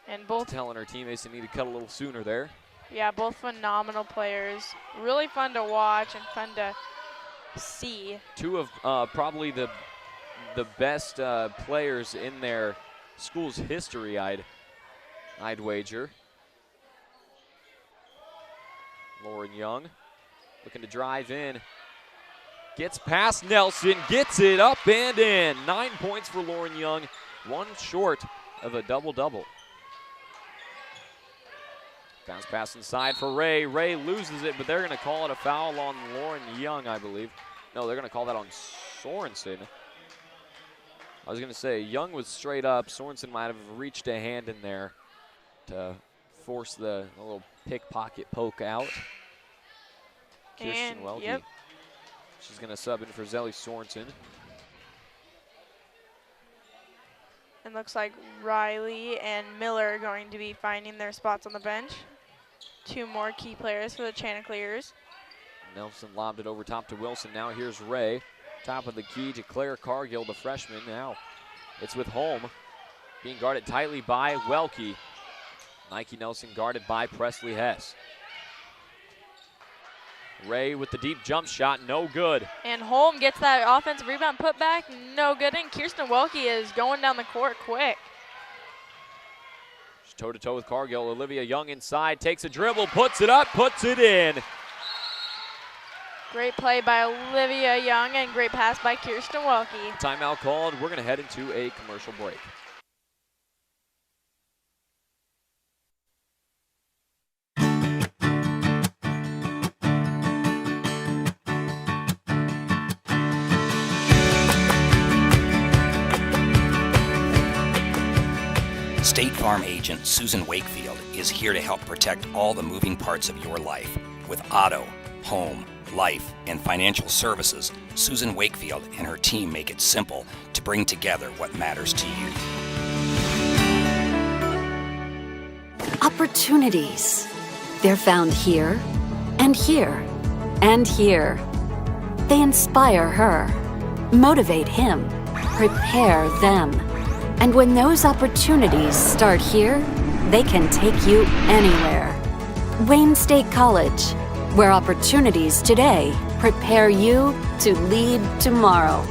and both telling her teammates they need to cut a little sooner there. Yeah, both phenomenal players. Really fun to watch and fun to see. Two of probably the best players in their school's history, I'd wager. Lauren Young looking to drive in. Gets past Nelson, gets it up and in. 9 points for Lauren Young, one short of a double-double. Bounce pass inside for Ray. Ray loses it, but they're going to call it a foul on Lauren Young, I believe. No, they're going to call that on Sorensen. I was going to say, Young was straight up. Sorensen might have reached a hand in there to force the little pickpocket poke out. Kirsten Welke. Yep. She's going to sub in for Zelly Sorensen. It looks like Riley and Miller are going to be finding their spots on the bench. Two more key players for the Chanticleers. Nelson lobbed it over top to Wilson. Now here's Ray. Top of the key to Claire Cargill, the freshman. Now it's with Holm. Being guarded tightly by Welke. Nike Nelson guarded by Presley Hess. Ray with the deep jump shot, no good. And Holm gets that offensive rebound put back, no good. And Kirsten Welke is going down the court quick. She's toe-to-toe with Cargill. Olivia Young inside, takes a dribble, puts it up, puts it in. Great play by Olivia Young and great pass by Kirsten Welke. Timeout called. We're going to head into a commercial break. State Farm agent Susan Wakefield is here to help protect all the moving parts of your life. With auto, home, life, and financial services, Susan Wakefield and her team make it simple to bring together what matters to you. Opportunities. They're found here, and here, and here. They inspire her, motivate him, prepare them. And when those opportunities start here, they can take you anywhere. Wayne State College, where opportunities today prepare you to lead tomorrow.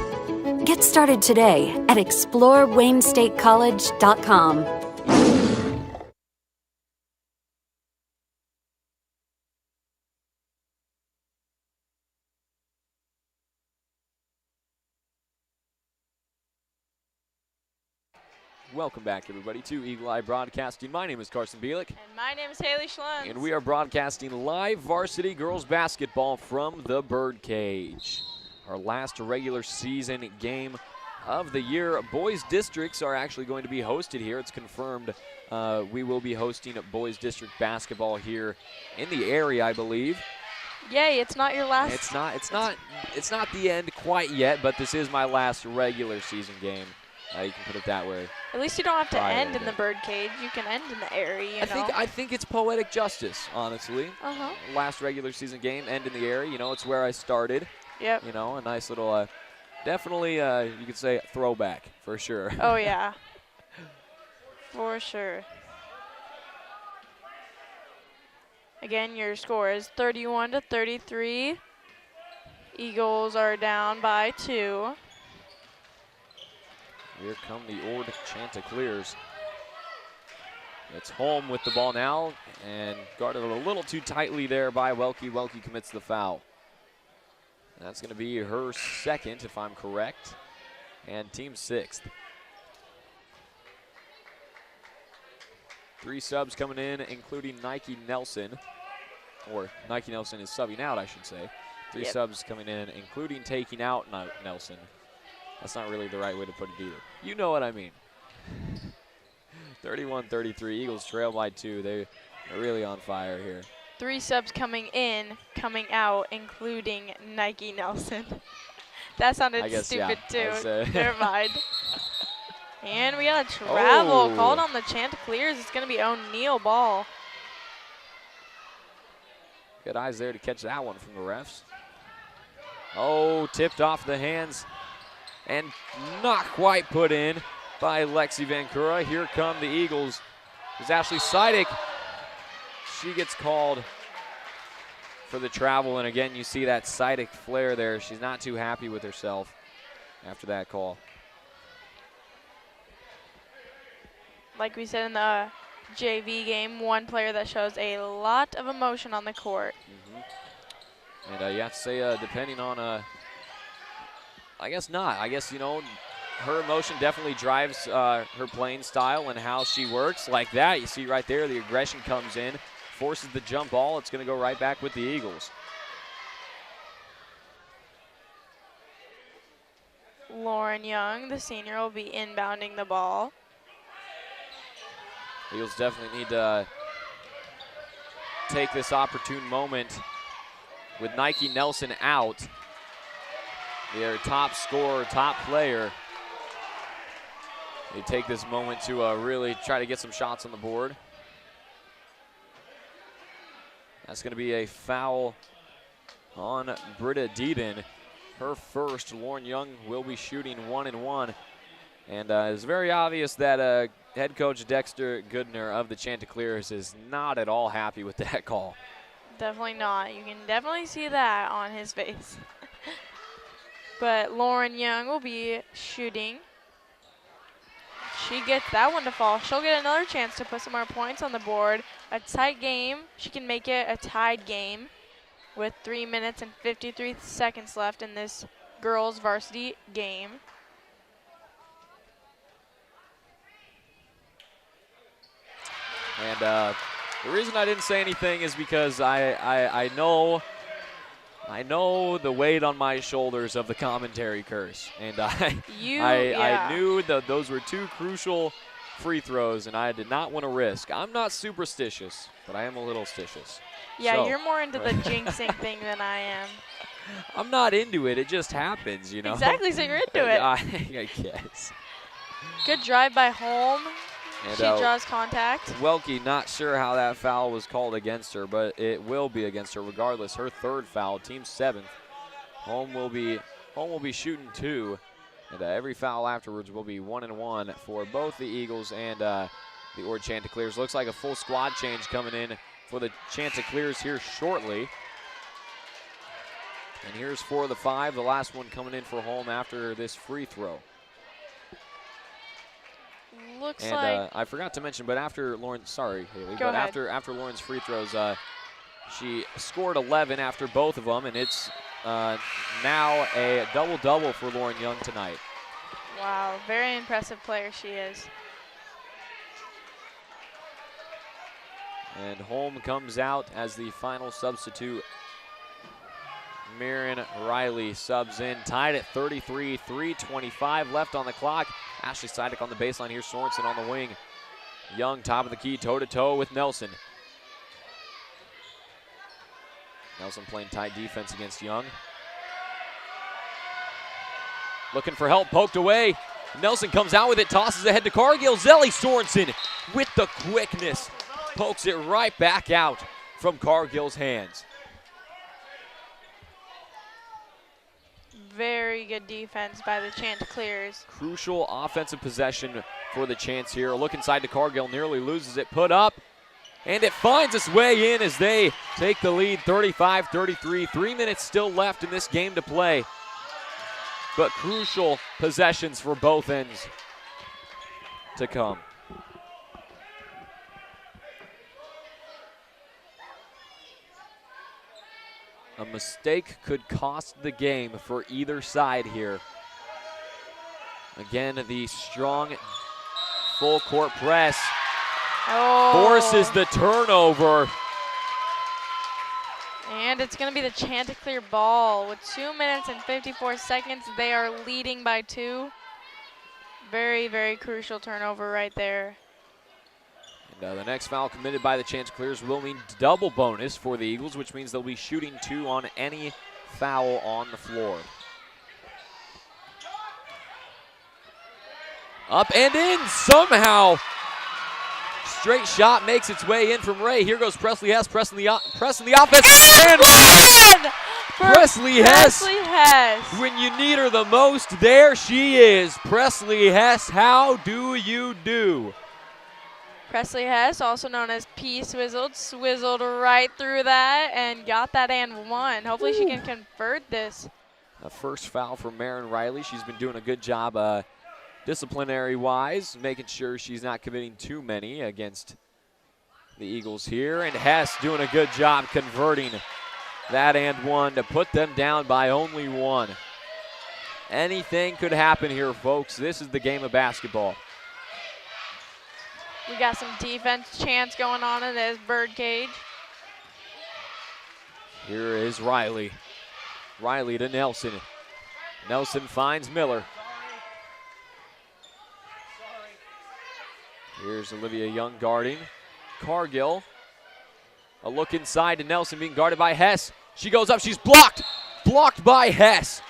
Get started today at ExploreWayneStateCollege.com. Welcome back, everybody, to Eagle Eye Broadcasting. My name is Carson Bielik. And my name is Haley Schlunz. And we are broadcasting live varsity girls basketball from the Birdcage. Our last regular season game of the year. Boys districts are actually going to be hosted here. It's confirmed we will be hosting boys district basketball here in the area, I believe. Yay, it's not your last. It's not the end quite yet, but this is my last regular season game. You can put it that way. At least you don't have to Right, end in okay. the Birdcage. You can end in the area, you know. I think it's poetic justice, honestly. Uh-huh. Last regular season game, end in the area. You know, it's where I started. Yep. You know, a nice little, definitely, you could say throwback for sure. Oh, yeah. For sure. Again, your score is 31-33. Eagles are down by 2. Here come the Ord Chanticleers. It's Holm with the ball now and guarded a little too tightly there by Welke. Welke commits the foul. That's going to be her second, if I'm correct, and team sixth. 3 subs coming in, including Nike Nelson, or Nike Nelson is subbing out, I should say. 3 subs coming in, including taking out Nelson. That's not really the right way to put it either. You know what I mean. 31-33, Eagles trail by 2. They're really on fire here. 3 subs coming in, coming out, including Nike Nelson. That sounded stupid too. Never mind. And we got a travel called on the Chanticleers. It's going to be O'Neal ball. Good eyes there to catch that one from the refs. Oh, tipped off the hands and not quite put in by Lexi Vancura. Here come the Eagles. There's Ashley Sidek. She gets called for the travel, and again, you see that Sidek flare there. She's not too happy with herself after that call. Like we said in the JV game, one player that shows a lot of emotion on the court. Mm-hmm. And you have to say, depending on, I guess not. I guess, you know, her emotion definitely drives her playing style and how she works. Like that, you see right there, the aggression comes in, forces the jump ball. It's going to go right back with the Eagles. Lauren Young, the senior, will be inbounding the ball. Eagles definitely need to take this opportune moment with Nike Nelson out. Their top scorer, top player. They take this moment to really try to get some shots on the board. That's going to be a foul on Britta Deeden. Her first. Lauren Young will be shooting 1-1. And it's very obvious that head coach Dexter Goodner of the Chanticleers is not at all happy with that call. Definitely not. You can definitely see that on his face. But Lauren Young will be shooting. She gets that one to fall. She'll get another chance to put some more points on the board. A tight game. She can make it a tied game. with 3 minutes and 53 seconds left in this girls varsity game. And the reason I didn't say anything is because I know the weight on my shoulders of the commentary curse, and I knew that those were 2 crucial free throws, and I did not want to risk. I'm not superstitious, but I am a little stitious. Yeah, so, you're more into the jinxing thing than I am. I'm not into it. It just happens, you know. Exactly, so you're into it. I guess. Good drive by Holm. And, She draws contact. Welke, not sure how that foul was called against her, but it will be against her regardless. Her 3rd foul, team 7th. Holm will be shooting 2, and every foul afterwards will be 1-1 for both the Eagles and the Ord Chanticleers. Looks like a full squad change coming in for the Chanticleers here shortly. And here's 4 of the 5, the last one coming in for Holm after this free throw. Looks and like I forgot to mention, but after Lauren, sorry Haley, Go but ahead. after Lauren's free throws, she scored 11 after both of them, and it's now a double-double for Lauren Young tonight. wow, very impressive player she is. And Holm comes out as the final substitute. Mirren Riley subs in, tied at 33, 3:25 left on the clock. Ashley Seidek on the baseline here, Sorensen on the wing. Young top of the key, toe-to-toe with Nelson. Nelson playing tight defense against Young. Looking for help, poked away. Nelson comes out with it, tosses ahead to Cargill. Zelly Sorensen with the quickness, pokes it right back out from Cargill's hands. Very good defense by the Chanticleers. Crucial offensive possession for the Chants here. A look inside to Cargill, nearly loses it, put up, and it finds its way in as they take the lead 35-33. 3 minutes still left in this game to play, but crucial possessions for both ends to come. A mistake could cost the game for either side here. Again, the strong full court press forces the turnover. And it's going to be the Chanticleer ball. With 2 minutes and 54 seconds, they are leading by 2. Very, very crucial turnover right there. And the next foul committed by the Chanticleers will mean double bonus for the Eagles, which means they'll be shooting 2 on any foul on the floor. Up and in somehow. Straight shot makes its way in from Ray. Here goes Presley Hess pressing the offense. And Presley Hess. When you need her the most, there she is. Presley Hess, how do you do? Presley Hess, also known as P Swizzled, swizzled right through that and got that and one. Hopefully she can convert this. A first foul for Mirren Riley. She's been doing a good job disciplinary-wise, making sure she's not committing too many against the Eagles here. And Hess doing a good job converting that and one to put them down by only 1. Anything could happen here, folks. This is the game of basketball. We got some defense chants going on in this birdcage. Here is Riley. Riley to Nelson. Nelson finds Miller. Here's Olivia Young guarding Cargill. A look inside to Nelson, being guarded by Hess. She goes up, she's blocked. Blocked by Hess.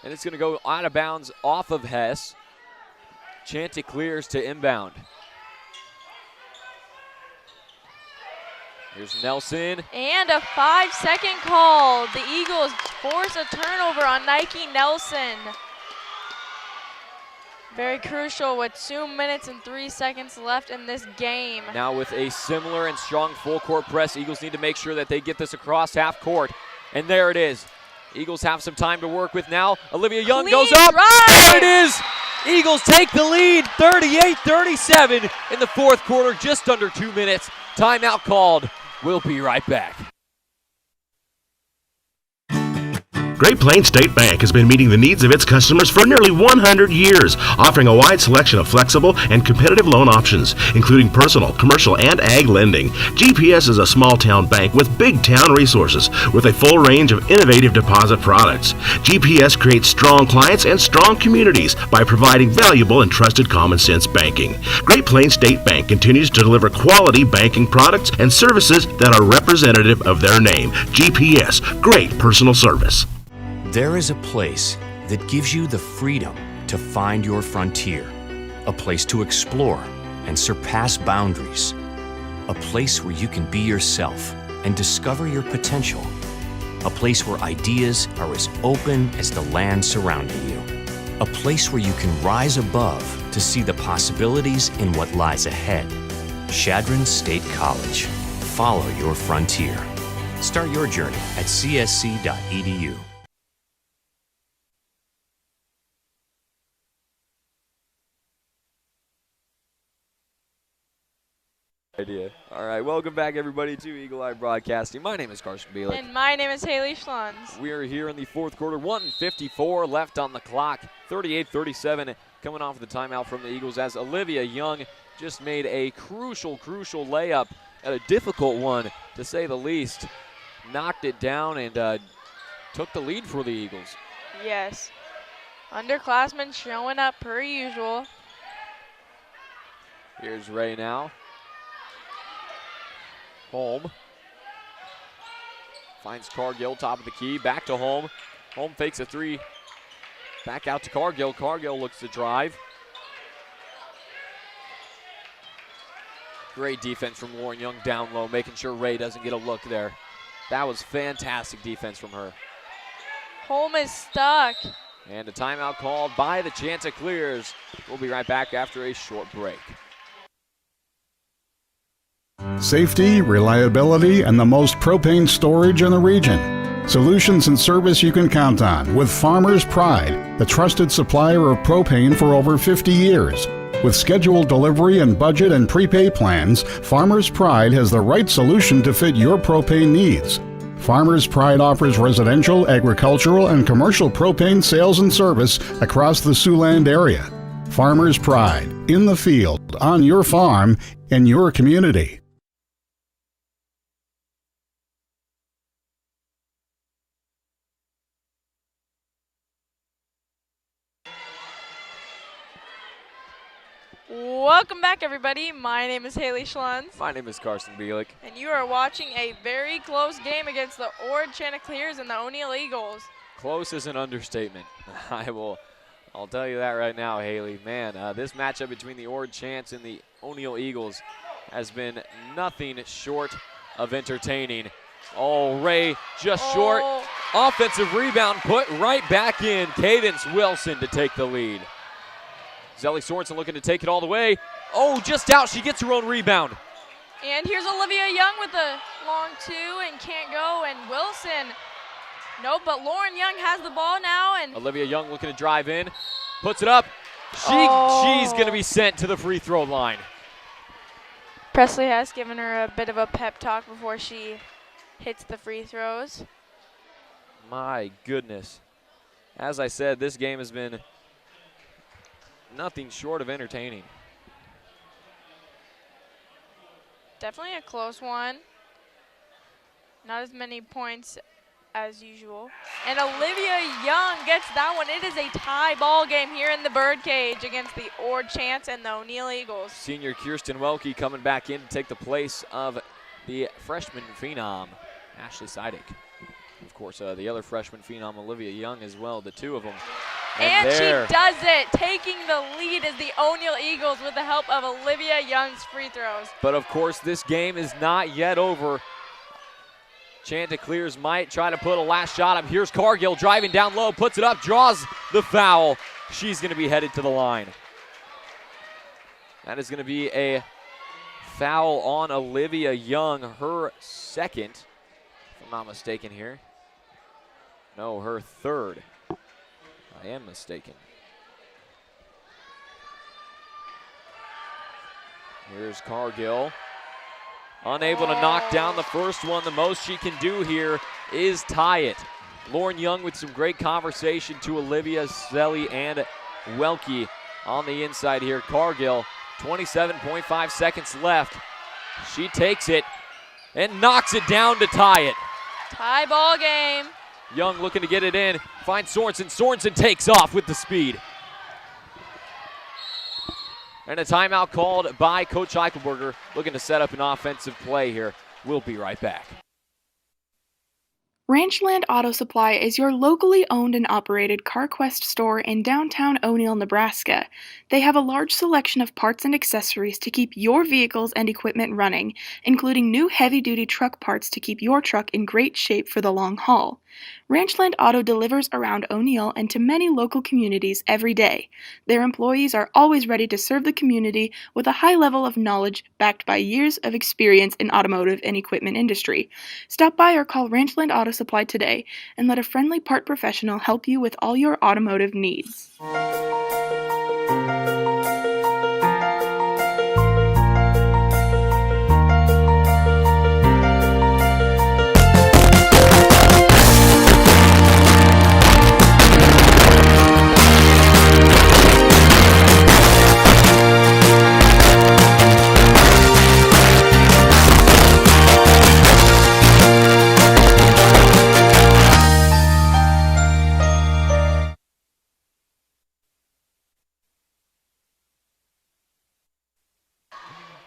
And it's going to go out of bounds off of Hess. Chanticleers to inbound. Here's Nelson. And a 5-second call. The Eagles force a turnover on Nike Nelson. Very crucial with 2 minutes and 3 seconds left in this game. Now with a similar and strong full court press, Eagles need to make sure that they get this across half court. And there it is. Eagles have some time to work with now. Olivia Young Clean goes up. drive. There it is. Eagles take the lead, 38-37 in the fourth quarter, just under 2 minutes. Timeout called. We'll be right back. Great Plains State Bank has been meeting the needs of its customers for nearly 100 years, offering a wide selection of flexible and competitive loan options, including personal, commercial, and ag lending. GPS is a small-town bank with big-town resources, with a full range of innovative deposit products. GPS creates strong clients and strong communities by providing valuable and trusted common-sense banking. Great Plains State Bank continues to deliver quality banking products and services that are representative of their name. GPS, great personal service. There is a place that gives you the freedom to find your frontier, a place to explore and surpass boundaries, a place where you can be yourself and discover your potential, a place where ideas are as open as the land surrounding you, a place where you can rise above to see the possibilities in what lies ahead. Chadron State College. Follow your frontier. Start your journey at csc.edu. Idea. All right, welcome back, everybody, to Eagle Eye Broadcasting. My name is Carson Bielik. And my name is Haley Schlunz. We are here in the fourth quarter, 1:54 left on the clock, 38-37, coming off the timeout from the Eagles as Olivia Young just made a crucial layup, and a difficult one, to say the least. Knocked it down and took the lead for the Eagles. Yes. Underclassmen showing up per usual. Here's Ray now. Holm finds Cargill, top of the key, back to Holm. Holm fakes a three, back out to Cargill. Cargill looks to drive. Great defense from Lauren Young down low, making sure Ray doesn't get a look there. That was fantastic defense from her. Holm is stuck. And a timeout called by the Chanticleers. We'll be right back after a short break. Safety, reliability, and the most propane storage in the region. Solutions and service you can count on with Farmers Pride, the trusted supplier of propane for over 50 years. With scheduled delivery and budget and prepay plans, Farmers Pride has the right solution to fit your propane needs. Farmers Pride offers residential, agricultural, and commercial propane sales and service across the Siouxland area. Farmers Pride, in the field, on your farm, in your community. Welcome back, everybody. My name is Haley Schlunz. My name is Carson Bielik. And you are watching a very close game against the Ord Chanticleers and the O'Neill Eagles. Close is an understatement. I'll tell you that right now, Haley. Man, this matchup between the Ord Chants and the O'Neill Eagles has been nothing short of entertaining. Oh, Ray just short. Offensive rebound put right back in. Cadence Wilson to take the lead. Zelly Sorensen looking to take it all the way. Oh, just out. She gets her own rebound. And here's Olivia Young with a long two and can't go. And Wilson, nope, but Lauren Young has the ball now. And Olivia Young looking to drive in. Puts it up. She's going to be sent to the free throw line. Presley has given her a bit of a pep talk before she hits the free throws. My goodness. As I said, this game has been nothing short of entertaining. Definitely a close one. Not as many points as usual. And Olivia Young gets that one. It is a tie ball game here in the Birdcage against the Ord Chants and the O'Neill Eagles. Senior Kirsten Welke coming back in to take the place of the freshman phenom, Ashley Seidig. Of course, the other freshman phenom, Olivia Young, as well, the two of them. And she does it. Taking the lead is the O'Neill Eagles with the help of Olivia Young's free throws. But, of course, this game is not yet over. Chanticleers might try to put a last shot up. Here's Cargill driving down low, puts it up, draws the foul. She's going to be headed to the line. That is going to be a foul on Olivia Young, her second, if I'm not mistaken here. No, her third. I am mistaken. Here's Cargill. Unable to knock down the first one. The most she can do here is tie it. Lauren Young with some great conversation to Olivia, Zelli, and Welke on the inside here. Cargill, 27.5 seconds left. She takes it and knocks it down to tie it. Tie ball game. Young looking to get it in. Finds Sorensen. Sorensen takes off with the speed. And a timeout called by Coach Eichelberger, looking to set up an offensive play here. We'll be right back. Ranchland Auto Supply is your locally owned and operated CarQuest store in downtown O'Neill, Nebraska. They have a large selection of parts and accessories to keep your vehicles and equipment running, including new heavy-duty truck parts to keep your truck in great shape for the long haul. Ranchland Auto delivers around O'Neill and to many local communities every day. Their employees are always ready to serve the community with a high level of knowledge backed by years of experience in automotive and equipment industry. Stop by or call Ranchland Auto Supply today and let a friendly part professional help you with all your automotive needs.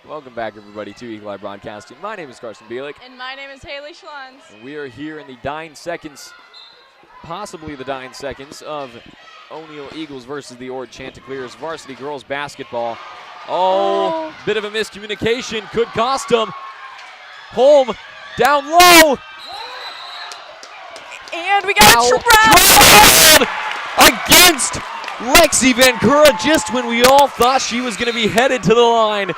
Welcome back, everybody, to Eagle Eye Broadcasting. My name is Carson Bielik. And my name is Haley Schlons. And we are here in the dying seconds, possibly the dying seconds, of O'Neill Eagles versus the Ord Chanticleers varsity girls basketball. Oh, bit of a miscommunication could cost them. Holm down low. And we got a travel against Lexi Vancouver just when we all thought she was going to be headed to the line.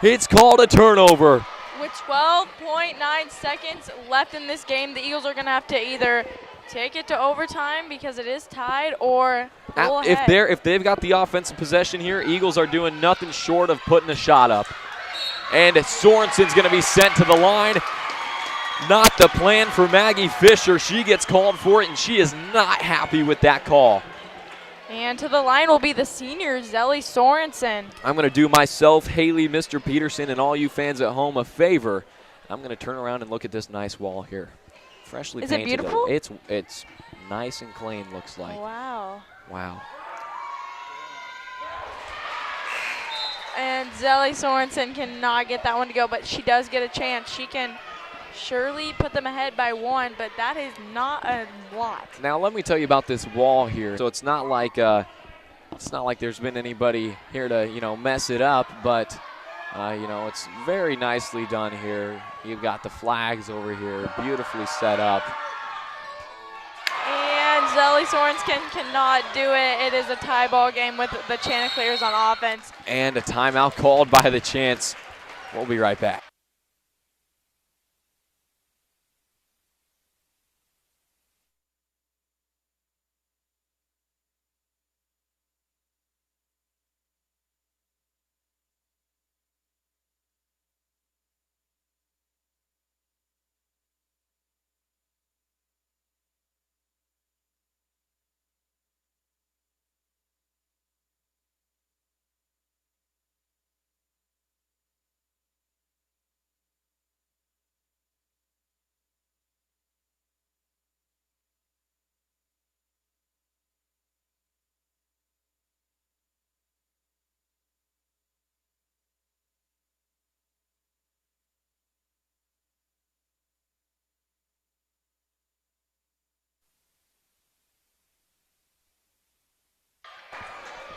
It's called a turnover. With 12.9 seconds left in this game, the Eagles are going to have to either take it to overtime because it is tied or pull ahead. If they've got the offensive possession here, Eagles are doing nothing short of putting a shot up. And Sorensen's going to be sent to the line. Not the plan for Maggie Fisher. She gets called for it, and she is not happy with that call. And to the line will be the senior, Zelli Sorensen. I'm going to do myself, Haley, Mr. Peterson, and all you fans at home a favor. I'm going to turn around and look at this nice wall here. Freshly painted. Is it beautiful? It's nice and clean, looks like. Wow. Wow. And Zelli Sorensen cannot get that one to go, but she does get a chance. She can surely put them ahead by one, but that is not a lot. Now let me tell you about this wall here. So it's not like there's been anybody here to mess it up, but it's very nicely done here. You've got the flags over here, beautifully set up. And Zelli Sorensen cannot do it. It is a tie ball game with the Chanticleers on offense. And a timeout called by the Chants. We'll be right back.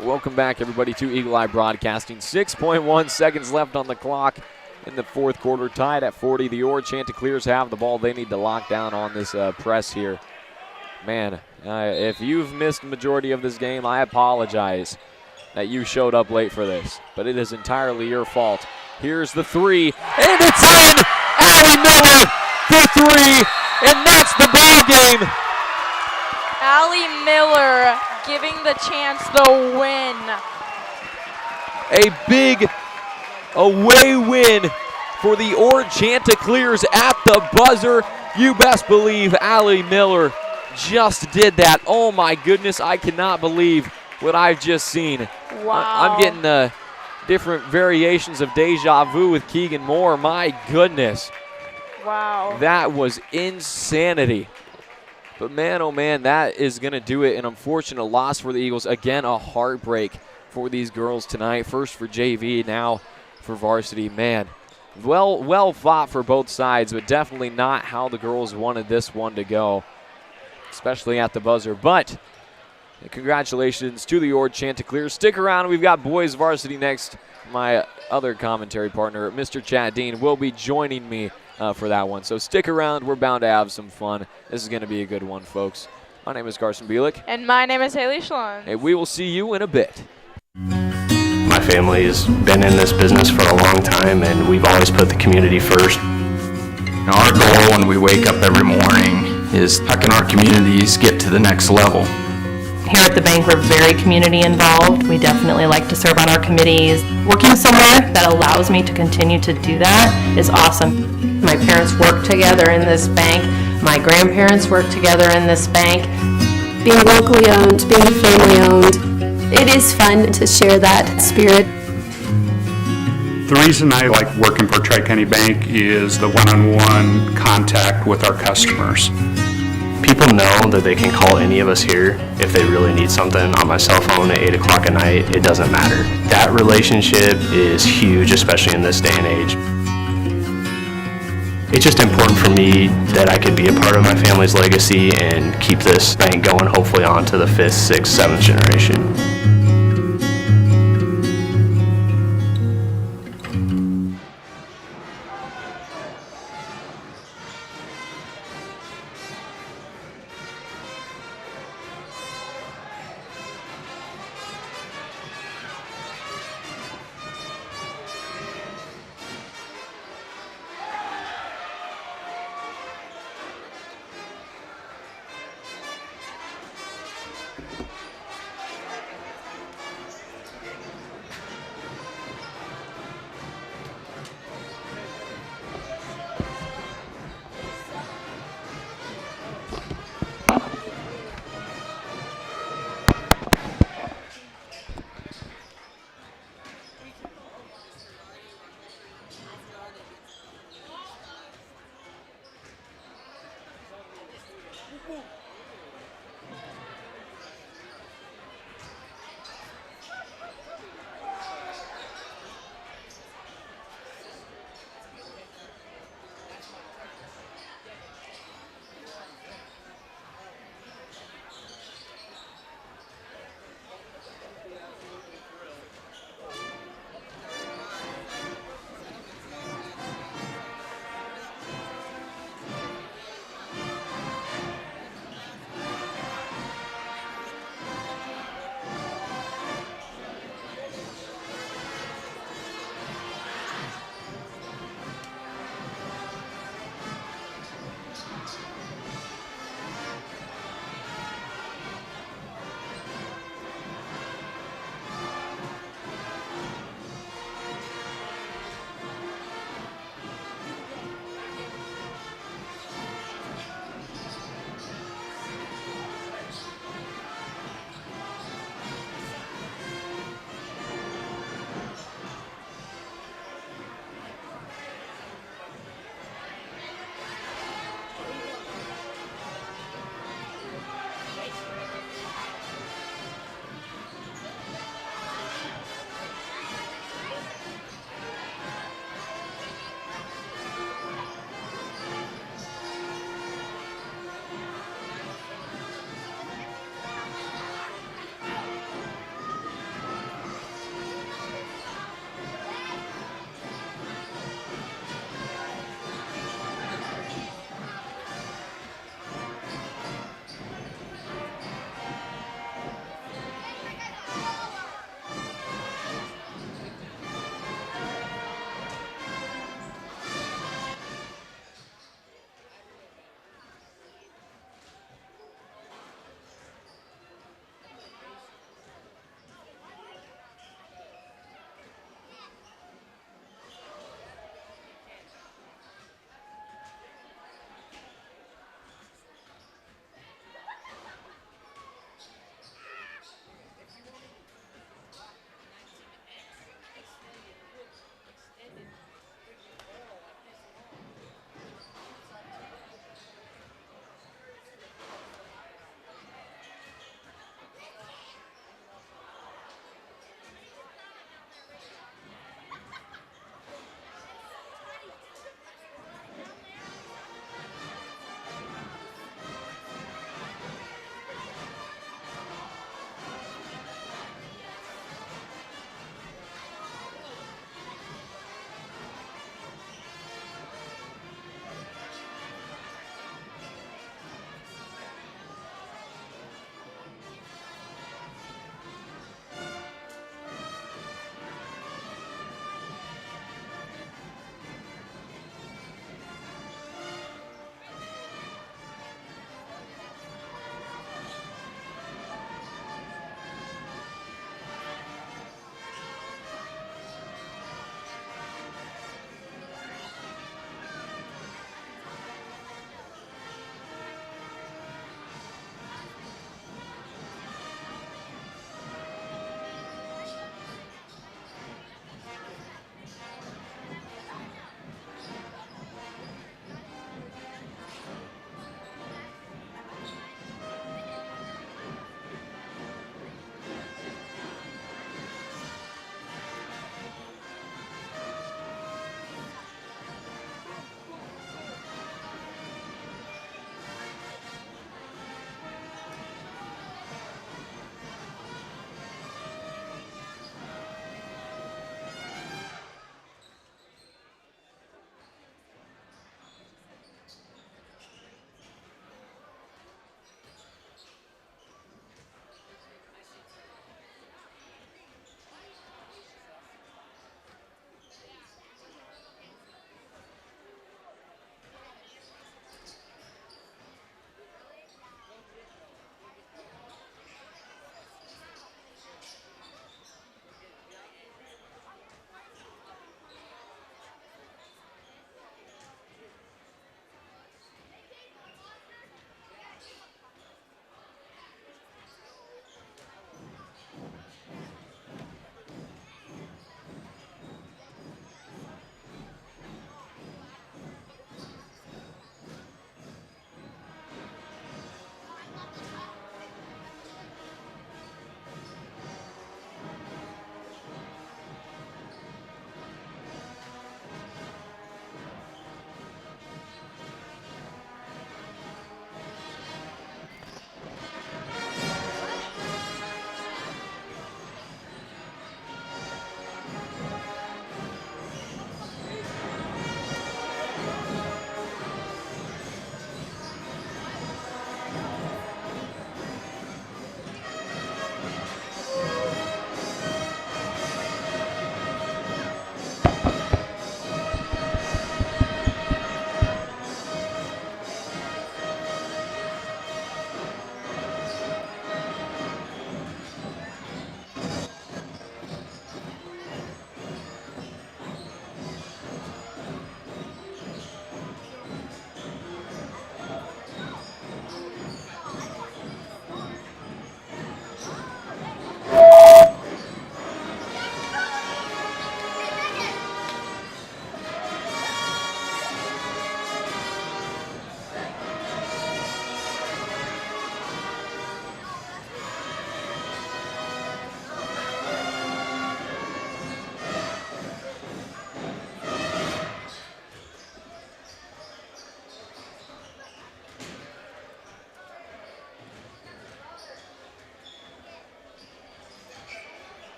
Welcome back, everybody, to Eagle Eye Broadcasting. 6.1 seconds left on the clock in the fourth quarter. Tied at 40. The Ord Chanticleers have the ball. They need to lock down on this press here. Man, if you've missed the majority of this game, I apologize that you showed up late for this. But it is entirely your fault. Here's the three, and it's in! Allie Miller for three, and that's the ball game. Allie Miller giving the Chants the win. A big away win for the Ord Chanticleers at the buzzer. You best believe Allie Miller just did that. Oh my goodness, I cannot believe what I've just seen. Wow. I'm getting different variations of deja vu with Keegan Moore. My goodness. Wow. That was insanity. But man, oh man, that is going to do it. An unfortunate loss for the Eagles. Again, a heartbreak for these girls tonight. First for JV, now for varsity. Man, well fought for both sides, but definitely not how the girls wanted this one to go, especially at the buzzer. But congratulations to the Ord Chanticleers. Stick around. We've got boys varsity next. My other commentary partner, Mr. Chad Dean, will be joining me for that one. So stick around. We're bound to have some fun. This is going to be a good one, folks. My name is Carson Bielik. And my name is Haley Schlon. And we will see you in a bit. My family has been in this business for a long time, and we've always put the community first. Now, our goal when we wake up every morning is how can our communities get to the next level? Here at the bank, we're very community involved. We definitely like to serve on our committees. Working somewhere that allows me to continue to do that is awesome. My parents work together in this bank. My grandparents work together in this bank. Being locally owned, being family owned, it is fun to share that spirit. The reason I like working for Tri-County Bank is the one-on-one contact with our customers. People know that they can call any of us here if they really need something on my cell phone at 8 o'clock at night. It doesn't matter. That relationship is huge, especially in this day and age. It's just important for me that I could be a part of my family's legacy and keep this bank going, hopefully on to the 5th, 6th, 7th generation.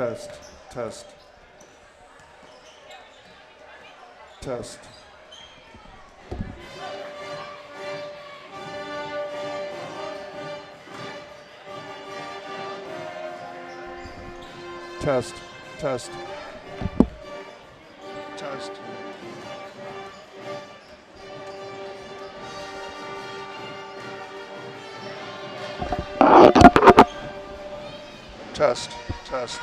Test, test, test. Test, test, test. Test, test.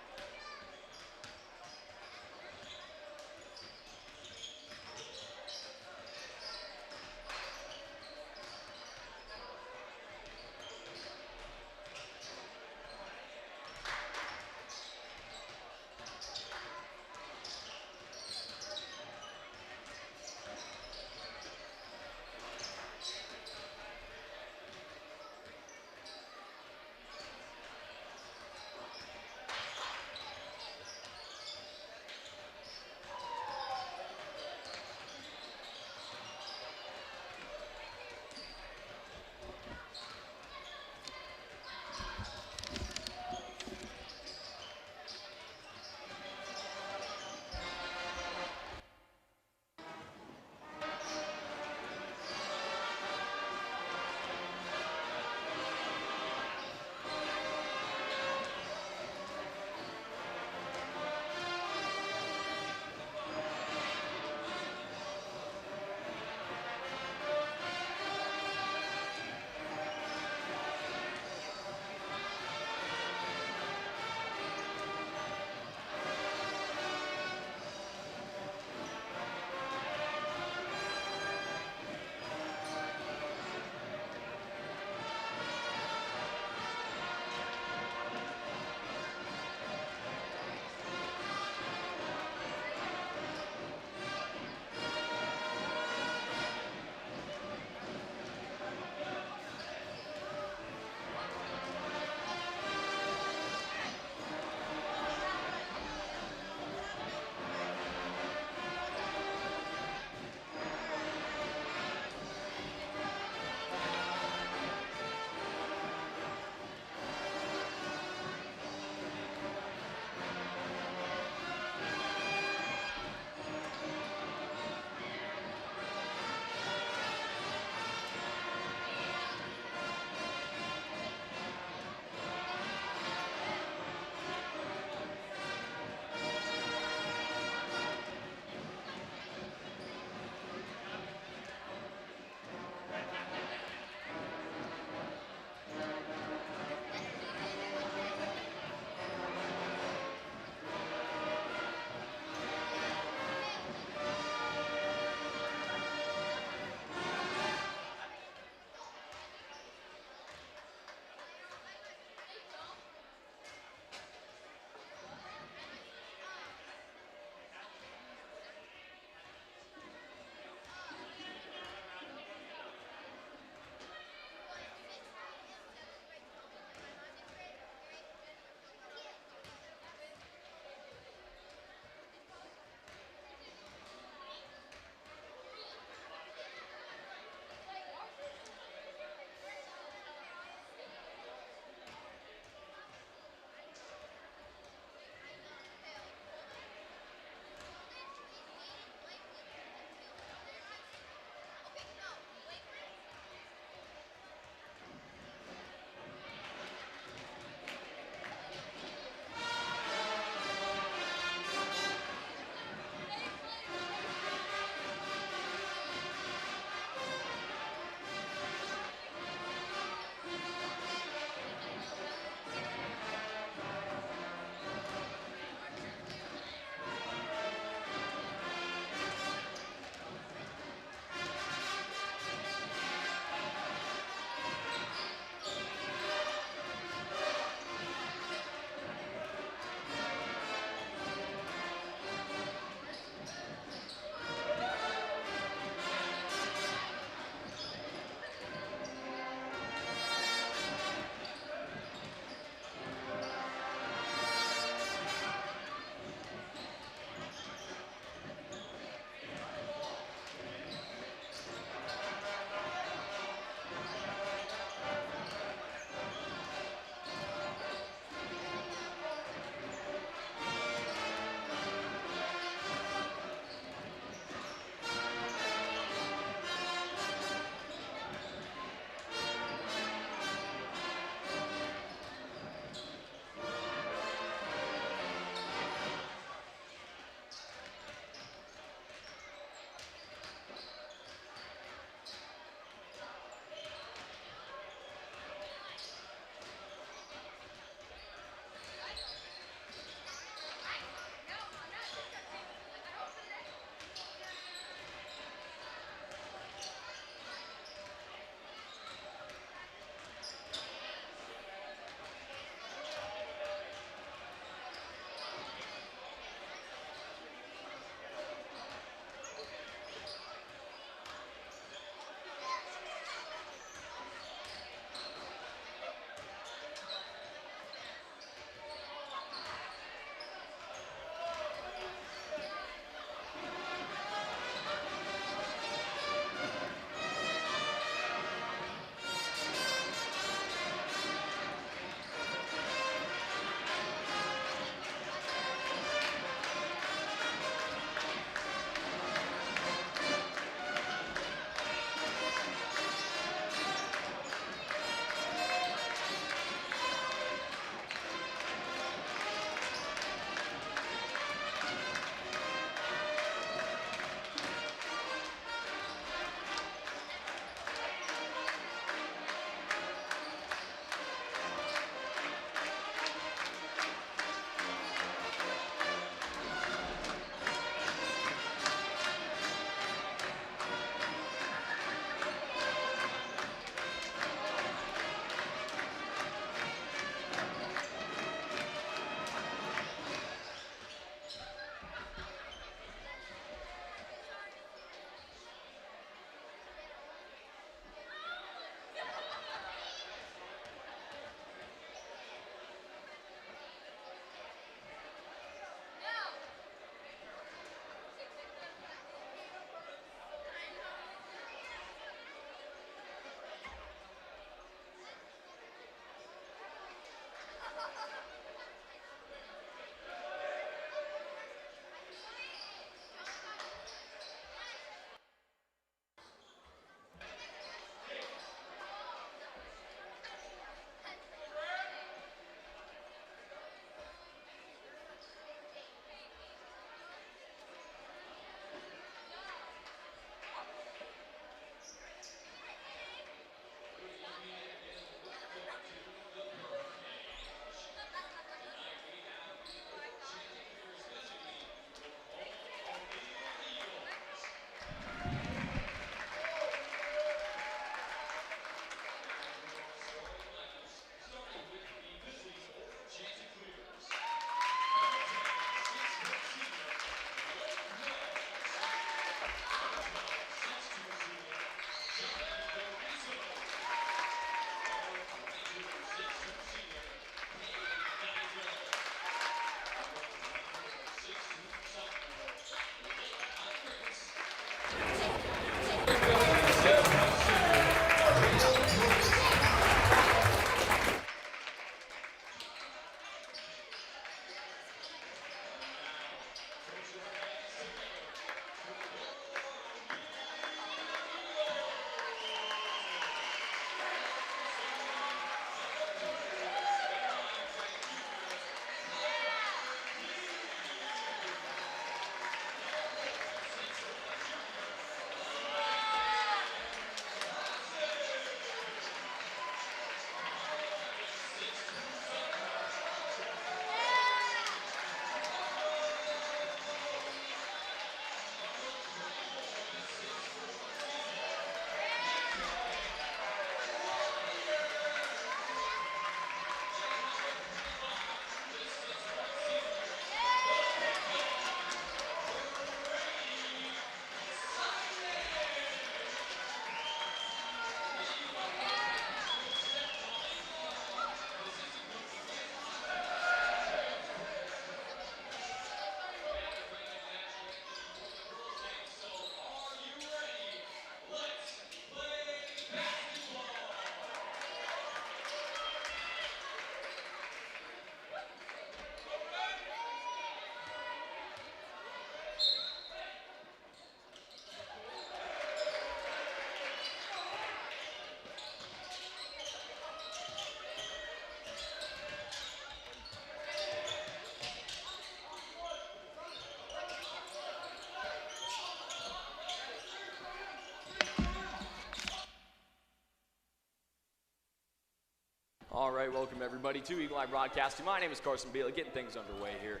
All right, welcome everybody to Eagle Eye Broadcasting. My name is Carson Bailey, getting things underway here.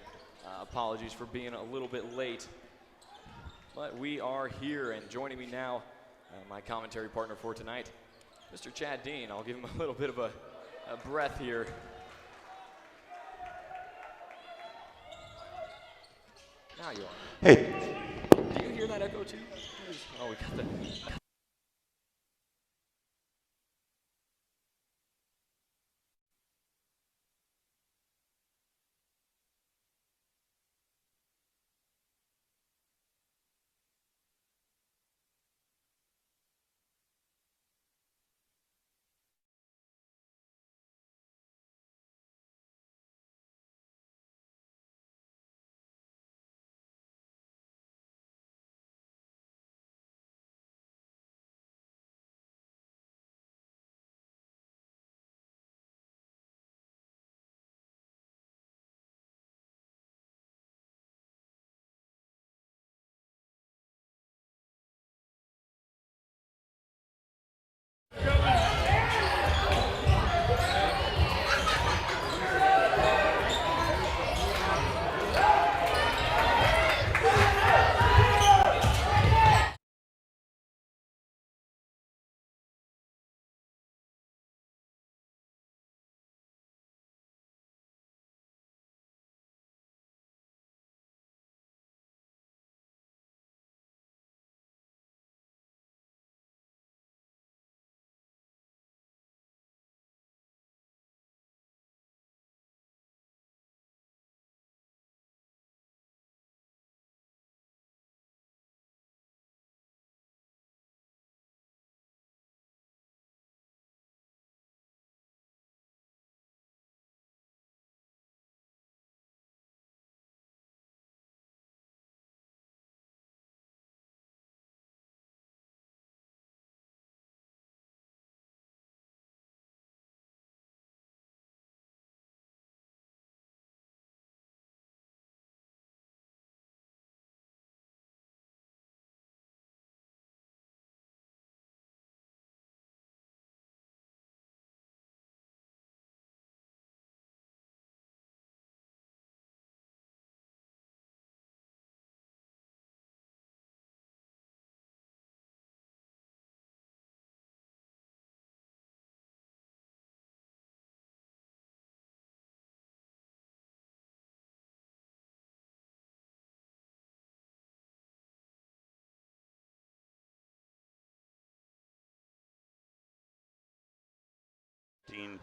Apologies for being a little bit late, but we are here, and joining me now, my commentary partner for tonight, Mr. Chad Dean. I'll give him a little bit of a breath here. Now you are. Hey. Do you hear that echo too? Oh, we got the...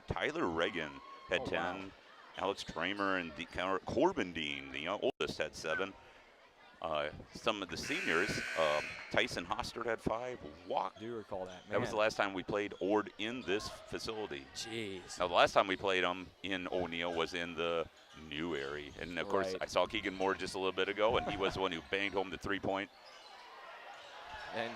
Tyler Reagan had 10. Wow. Alex Tramer and Corbin Dean, the oldest, had 7. Some of the seniors, Tyson Hostert had 5. I do recall that. Man. That was the last time we played Ord in this facility. Jeez. Now, the last time we played them in O'Neill was in the new area. And, of course, I saw Keegan Moore just a little bit ago, and he was the one who banged home the 3-point. And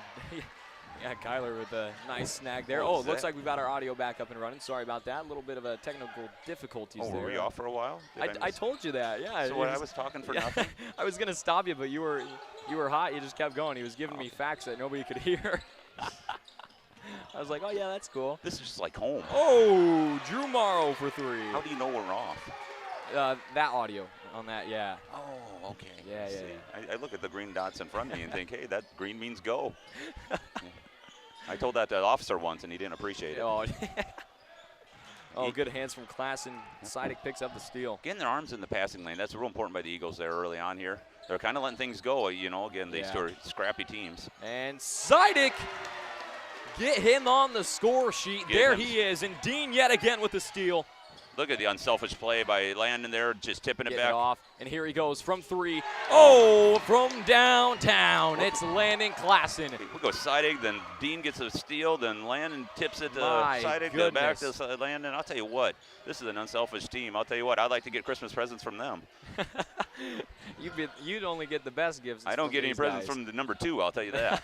yeah, Kyler with a nice snag there. Oh, it looks like we've got our audio back up and running. Sorry about that. A little bit of a technical difficulties there. Were we off for a while? I told you that, yeah. So I was talking for nothing? I was going to stop you, but you were hot. You just kept going. He was giving me facts that nobody could hear. I was like, oh, yeah, that's cool. This is just like home. Oh, Drew Morrow for 3. How do you know we're off? That audio on that, yeah. Oh, okay. Yeah. I look at the green dots in front of me and think, hey, that green means go. I told that to the officer once, and he didn't appreciate it. Oh, good hands from Klassen. Sidek picks up the steal. Getting their arms in the passing lane, that's real important by the Eagles there early on here. They're kind of letting things go, again, they sort of scrappy teams. And Sidek, get him on the score sheet. There he is, and Dean yet again with the steal. Look at the unselfish play by Landon there, just tipping it back. Off, and here he goes from 3. Oh, from downtown, it's Landon Klassen. We go Sidek, then Dean gets a steal, then Landon tips it to Sidek, back to Landon. I'll tell you what, this is an unselfish team. I'll tell you what, I'd like to get Christmas presents from them. You'd only get the best gifts. I don't get any presents from the number 2, I'll tell you that.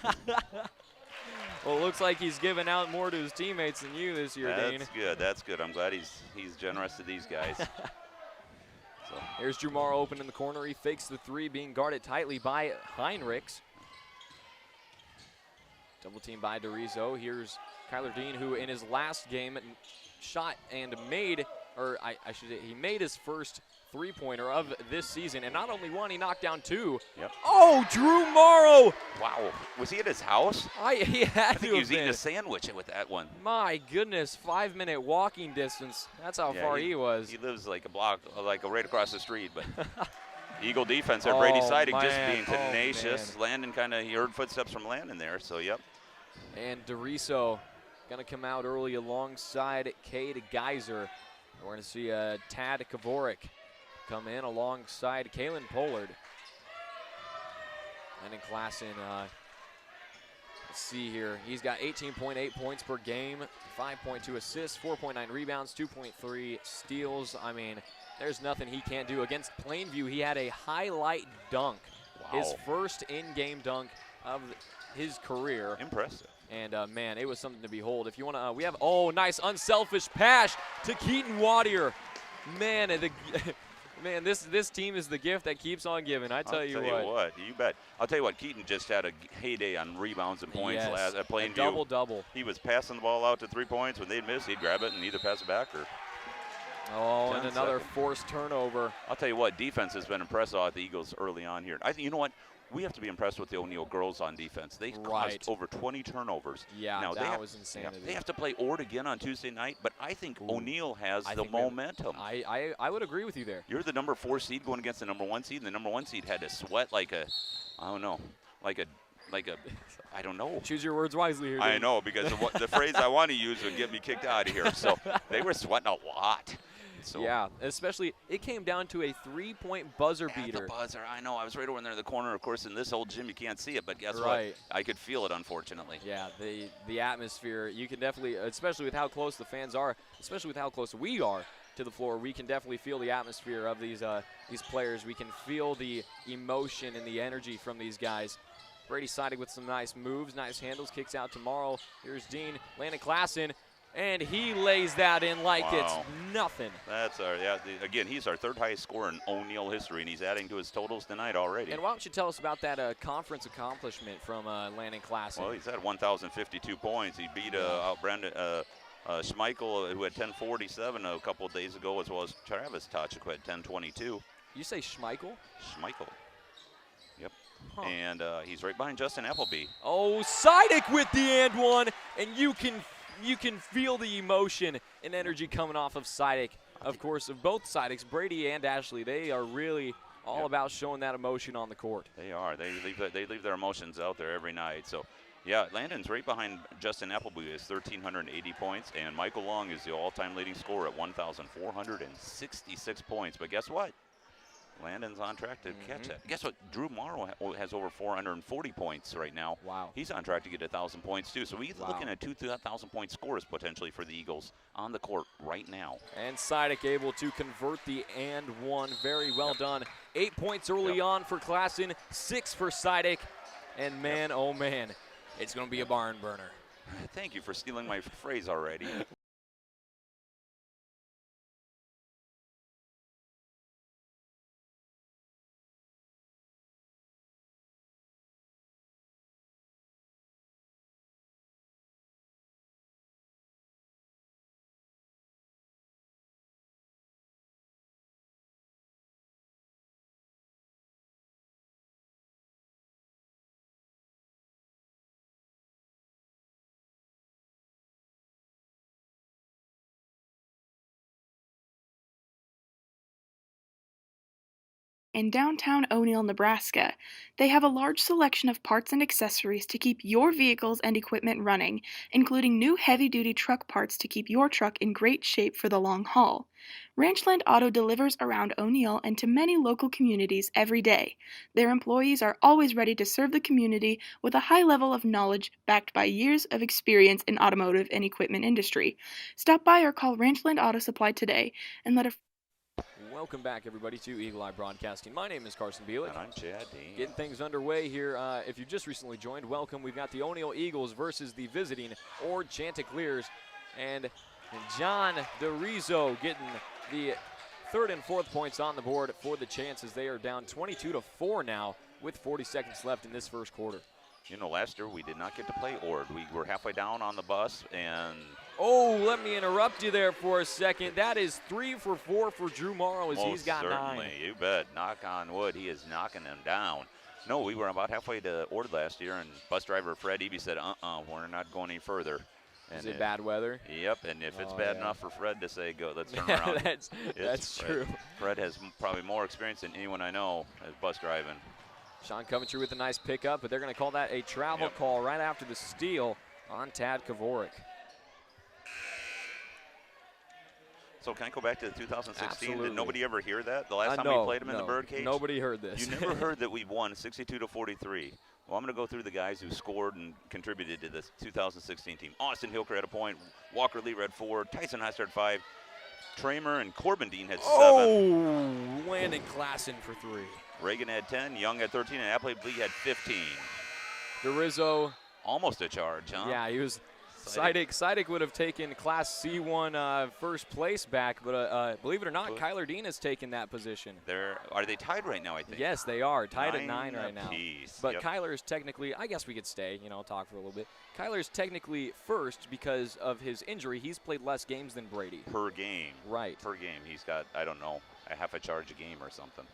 Well, it looks like he's given out more to his teammates than you this year, Dean. That's good. I'm glad he's generous to these guys. So here's Drew Morrow open in the corner. He fakes the 3, being guarded tightly by Heinrichs. Double team by DeRizo. Here's Kyler Dean, who in his last game shot and made, or I should say, he made his first three-pointer of this season, and not only one, he knocked down two. Yep. Oh, Drew Morrow! Wow, was he at his house? He had I think to he was have eating been. a sandwich with that one. My goodness, 5-minute walking distance. That's how far he was. He lives like a block, like right across the street. But Eagle defense there, Brady Siding just being tenacious. Landon he heard footsteps from Landon there, so yep. And DeRiso going to come out early alongside Cade Geyser. We're going to see Tad Kavorik come in alongside Kalen Pollard. And in Klassen, let's see here. He's got 18.8 points per game, 5.2 assists, 4.9 rebounds, 2.3 steals. I mean, there's nothing he can't do. Against Plainview, he had a highlight dunk. Wow. His first in-game dunk of his career. Impressive. And, man, it was something to behold. If you want to, we have, nice unselfish pass to Keaton Wadier. Man, man, this team is the gift that keeps on giving. I tell you what. You bet. I'll tell you what, Keaton just had a heyday on rebounds and points last at Plainview. Double-double. He was passing the ball out to 3 points. When they'd miss, he'd grab it and either pass it back or. And another forced turnover. I'll tell you what, defense has been impressive at the Eagles early on here. I think, you know what? We have to be impressed with the O'Neill girls on defense. They caused over 20 turnovers. Yeah, now, that was insanity. They have to play Ord again on Tuesday night, but I think O'Neill has the momentum. I would agree with you there. You're the number 4 seed going against the number 1 seed, and the number 1 seed had to sweat like a, I don't know, I don't know. Choose your words wisely here. I know, because the phrase I want to use would get me kicked out of here. So they were sweating a lot. So yeah, especially it came down to a 3-point buzzer beater. The buzzer, I know. I was right over there in the corner. Of course, in this old gym, you can't see it, but guess what? I could feel it, unfortunately. Yeah, the atmosphere, you can definitely, especially with how close the fans are, especially with how close we are to the floor, we can definitely feel the atmosphere of these players. We can feel the emotion and the energy from these guys. Brady Siding with some nice moves, nice handles, kicks out tomorrow. Here's Dean, Landon Klassen. And he lays that in like it's nothing. That's again, he's our 3rd highest scorer in O'Neill history, and he's adding to his totals tonight already. And why don't you tell us about that conference accomplishment from Landon Klassen? Well, he's had 1,052 points. He beat Brandon Schmeichel, who had 1047 a couple of days ago, as well as Travis Tochik, who had 1022. You say Schmeichel? Schmeichel. Yep. Huh. And he's right behind Justin Appleby. Oh, Sidek with the and one, and you can feel the emotion and energy coming off of Sidek. Of course, of both Sideks, Brady and Ashley, they are really all about showing that emotion on the court. They are. They leave their emotions out there every night. So, yeah, Landon's right behind Justin Appleby with 1,380 points, and Michael Long is the all-time leading scorer at 1,466 points. But guess what? Landon's on track to catch that. Guess what? Drew Morrow has over 440 points right now. Wow. He's on track to get 1,000 points, too. So he's looking at 2,000-point scores potentially for the Eagles on the court right now. And Sidek able to convert the and one. Very well done. 8 points early on for Klassen, 6 for Sidek. And man, oh man, it's going to be a barn burner. Thank you for stealing my phrase already. In downtown O'Neill, Nebraska, they have a large selection of parts and accessories to keep your vehicles and equipment running, including new heavy-duty truck parts to keep your truck in great shape for the long haul. Ranchland Auto delivers around O'Neill and to many local communities every day. Their employees are always ready to serve the community with a high level of knowledge backed by years of experience in automotive and equipment industry. Stop by or call Ranchland Auto Supply today and let a Welcome back, everybody, to Eagle Eye Broadcasting. My name is Carson Bielik. And I'm Chad Dean. Getting things underway here. If you just recently joined, welcome. We've got the O'Neill Eagles versus the visiting Ord Chanticleers. And John DeRiso getting the 3rd and 4th points on the board for the Chants as they are down 22-4 now with 40 seconds left in this first quarter. You know, last year we did not get to play Ord. We were halfway down on the bus, and Oh, let me interrupt you there for a second. That is 3 for 4 for Drew Morrow as he's got certainly, 9. you bet. Knock on wood, he is knocking them down. No, we were about halfway to Ord last year, and bus driver Fred Eby said, we're not going any further. And Is it bad weather? Yep, and if it's Oh, bad yeah. enough for Fred to say, go, let's turn around. that's Fred. true. Fred has probably more experience than anyone I know as bus driving. Sean Coventry with a nice pickup, but they're going to call that a travel call right after the steal on Tad Kavorik. So can I go back to 2016? Absolutely. Did nobody ever hear that? The last time no, we played them in the no. Birdcage? Nobody heard this. You never heard that we've won 62-43. Well, I'm going to go through the guys who scored and contributed to this 2016 team. Austin Hilker had a point. Walker Lee had 4. Tyson Heister had 5. Tramer and Corbin Dean had 7. Oh, Landon Klassen for 3. Reagan had 10. Young had 13. And Appley Lee had 15. DeRizzo. Almost a charge, huh? Yeah, he was. Sidek would have taken Class C1 first place back, but believe it or not, Kyler Dean has taken that position. Are they tied right now, I think? Yes, they are. Tied at 9 right now. Apiece. But Yep. Kyler is technically, I guess we could stay, talk for a little bit. Kyler is technically first because of his injury. He's played less games than Brady. Per game. Right. Per game. He's got, I don't know, a half a charge a game or something.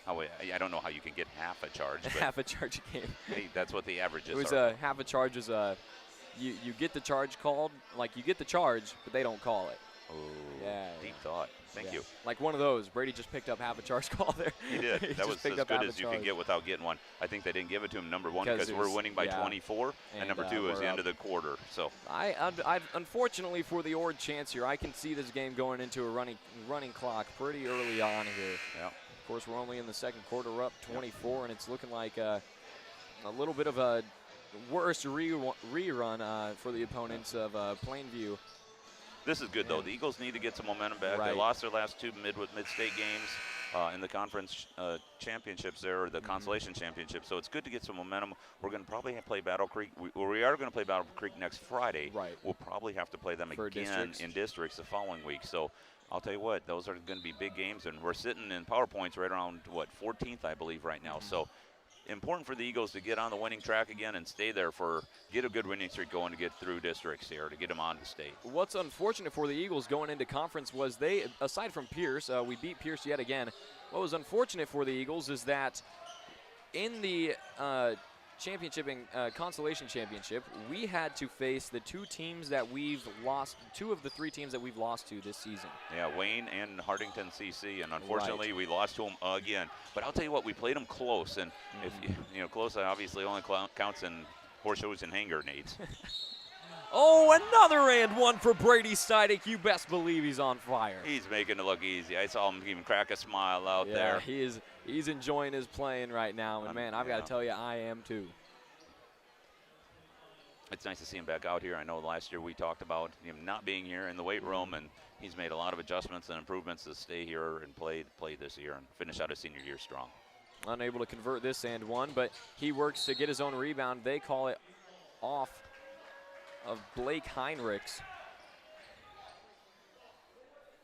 I don't know how you can get half a charge. But half a charge a game. Hey, that's what the averages It was are. half a charge is you get the charge called, like you get the charge, but they don't call it. Oh, yeah. Deep thought. Thank you. Like one of those. Brady just picked up half a charge call there. He did. That was just picked as up good half a as you could charge. get without getting one. I think they didn't give it to him, number one, Because because it we're was- winning by yeah. 24, and number two is we're the end up. of the quarter. So I unfortunately for the Ord Chants here, I can see this game going into a running clock pretty early on here. Yeah. Of course, we're only in the second quarter. We're up 24, and it's looking like a little bit of a worse rerun for the opponents of Plainview. this is good, though. The Eagles need to get some momentum back. Right. They lost their last 2 mid-state games in the conference championships there, or the consolation championship. So it's good to get some momentum. We're going to probably play Battle Creek. We are going to play Battle Creek next Friday. Right. We'll probably have to play them For again districts. in districts the following week. So I'll tell you what, those are going to be big games, and we're sitting in PowerPoints right around, 14th, I believe, right now. So important for the Eagles to get on the winning track again and stay there get a good winning streak going to get through districts here, to get them on the state. What's unfortunate for the Eagles going into conference was they, aside from Pierce, we beat Pierce yet again. What was unfortunate for the Eagles is that in the championship and consolation championship, we had to face the 2 teams that we've lost, 2 of the 3 teams that we've lost to this season. Yeah, Wayne and Hardington CC, and unfortunately we lost to them again. But I'll tell you what, we played them close, and if close obviously only counts in horseshoes and hand grenades. Oh, another and one for Brady Steidick. You best believe he's on fire. He's making it look easy. I saw him even crack a smile out Yeah, there. he's enjoying his playing right now, and man, I've got to tell you, I am too. It's nice to see him back out here. I know last year we talked about him not being here in the weight room, and he's made a lot of adjustments and improvements to stay here and play this year and finish out his senior year strong. Unable to convert this and one, but he works to get his own rebound. They call it off of Blake Heinrichs.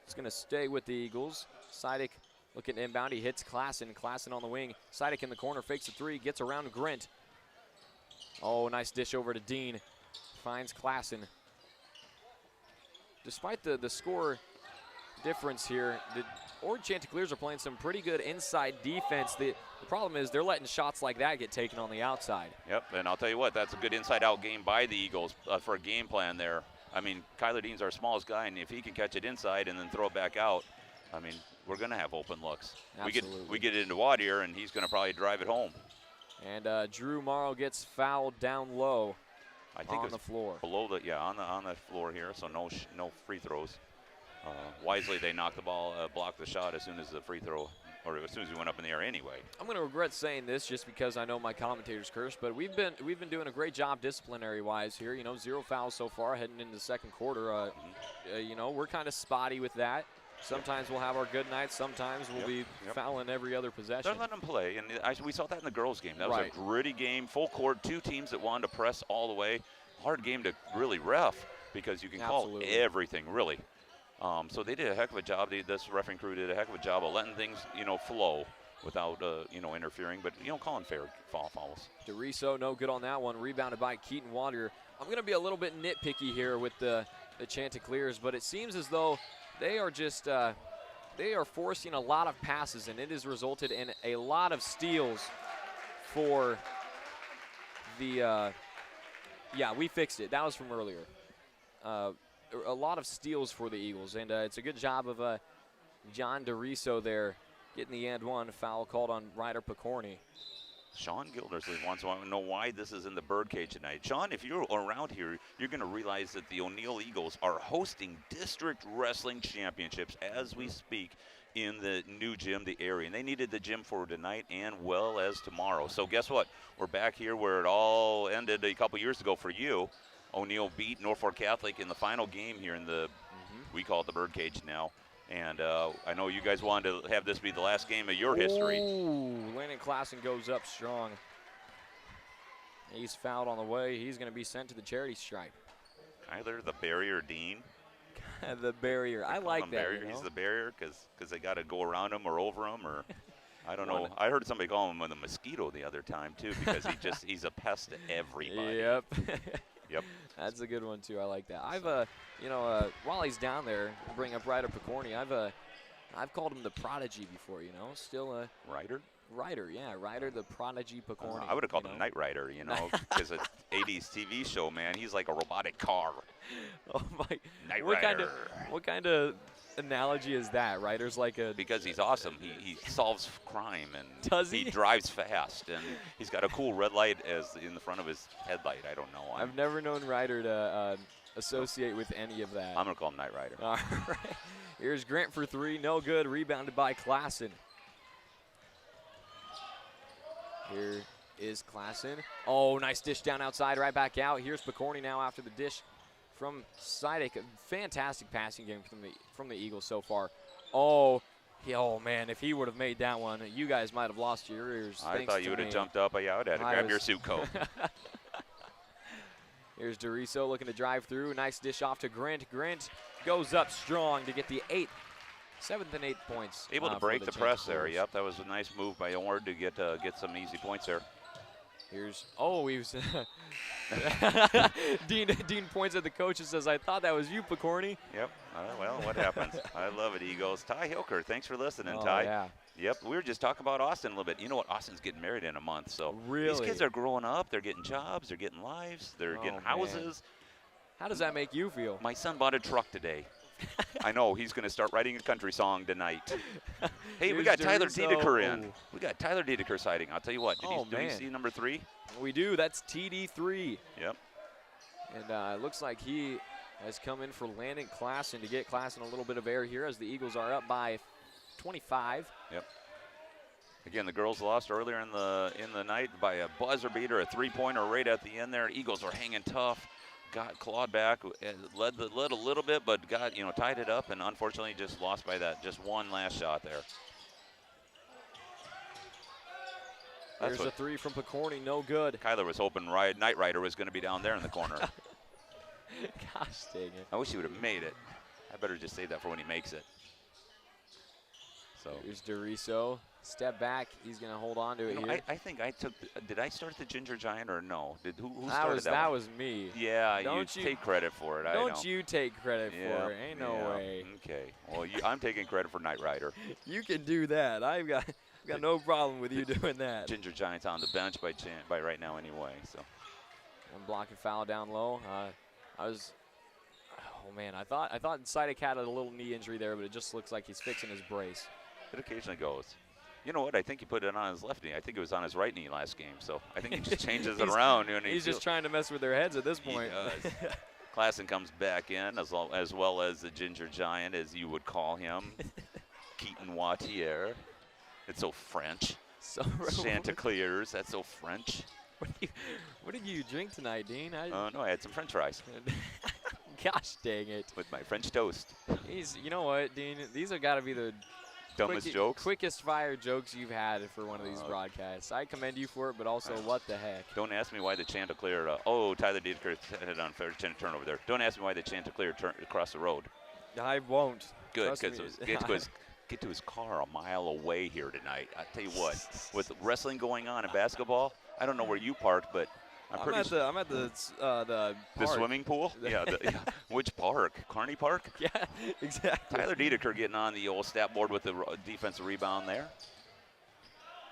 It's going to stay with the Eagles. Sidek looking inbound. He hits Klassen. Klassen on the wing. Sidek in the corner, fakes a 3, gets around Grint. Oh, nice dish over to Dean. Finds Klassen. Despite the score difference here, the Ord Chanticleers are playing some pretty good inside defense. The problem is they're letting shots like that get taken on the outside. Yep, and I'll tell you what, that's a good inside-out game by the Eagles for a game plan there. I mean, Kyler Dean's our smallest guy, and if he can catch it inside and then throw it back out, I mean, we're going to have open looks. Absolutely. We get it into Watt here, and he's going to probably drive it home. And Drew Morrow gets fouled down low. I think on it's the floor. Below the on the floor here, so no free throws. Wisely, they knocked the ball, blocked the shot as soon as the free throw, or as soon as we went up in the air anyway. I'm going to regret saying this just because I know my commentators curse, but we've been doing a great job disciplinary-wise here. 0 fouls so far heading into the second quarter. We're kind of spotty with that. Sometimes we'll have our good nights. Sometimes we'll be fouling every other possession. They're letting them play, and we saw that in the girls' game. That was Right. a gritty game, full court, 2 teams that wanted to press all the way. Hard game to really ref because you can Absolutely. call everything, really. So they did a heck of a job. This refereeing crew did a heck of a job of letting things, flow. without interfering, but calling fair fouls. DeRiso, no good on that one. Rebounded by Keaton Water. I'm going to be a little bit nitpicky here with the Chanticleers, but it seems as though they are just they are forcing a lot of passes, and it has resulted in a lot of steals for the yeah, we fixed it. That was from earlier. A lot of steals for the Eagles, and it's a good job of John DeRiso there getting the and one. Foul called on Ryder Picorni. Sean Gildersley wants to know why this is in the Birdcage tonight. Sean, if you're around here, you're going to realize that the O'Neill Eagles are hosting district wrestling championships as we speak in the new gym, the area. And they needed the gym for tonight and well as tomorrow. So guess what? We're back here where it all ended a couple years ago for you. O'Neill beat Norfolk Catholic in the final game here in the, we call it the Birdcage now. And I know you guys wanted to have this be the last game of your history. Ooh, Landon Klassen goes up strong. He's fouled on the way. He's going to be sent to the charity stripe. Either the barrier Dean. The barrier. I like that. Barrier. He's the barrier because they got to go around him or over him, or I don't know. I heard somebody call him the mosquito the other time too because he's a pest to everybody. Yep. Yep. That's a good one too. I like that. I've while he's down there, bring up Ryder Picorni. I've called him the prodigy before. Still a Ryder. Ryder, yeah, Ryder the prodigy Picorni. I would have called him Knight Rider, because an 80s TV show, man. He's like a robotic car. Oh my! Knight Rider. What kind of analogy is that? Ryder's like a. Because he's awesome. He solves crime and does he? He drives fast and he's got a cool red light as in the front of his headlight. I don't know. I've never known Ryder to associate with any of that. I'm gonna call him Knight Rider. All right. Here's Grant for three, no good. Rebounded by Klassen. Here is Klassen. Oh, nice dish down outside, right back out. Here's Picorni now after the dish from Sidek. A fantastic passing game from the Eagles so far. Oh, man, if he would have made that one, you guys might have lost your ears. I thought you would have jumped up. Yeah, I would have had to grab your suit coat. Here's DeRiso looking to drive through. Nice dish off to Grant. Grant goes up strong to get the 7th and 8th points. Able to break the press there. Yep, that was a nice move by Ord to get some easy points there. Here's he was Dean points at the coach and says, "I thought that was you, Picorni." Yep. Well, what happens? I love it, Eagles. Ty Hilker, thanks for listening, Ty. Yeah. Yep. We were just talking about Austin a little bit. You know what? Austin's getting married in a month, so really? These kids are growing up. They're getting jobs. They're getting lives. They're getting houses. Man. How does that make you feel? My son bought a truck today. I know he's going to start writing a country song tonight. Hey, we got Tyler Dedeker in. We got Tyler Dedeker sighting. I'll tell you what. Do you see number 3? We do. That's TD3. Yep. And it looks like he has come in for Landon Klassen to get Klassen a little bit of air here as the Eagles are up by 25. Yep. Again, the girls lost earlier in the night by a buzzer beater, a 3-pointer right at the end there. Eagles are hanging tough. Got clawed back, led a little bit, but got tied it up, and unfortunately just lost by just one last shot there. There's a 3 from Picorni, no good. Kyler was hoping Knight Rider was going to be down there in the corner. Gosh dang it! I wish he would have made it. I better just save that for when he makes it. So here's DeRiso. Step back. He's going to hold on to it here. I think I took. Did I start the Ginger Giant or no? Who started that? That was me. Yeah, you take credit for it. Don't you take credit for it? Ain't no way. Okay. Well, I'm taking credit for Knight Rider. You can do that. I've got no problem with you doing that. Ginger Giant's on the bench by right now anyway. So. One blocking foul down low. Oh man, I thought Sidek had a little knee injury there, but it just looks like he's fixing his brace. It occasionally goes. You know what? I think he put it on his left knee. I think it was on his right knee last game. So I think he just changes it around. He's just trying to mess with their heads at this point. He does. Klassen comes back in as well as the Ginger Giant, as you would call him, Keaton Wattier. It's so French. So Chanticleers. That's so French. What did you drink tonight, Dean? No, I had some French fries. Gosh dang it. With my French toast. You know what, Dean? These have got to be the dumbest jokes? Quickest fire jokes you've had for one of these broadcasts. I commend you for it, but also what the heck? Don't ask me why the Chanticleer, Tyler Dedeker headed on fair turnover there. Don't ask me why the Chanticleer turned across the road. I won't. Good, because it was get to his car a mile away here tonight. I tell you what, with wrestling going on and basketball, I don't know where you parked, but I'm at the the park. swimming pool. Yeah, which park? Kearney Park. Yeah, exactly. Tyler Dedeker getting on the old stat board with the defensive rebound there.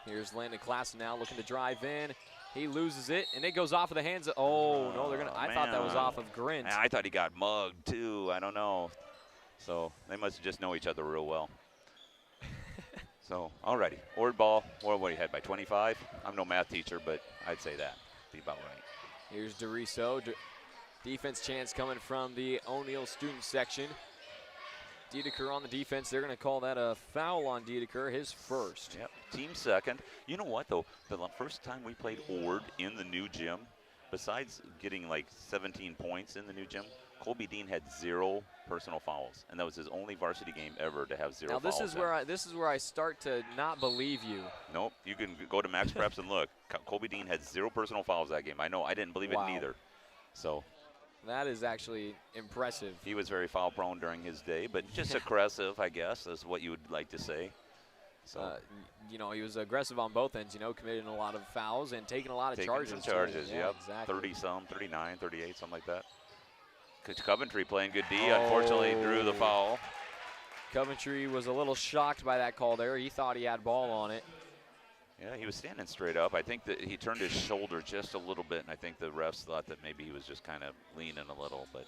Here's Landon Klassen now looking to drive in. He loses it, and it goes off of the hands of, no, they're gonna. I thought that was off of Grint. I thought he got mugged too. I don't know. So they must just know each other real well. So, alrighty. Ord ball. What do you had by 25? I'm no math teacher, but I'd say that. Be about right. Here's DeRiso. Defense chance coming from the O'Neill student section. Dedeker on the defense. They're going to call that a foul on Dedeker, his first. Yep, team second. You know what, though? The first time we played Ord in the new gym, besides getting like 17 points in the new gym, Colby Dean had 0 personal fouls, and that was his only varsity game ever to have 0 fouls. Now this is where I start to not believe you. Nope, you can go to Max Preps and look. Colby Dean had 0 personal fouls that game. I know, I didn't believe it neither. So that is actually impressive. He was very foul prone during his day, but just aggressive, I guess, is what you would like to say. So you know, he was aggressive on both ends, you know, committing a lot of fouls and taking a lot of charges. Yep. Exactly. 30-some, 39, 38, something like that. Coventry playing good D, unfortunately drew the foul. Coventry was a little shocked by that call there. He thought he had ball on it. Yeah, he was standing straight up. I think that he turned his shoulder just a little bit, and I think the refs thought that maybe he was just kind of leaning a little. But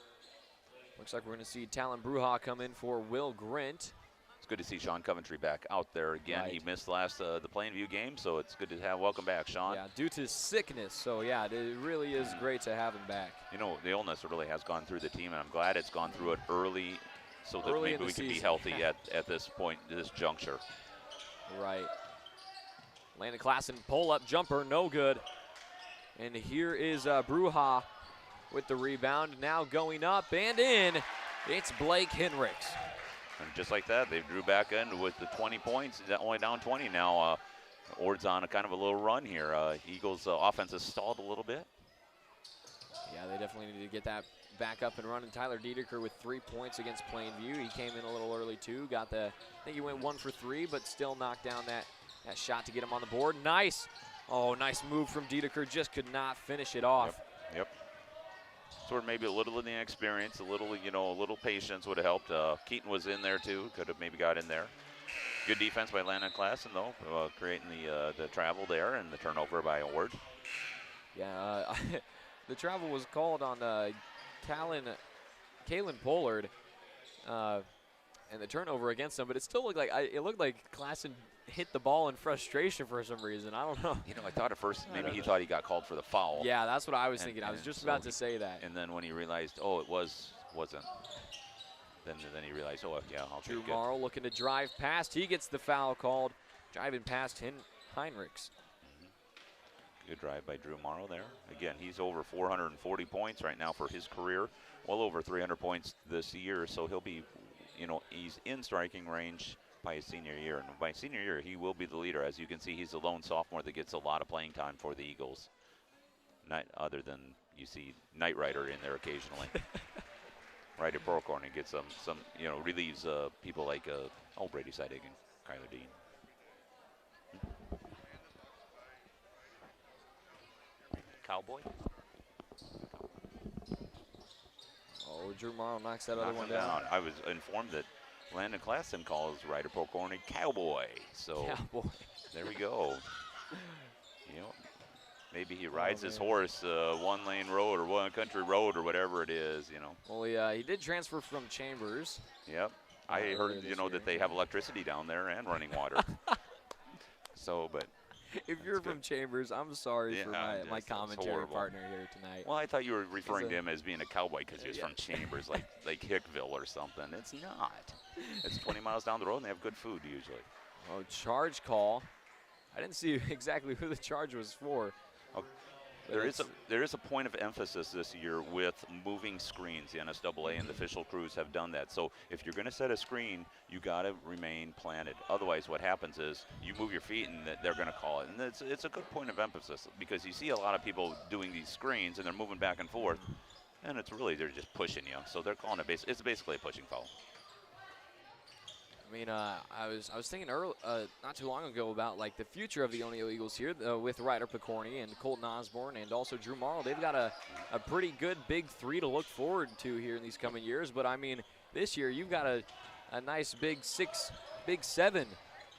looks like we're going to see Talon Bruja come in for Will Grint. It's good to see Sean Coventry back out there again. Right. He missed last the Plainview game, so it's good to have. Welcome back, Sean. Yeah, due to sickness. So yeah, it really is great to have him back. You know, the illness really has gone through the team, and I'm glad it's gone through it early, so that maybe we can be healthy at this point, this juncture. Right. Landon Klassen pull-up jumper, no good. And here is Bruja with the rebound. Now going up and in. It's Blake Henricks. And just like that, they drew back in with the 20 points. Only down 20 now. Ord's on a kind of a little run here. Eagles' offense has stalled a little bit. Yeah, they definitely need to get that back up and running. Tyler Dedeker with 3 points against Plainview. He came in a little early too. I think he went 1 for 3, but still knocked down that shot to get him on the board. Nice. Oh, nice move from Dedeker. Just could not finish it off. Yep. Sort of maybe a little of the inexperience, a little patience would have helped. Keaton was in there too. Could have maybe got in there. Good defense by Landon Klassen though, creating the travel there and the turnover by Ord. Yeah, the travel was called on Kalen Pollard, and the turnover against him, but it still looked like Klassen hit the ball in frustration for some reason. I don't know. You know, I thought at first maybe he thought he got called for the foul. Yeah, that's what I was thinking. I was just about to say that. And then when he realized, oh, it wasn't. Then he realized, oh, yeah, okay, Drew Morrow looking to drive past. He gets the foul called. Driving past Heinrichs. Good drive by Drew Morrow there. Again, he's over 440 points right now for his career. Well over 300 points this year. So he'll be, he's in striking range by his senior year. And by senior year, he will be the leader. As you can see, he's the lone sophomore that gets a lot of playing time for the Eagles. Not other than you see Knight Rider in there occasionally. Ryder Borcorn, he gets some relieves people like Brady Seidig and Kyler Dean. Cowboy. Oh, Drew Morrow knocks that other one down. I was informed that Landon Klassen calls Ryder Borcorn a cowboy. So cowboy. There we go. Maybe he rides his horse one-lane road or one country road or whatever it is, Well, he did transfer from Chambers. Yep. I heard, that they have electricity down there and running water. But if you're from Chambers, I'm sorry for my commentary partner here tonight. Well, I thought you were referring to him as being a cowboy because he was from Chambers, like Hickville or something. It's not. It's 20 miles down the road, and they have good food usually. Oh, charge call. I didn't see exactly who the charge was for. There is a point of emphasis this year with moving screens. The NSAA and the official crews have done that. So if you're going to set a screen, you got to remain planted. Otherwise, what happens is you move your feet and they're going to call it. And it's a good point of emphasis because you see a lot of people doing these screens and they're moving back and forth, and they're just pushing you. So they're calling it it's basically a pushing foul. I mean, I was thinking not too long ago about like the future of the O'Neill Eagles here with Ryder Picorni and Colton Osborne and also Drew Morrow. They've got a pretty good big three to look forward to here in these coming years. But I mean, this year you've got a nice big six, big seven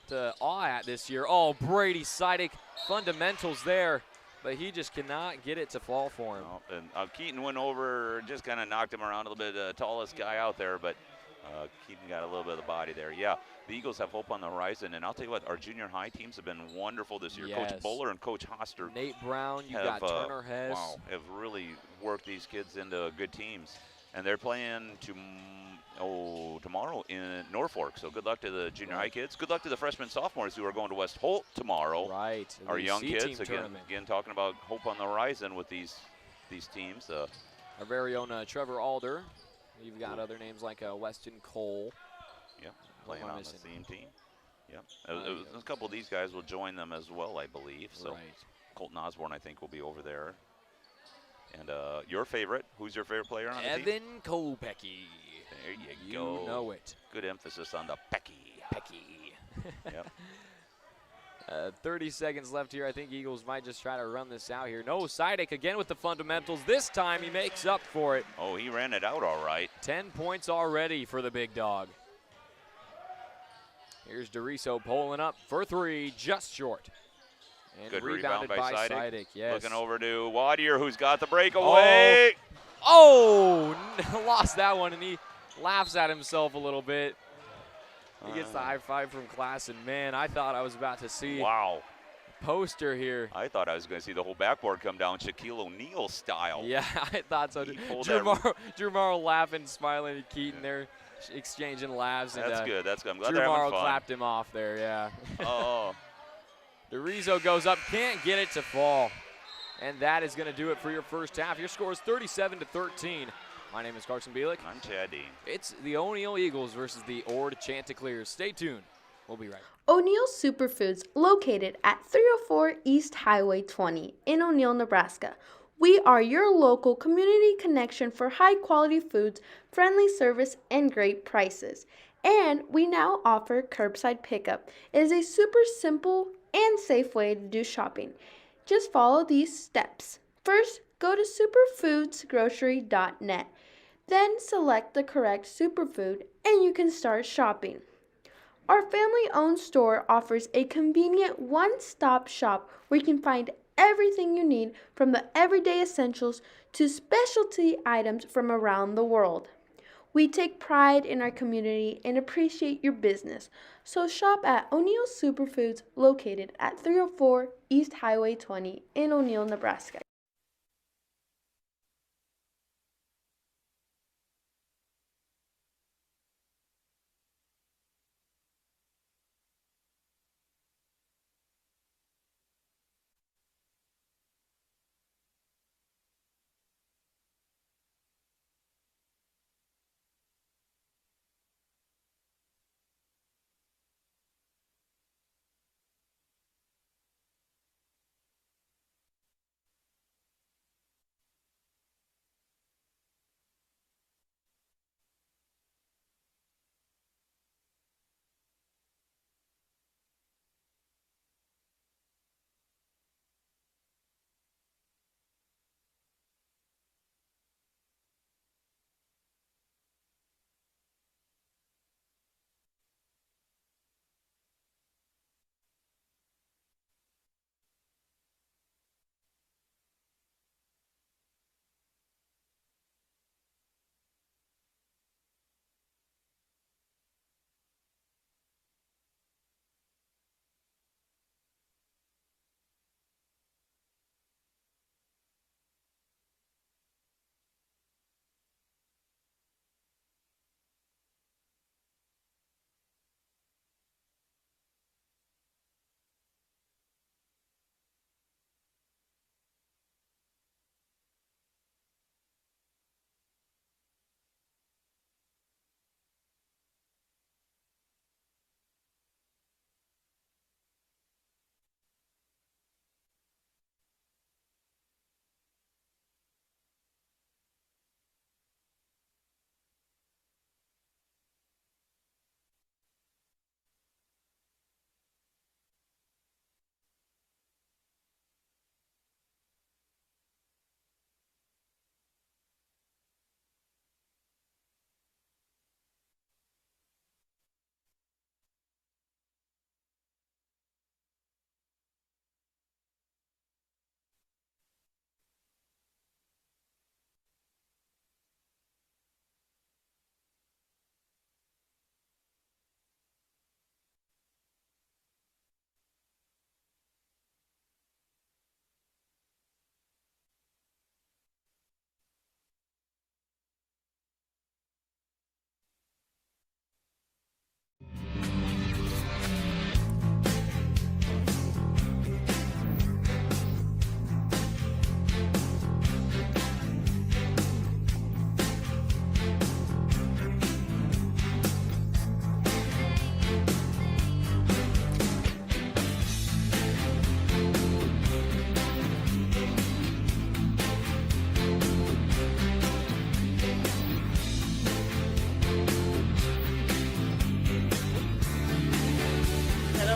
to awe at this year. Oh, Brady Sidick, fundamentals there, but he just cannot get it to fall for him. Well, and Keaton went over, just kind of knocked him around a little bit, tallest guy out there, but Keaton got a little bit of the body there. Yeah, the Eagles have hope on the horizon, and I'll tell you what, our junior high teams have been wonderful this year. Yes. Coach Bowler and Coach Hoster. Nate Brown, you got Turner Hess. Wow, have really worked these kids into good teams. And they're playing tomorrow in Norfolk. So good luck to the junior high kids. Good luck to the freshmen, sophomores who are going to West Holt tomorrow. Right. Our young kids, again talking about hope on the horizon with these teams. Our very own Trevor Alder. You've got other names like Weston Cole. Yep, playing on the same team. Yep, a couple of these guys will join them as well, I believe. So right. Colton Osborne, I think, will be over there. And your favorite? Who's your favorite player on the team? Evan Kopecky. There you go. You know it. Good emphasis on the Pecky. Yep. 30 seconds left here. I think Eagles might just try to run this out here. No, Sidick again with the fundamentals. This time he makes up for it. Oh, he ran it out all right. 10 points already for the big dog. Here's DeRiso pulling up for three, just short. And good rebounded rebound by Sidick. Yes. Looking over to Wadier, who's got the breakaway. Oh, lost that one, and he laughs at himself a little bit. He gets the high five from class, and man, I thought I was about to see a poster here. I thought I was going to see the whole backboard come down Shaquille O'Neal style. Yeah, I thought so. Drew Morrow laughing, smiling at Keaton there, exchanging laughs. That's good. That's good. I'm glad Drew they're having Morrow fun. clapped him off there. Yeah. Oh. DeRiso goes up, can't get it to fall. And that is going to do it for your first half. Your score is 37-13. My name is Carson Bielik. I'm Chad Dean. It's the O'Neill Eagles versus the Ord Chanticleers. Stay tuned. We'll be right back. O'Neill Superfoods, located at 304 East Highway 20 in O'Neill, Nebraska. We are your local community connection for high-quality foods, friendly service, and great prices. And we now offer curbside pickup. It is a super simple and safe way to do shopping. Just follow these steps. First, go to superfoodsgrocery.net. Then select the correct superfood and you can start shopping. Our family-owned store offers a convenient one-stop shop where you can find everything you need from the everyday essentials to specialty items from around the world. We take pride in our community and appreciate your business, so shop at O'Neill Superfoods located at 304 East Highway 20 in O'Neill, Nebraska.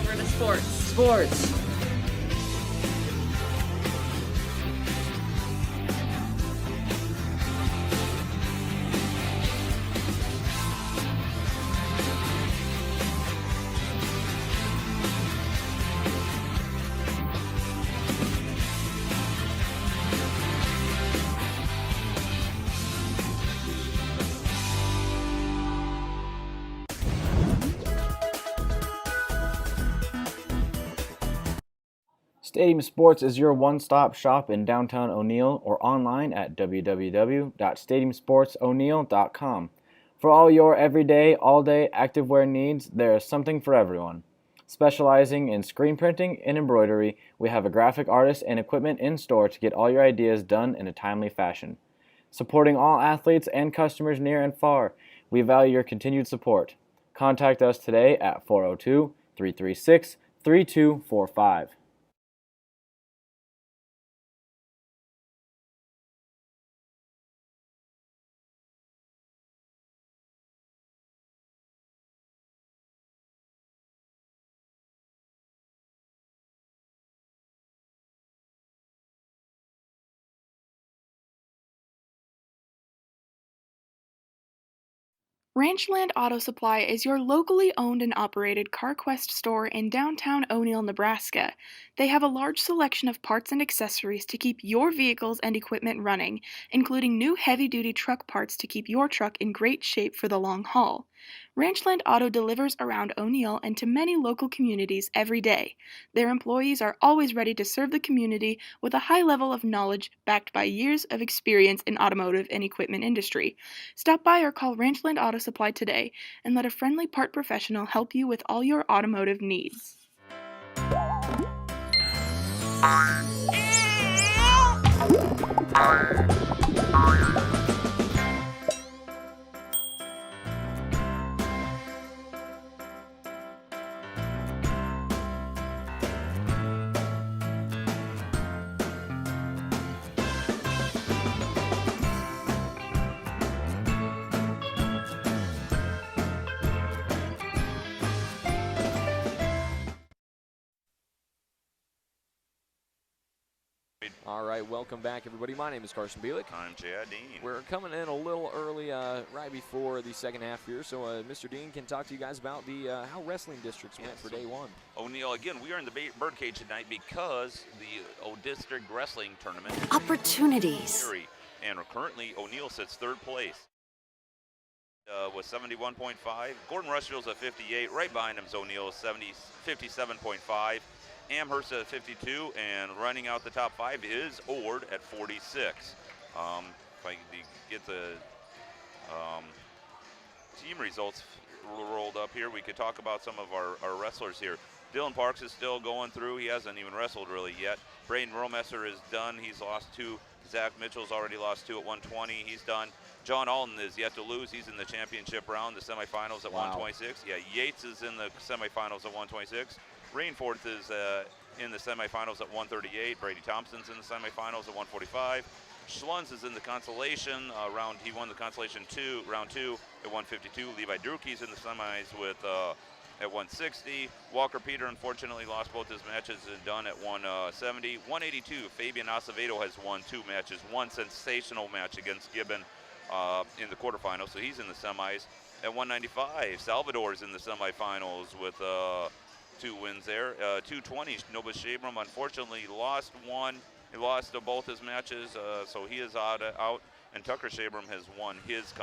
over to sports. Sports. Stadium Sports is your one-stop shop in downtown O'Neill or online at www.stadiumsportso'neill.com. For all your everyday, all-day activewear needs, there is something for everyone. Specializing in screen printing and embroidery, we have a graphic artist and equipment in store to get all your ideas done in a timely fashion. Supporting all athletes and customers near and far, we value your continued support. Contact us today at 402-336-3245. Ranchland Auto Supply is your locally owned and operated CarQuest store in downtown O'Neill, Nebraska. They have a large selection of parts and accessories to keep your vehicles and equipment running, including new heavy-duty truck parts to keep your truck in great shape for the long haul. Ranchland Auto delivers around O'Neill and to many local communities every day. Their employees are always ready to serve the community with a high level of knowledge backed by years of experience in automotive and equipment industry. Stop by or call Ranchland Auto Supply today and let a friendly part professional help you with all your automotive needs. All right, welcome back, everybody. My name is Carson Bielek. I'm Chad Dean. We're coming in a little early right before the second half here, so Mr. Dean can talk to you guys about the how wrestling districts went for day one. O'Neill, again, we are in the Birdcage tonight because the O-District Wrestling Tournament. Opportunities. And currently, O'Neill sits third place with 71.5. Gordon Rushville's at 58. Right behind him is O'Neill, 57.5. Amherst at 52, and running out the top five is Ord at 46. If I get the team results rolled up here, we could talk about some of our wrestlers here. Dylan Parks is still going through. He hasn't even wrestled really yet. Braden Romesser is done. He's lost 2. Zach Mitchell's already lost 2 at 120. He's done. John Alton is yet to lose. He's in the championship round, the semifinals at 126. Yeah, Yates is in the semifinals at 126. Rainforth is in the semifinals at 138. Brady Thompson's in the semifinals at 145. Schlunz is in the consolation round. He won the consolation round 2 at 152. Levi Durkey's in the semis with at 160. Walker Peter unfortunately lost both his matches and done at 170. 182. Fabian Acevedo has won 2 matches. One sensational match against Gibbon in the quarterfinals, so he's in the semis. At 195, Salvador's in the semifinals with 2 wins there. 220, Nobis Shabram unfortunately lost 1. He lost both his matches, so he is out. And Tucker Shabram has won his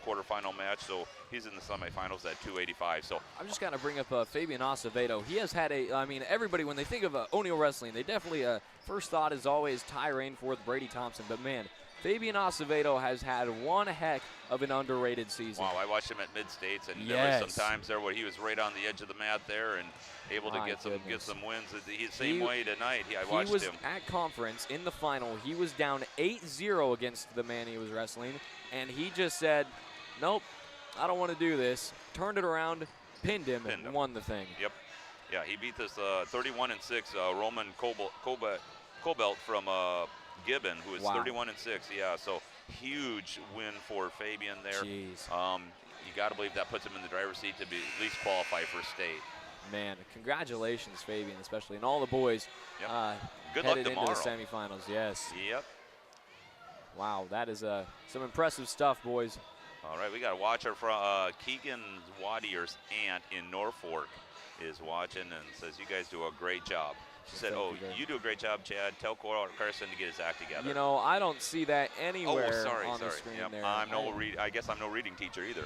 quarterfinal match, so he's in the semifinals at 285. So I'm just going to bring up Fabian Acevedo. He has had everybody, when they think of O'Neill Wrestling, they definitely, first thought is always Ty Rainforth, Brady Thompson, but man, Fabian Acevedo has had one heck of an underrated season. Wow, I watched him at Mid-States, and there were some times there where he was right on the edge of the mat there and able to get some wins. He's the same way tonight. I watched him. He was at conference in the final. He was down 8-0 against the man he was wrestling, and he just said, nope, I don't want to do this. Turned it around, pinned him, and won the thing. Yep. Yeah, he beat this 31-6 Roman Kobelt from Gibbon, who is 31-6. Yeah, so huge win for Fabian there. Jeez. You got to believe that puts him in the driver's seat to be at least qualify for state. Man, congratulations, Fabian, especially, and all the boys Good luck headed into tomorrow. the semifinals. Yes. Yep. Wow, that is some impressive stuff, boys. All right, we got a watcher from Keegan Wadier's aunt in Norfolk is watching and says, you guys do a great job. She said, you do a great job, Chad. Tell Carson to get his act together. You know, I don't see that anywhere on the screen Yep. there. I guess I'm no reading teacher either.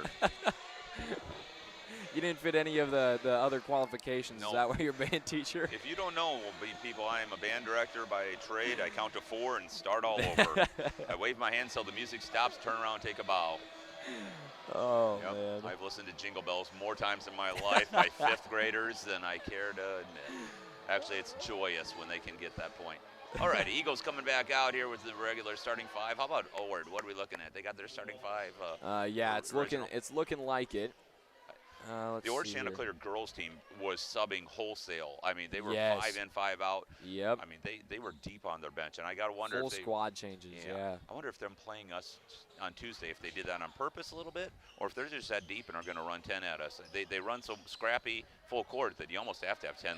You didn't fit any of the other qualifications. No. Is that why you're a band teacher? If you don't know, people, I am a band director by trade. I count to 4 and start all over. I wave my hand till the music stops, turn around, take a bow. Oh, Yep. man. I've listened to Jingle Bells more times in my life by 5th graders than I care to admit. Actually, it's joyous when they can get that point. All right, Eagles coming back out here with the regular starting 5. How about Ord? What are we looking at? They got their starting 5. Yeah, it's looking like it. The Ord see Chanticleer here. girls team was subbing wholesale. I mean, they were Yes. 5 in, 5 out. Yep. I mean, they were deep on their bench, and I got to wonder Full if they, squad changes, yeah. I wonder if them playing us on Tuesday, if they did that on purpose a little bit, or if they're just that deep and are going to run 10 at us. They run so scrappy full court that you almost have to have 10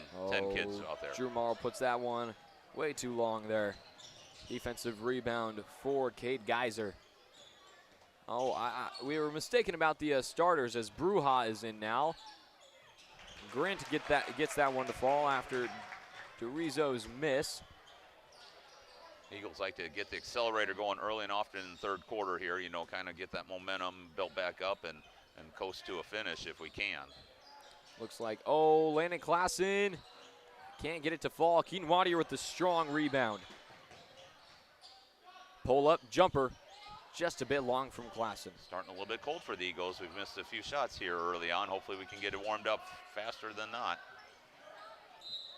kids out there. Drew Morrow puts that one way too long there. Defensive rebound for Cade Geyser. Oh, we were mistaken about the starters as Bruja is in now. Grant gets that one to fall after DeRizo's miss. Eagles like to get the accelerator going early and often in the third quarter here, you know, kind of get that momentum built back up and coast to a finish if we can. Looks like, Landon Klassen can't get it to fall. Keaton Wadier with the strong rebound. Pull up jumper, just a bit long from Klassen. Starting a little bit cold for the Eagles. We've missed a few shots here early on. Hopefully we can get it warmed up faster than not.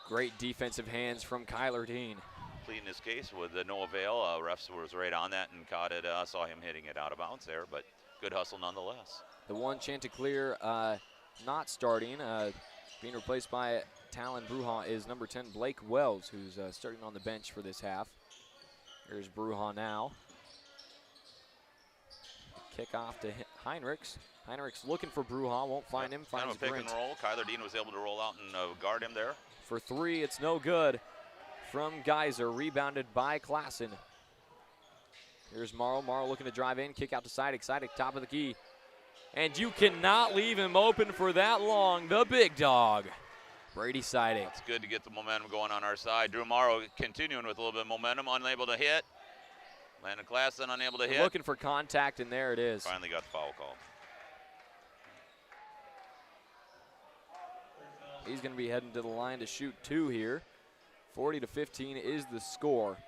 Great defensive hands from Kyler Dean. Pleading his case with no avail. Refs was right on that and caught it. Saw him hitting it out of bounds there, but good hustle nonetheless. The one Chanticleer not starting, being replaced by Talon Bruja is number 10, Blake Wells, who's starting on the bench for this half. Here's Bruja now. Kick off to Heinrichs. Heinrichs looking for Bruja, won't find him, Kind finds of a pick Grant. and roll. Kyler Dean was able to roll out and guard him there. For 3, it's no good from Geyser, rebounded by Klassen. Here's Morrow. Morrow looking to drive in, kick out to side, excited, top of the key. And you cannot leave him open for that long, the big dog. Brady Siding. It's good to get the momentum going on our side. Drew Morrow continuing with a little bit of momentum, unable to hit. Landon Klassen unable to hit. Looking for contact, and there it is. Finally got the foul call. He's going to be heading to the line to shoot 2 here. 40-15 is the score.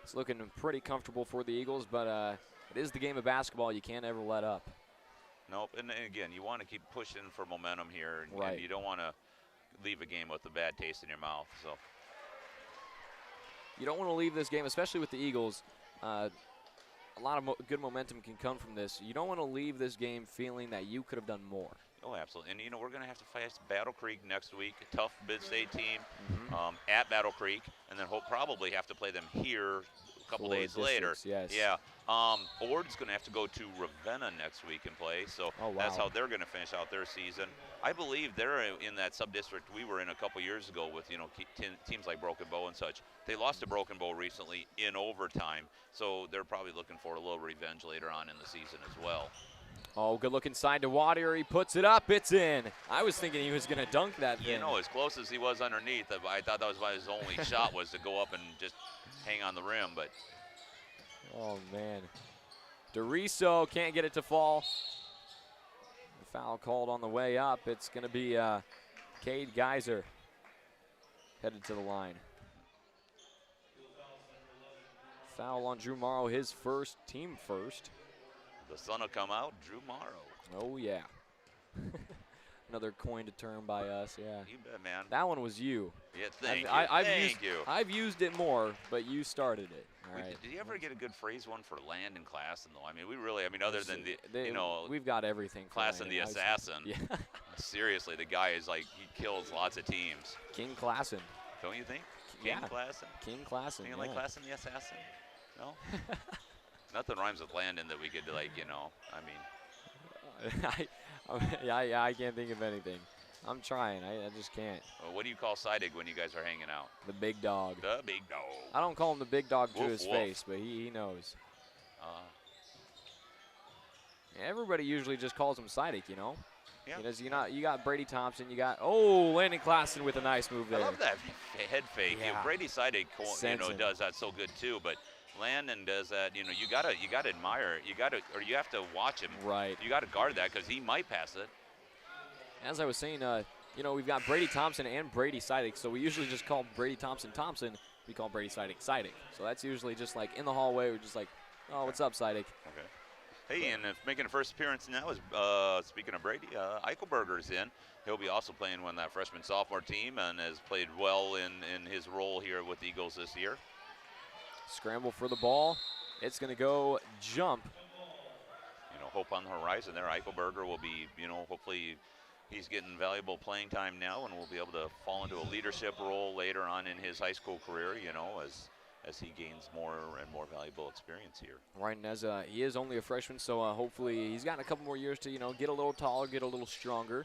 It's looking pretty comfortable for the Eagles, but it is the game of basketball. You can't ever let up. Nope, and again, you want to keep pushing for momentum here, Right. and you don't want to leave a game with a bad taste in your mouth. So You don't want to leave this game, especially with the Eagles. A lot of good momentum can come from this. You don't want to leave this game feeling that you could have done more. Oh, absolutely. And, you know, we're going to have to face Battle Creek next week, a tough mid-state team at Battle Creek, and then we'll probably have to play them here a couple For days later. districts, yes. Yeah. Ord's going to have to go to Ravenna next week and play, so that's how they're going to finish out their season. I believe they're in that sub-district we were in a couple years ago with, you know, teams like Broken Bow and such. They lost to Broken Bow recently in overtime, so they're probably looking for a little revenge later on in the season as well. Oh, good look inside to Wadier. He puts it up. It's in. I was thinking he was going to dunk that thing. You know, as close as he was underneath, I thought that was his only shot was to go up and just hang on the rim. But oh, man. DeRiso can't get it to fall. The foul called on the way up. It's going to be Cade Geyser headed to the line. Foul on Drew Morrow, his first, team first. the sun will come out, Drew Morrow. Oh, yeah. Another coined term by us, yeah. You bet, man. That one was you. Yeah, thank you. I've used it more, but you started it. All right. Did you ever get a good phrase one for Landon Klassen, though? I mean, other than we've got everything for Klassen the assassin. Yeah. Seriously, the guy is like, he kills lots of teams. King Klassen. Don't you think? Yeah. King Klassen? King Klassen, You like Klassen the assassin? No? Nothing rhymes with Landon that we could, like, you know, I mean. I can't think of anything. I'm trying. I just can't. Well, what do you call Seidig when you guys are hanging out? The big dog. The big dog. I don't call him the big dog to Woof, his woof. face, but he knows. Everybody usually just calls him Seidig, you know? Yeah. Because you got Brady Thompson, Landon Klassen with a nice move there. I love that head fake. Yeah. Brady Seidig, Sends him. does that so good too. But Landon does that. You gotta admire. You have to watch him. Right. You gotta guard that because he might pass it. As I was saying, we've got Brady Thompson and Brady Seidig, so we usually just call Brady Thompson. We call Brady Seidig. So that's usually just like in the hallway. We're just like, oh, what's up, Seidig? Okay. Hey, and making a first appearance now is, speaking of Brady, Eichelberger's in. He'll be also playing on that freshman-sophomore team and has played well in his role here with the Eagles this year. Scramble for the ball. It's going to go jump. Hope on the horizon there. Eichelberger will be, hopefully he's getting valuable playing time now and will be able to fall into a leadership role later on in his high school career, as he gains more and more valuable experience here. Right, and as he is only a freshman, so hopefully he's got a couple more years to, get a little taller, get a little stronger.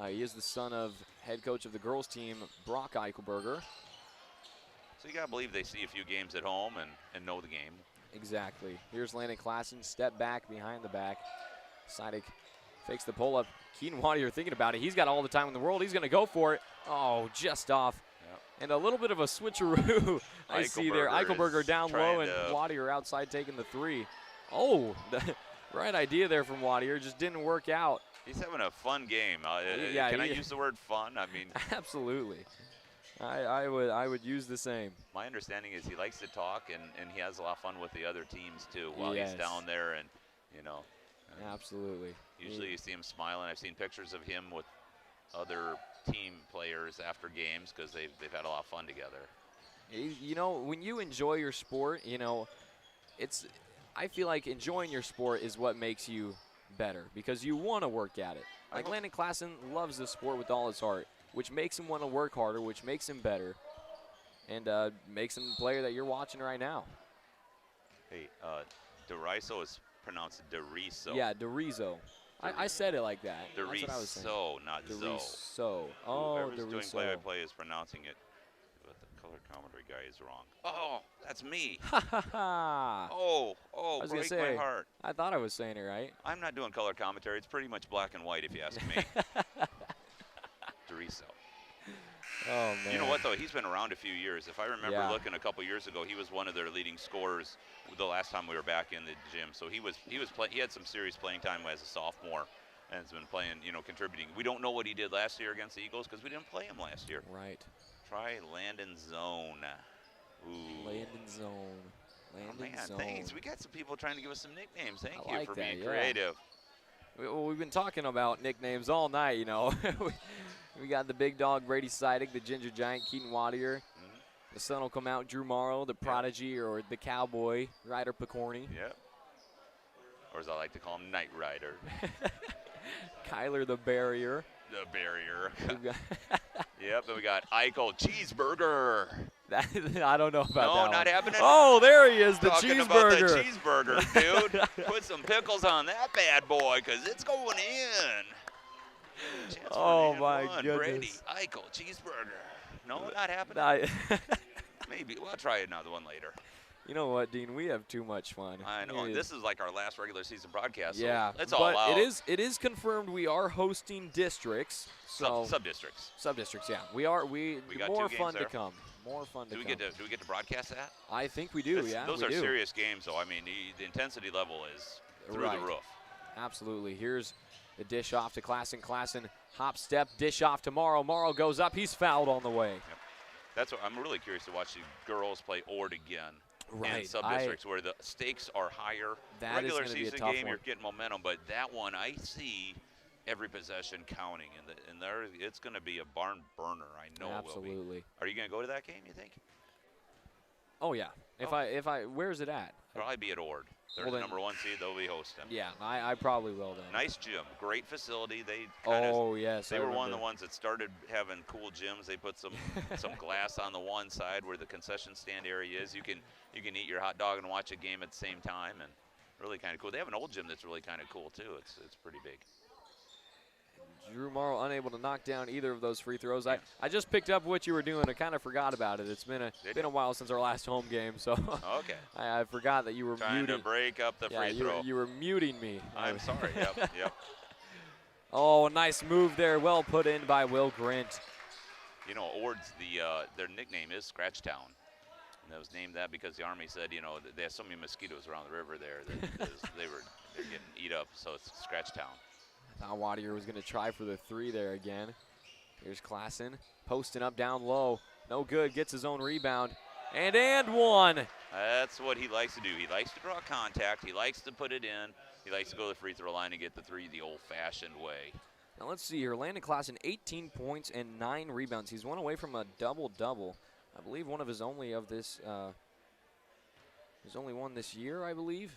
He is the son of head coach of the girls team, Brock Eichelberger. So you got to believe they see a few games at home and know the game. Exactly. Here's Landon Klassen, step back behind the back. Seidig fakes the pull-up. Keaton Wattier thinking about it. He's got all the time in the world. He's going to go for it. Oh, just off. Yep. And a little bit of a switcheroo I see there. Eichelberger down low and Wattier outside taking the three. Oh, the right idea there from Wattier. Just didn't work out. He's having a fun game. Yeah, Can I use the word fun? I mean, absolutely. I would use the same. My understanding is he likes to talk and he has a lot of fun with the other teams too while he's down there and absolutely. Usually you see him smiling. I've seen pictures of him with other team players after games because they've had a lot of fun together. When you enjoy your sport, I feel like enjoying your sport is what makes you better because you want to work at it. Like Landon Klassen loves the sport with all his heart, which makes him want to work harder, which makes him better, and makes him the player that you're watching right now. Hey, DeRiso is pronounced DeRiso. Yeah, DeRiso. I said it like that. DeRiso, That's what I was saying. not DeRiso. Zo. Oh, Whoever's doing DeRiso. play-by-play is pronouncing it, but the color commentary guy is wrong. Oh, that's me. I was break gonna say, my heart. I thought I was saying it right. I'm not doing color commentary. It's pretty much black and white if you ask me. DeRiso. Oh, man. You know what, though? He's been around a few years. If I remember looking a couple years ago, he was one of their leading scorers the last time we were back in the gym. So he had some serious playing time as a sophomore and has been playing, contributing. We don't know what he did last year against the Eagles because we didn't play him last year. Right. Try Landon Zone. Ooh. Landon Zone. Zone. Thanks. We got some people trying to give us some nicknames. Thank I you like for that, being creative. We've been talking about nicknames all night, We got the big dog, Brady Seidig, the ginger giant, Keaton Wattier. The sun will come out, Drew Morrow, the prodigy, or the cowboy, Ryder Picorni. Yep. Or as I like to call him, Knight Rider. Kyler the Barrier. The Barrier. Yep, then we got Eichel Cheeseburger. I don't know about that. No, not one. happening. Oh, there he is, the Talking cheeseburger. about the cheeseburger, dude. Put some pickles on that bad boy, because it's going in. Oh, my goodness. Brady, Eichel, cheeseburger. No, not happening. Maybe. We'll try another one later. You know what, Dean? We have too much fun. I know. And this is like our last regular season broadcast. Yeah. So it's all out. It is confirmed we are hosting districts. So Sub-districts. Sub-districts, yeah. We got two more games fun there. to come. More fun to do come. we get to broadcast that? I think we do, yeah. Those we are do. serious games, though. I mean, the intensity level is through the roof. Absolutely. Here's the dish off to Klassen. Klassen, hop step, dish off to Morrow. Morrow goes up. He's fouled on the way. Yep. That's what I'm really curious to watch the girls play Ord again. Right. In sub-districts where the stakes are higher. That Regular is gonna be a season tough game, one. you're getting momentum, but that one I see every possession counting, and there it's going to be a barn burner. I know it will be. Absolutely. Are you going to go to that game, you think? Oh, yeah. If I where's it at? Probably be at Ord. They're the number 1 seed. They'll be hosting. Yeah, I probably will then. Nice gym, great facility. They yes, they were one of the ones that started having cool gyms. They put some glass on the one side where the concession stand area is. You can eat your hot dog and watch a game at the same time, and really kind of cool. They have an old gym that's really kind of cool too. It's pretty big. Drew Morrow unable to knock down either of those free throws. I just picked up what you were doing. I kind of forgot about it. It's been a while since our last home game, so Okay. I forgot that you were Trying muting. to break up the free throw. You were muting me. I'm sorry. Yep. Oh, nice move there. Well put in by Will Grint. You know, Ord's their nickname is Scratch Town. And it was named that because the Army said, you know, they have so many mosquitoes around the river there that they're getting eat up, so it's Scratch Town. I thought Wadier was going to try for the three there again. Here's Klassen posting up down low. No good, gets his own rebound. And one. That's what he likes to do. He likes to draw contact. He likes to put it in. He likes to go to the free throw line and get the three the old-fashioned way. Now let's see here. Landon Klassen, 18 points and 9 rebounds. He's one away from a double-double. I believe one of his only of this, he's only one this year, I believe.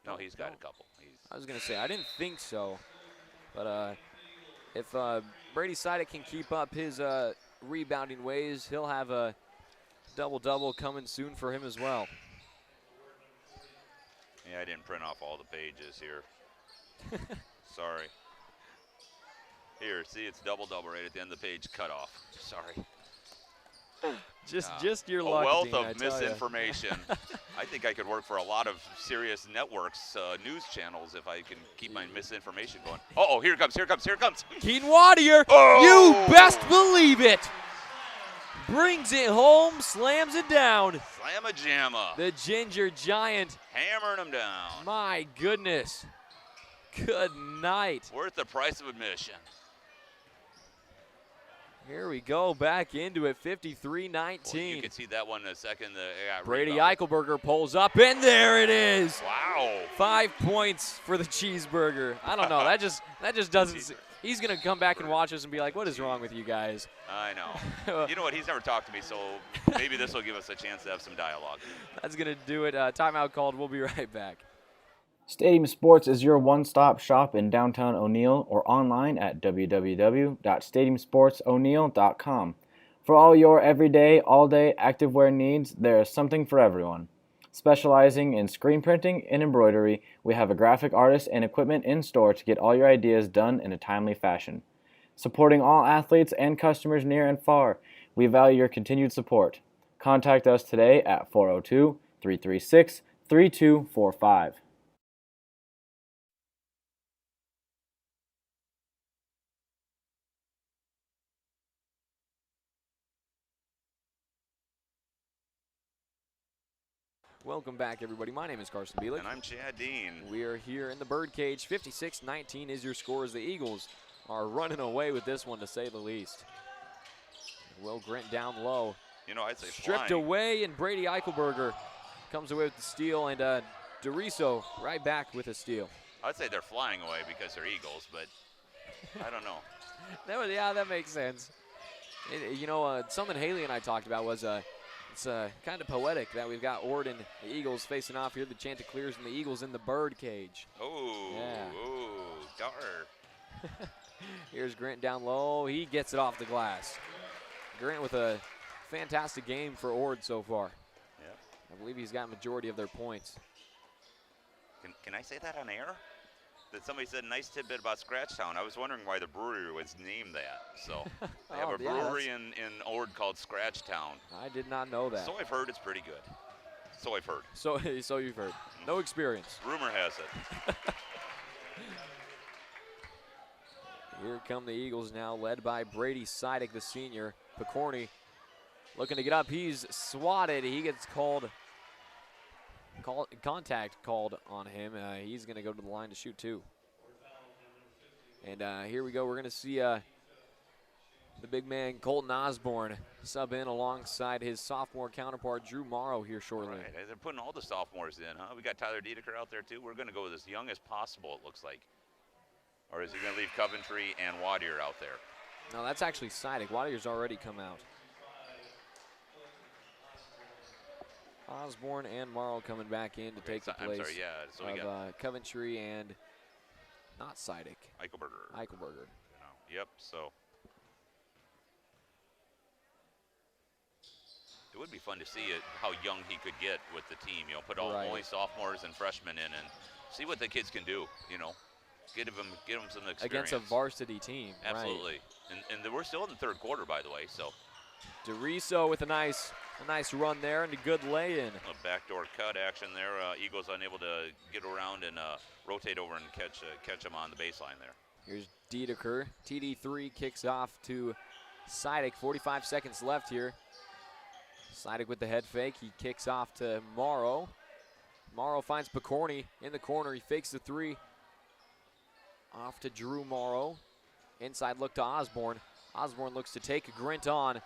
No, he's got a couple. I was going to say, I didn't think so. But if Brady Sidek can keep up his rebounding ways, he'll have a double-double coming soon for him as well. Yeah, I didn't print off all the pages here. Sorry. Here, see, it's double-double right at the end of the page, cut off. Sorry. Just your a luck, wealth Dean, of misinformation. I think I could work for a lot of serious networks, news channels, if I can keep my misinformation going. Uh-oh, here it comes. Keaton Wadier, you best believe it. Brings it home, slams it down. Slamma-jamma. The Ginger Giant. Hammering them down. My goodness. Good night. Worth the price of admission. Here we go, back into it, 53-19. Well, you can see that one in a second. Brady Eichelberger pulls up, and there it is. Wow. 5 points for the cheeseburger. I don't know, that just doesn't. He's gonna come back and watch us and be like, "What is wrong with you guys?" I know. You know what? He's never talked to me, so maybe this will give us a chance to have some dialogue. That's gonna do it. Timeout called. We'll be right back. Stadium Sports is your one-stop shop in downtown O'Neill or online at www.stadiumsportso'neill.com. For all your everyday, all-day activewear needs, there is something for everyone. Specializing in screen printing and embroidery, we have a graphic artist and equipment in store to get all your ideas done in a timely fashion. Supporting all athletes and customers near and far, we value your continued support. Contact us today at 402-336-3245. Welcome back, everybody. My name is Carson Bielik. And I'm Chad Dean. We are here in the Birdcage. 56-19 is your score as the Eagles are running away with this one, to say the least. Will Grint down low. You know, I'd say stripped flying. away, and Brady Eichelberger comes away with the steal, and DeRiso right back with a steal. I'd say they're flying away because they're Eagles, but I don't know. Yeah, that makes sense. Something Haley and I talked about was it's kind of poetic that we've got Ord and the Eagles facing off here, the Chanticleers and the Eagles in the Birdcage. Oh, yeah. Dar. Here's Grant down low. He gets it off the glass. Grant with a fantastic game for Ord so far. Yep. I believe he's got majority of their points. Can I say that on air? That somebody said a nice tidbit about Scratchtown. I was wondering why the brewery was named that. So they have a brewery in Ord called Scratchtown. I did not know that. So I've heard it's pretty good. So I've heard. So you've heard. No experience. Rumor has it. Here come the Eagles now, led by Brady Sidek, the senior. Picorni looking to get up. He's swatted. He gets contact called on him. He's going to go to the line to shoot two. And here we go. We're going to see the big man Colton Osborne sub in alongside his sophomore counterpart Drew Morrow here shortly. Right. They're putting all the sophomores in, huh? We got Tyler Dedeker out there too. We're going to go with as young as possible, it looks like. Or is he going to leave Coventry and Wadier out there? No, that's actually Sidek. Wadier's already come out. Osborne and Morrow coming back in to take the place so we got Coventry and not Sidek. Eichelberger. Yep, so. It would be fun to see how young he could get with the team. Put only sophomores and freshmen in and see what the kids can do, Get them some experience. Against a varsity team. Absolutely. Right. And we're still in the third quarter, by the way, so. DeRiso with a nice run there and a good lay-in. A backdoor cut action there. Eagles unable to get around and rotate over and catch them on the baseline there. Here's Dedeker. TD3 kicks off to Sidek. 45 seconds left here. Sidek with the head fake. He kicks off to Morrow. Morrow finds Picorni in the corner. He fakes the three. Off to Drew Morrow. Inside look to Osborne. Osborne looks to take Grint on.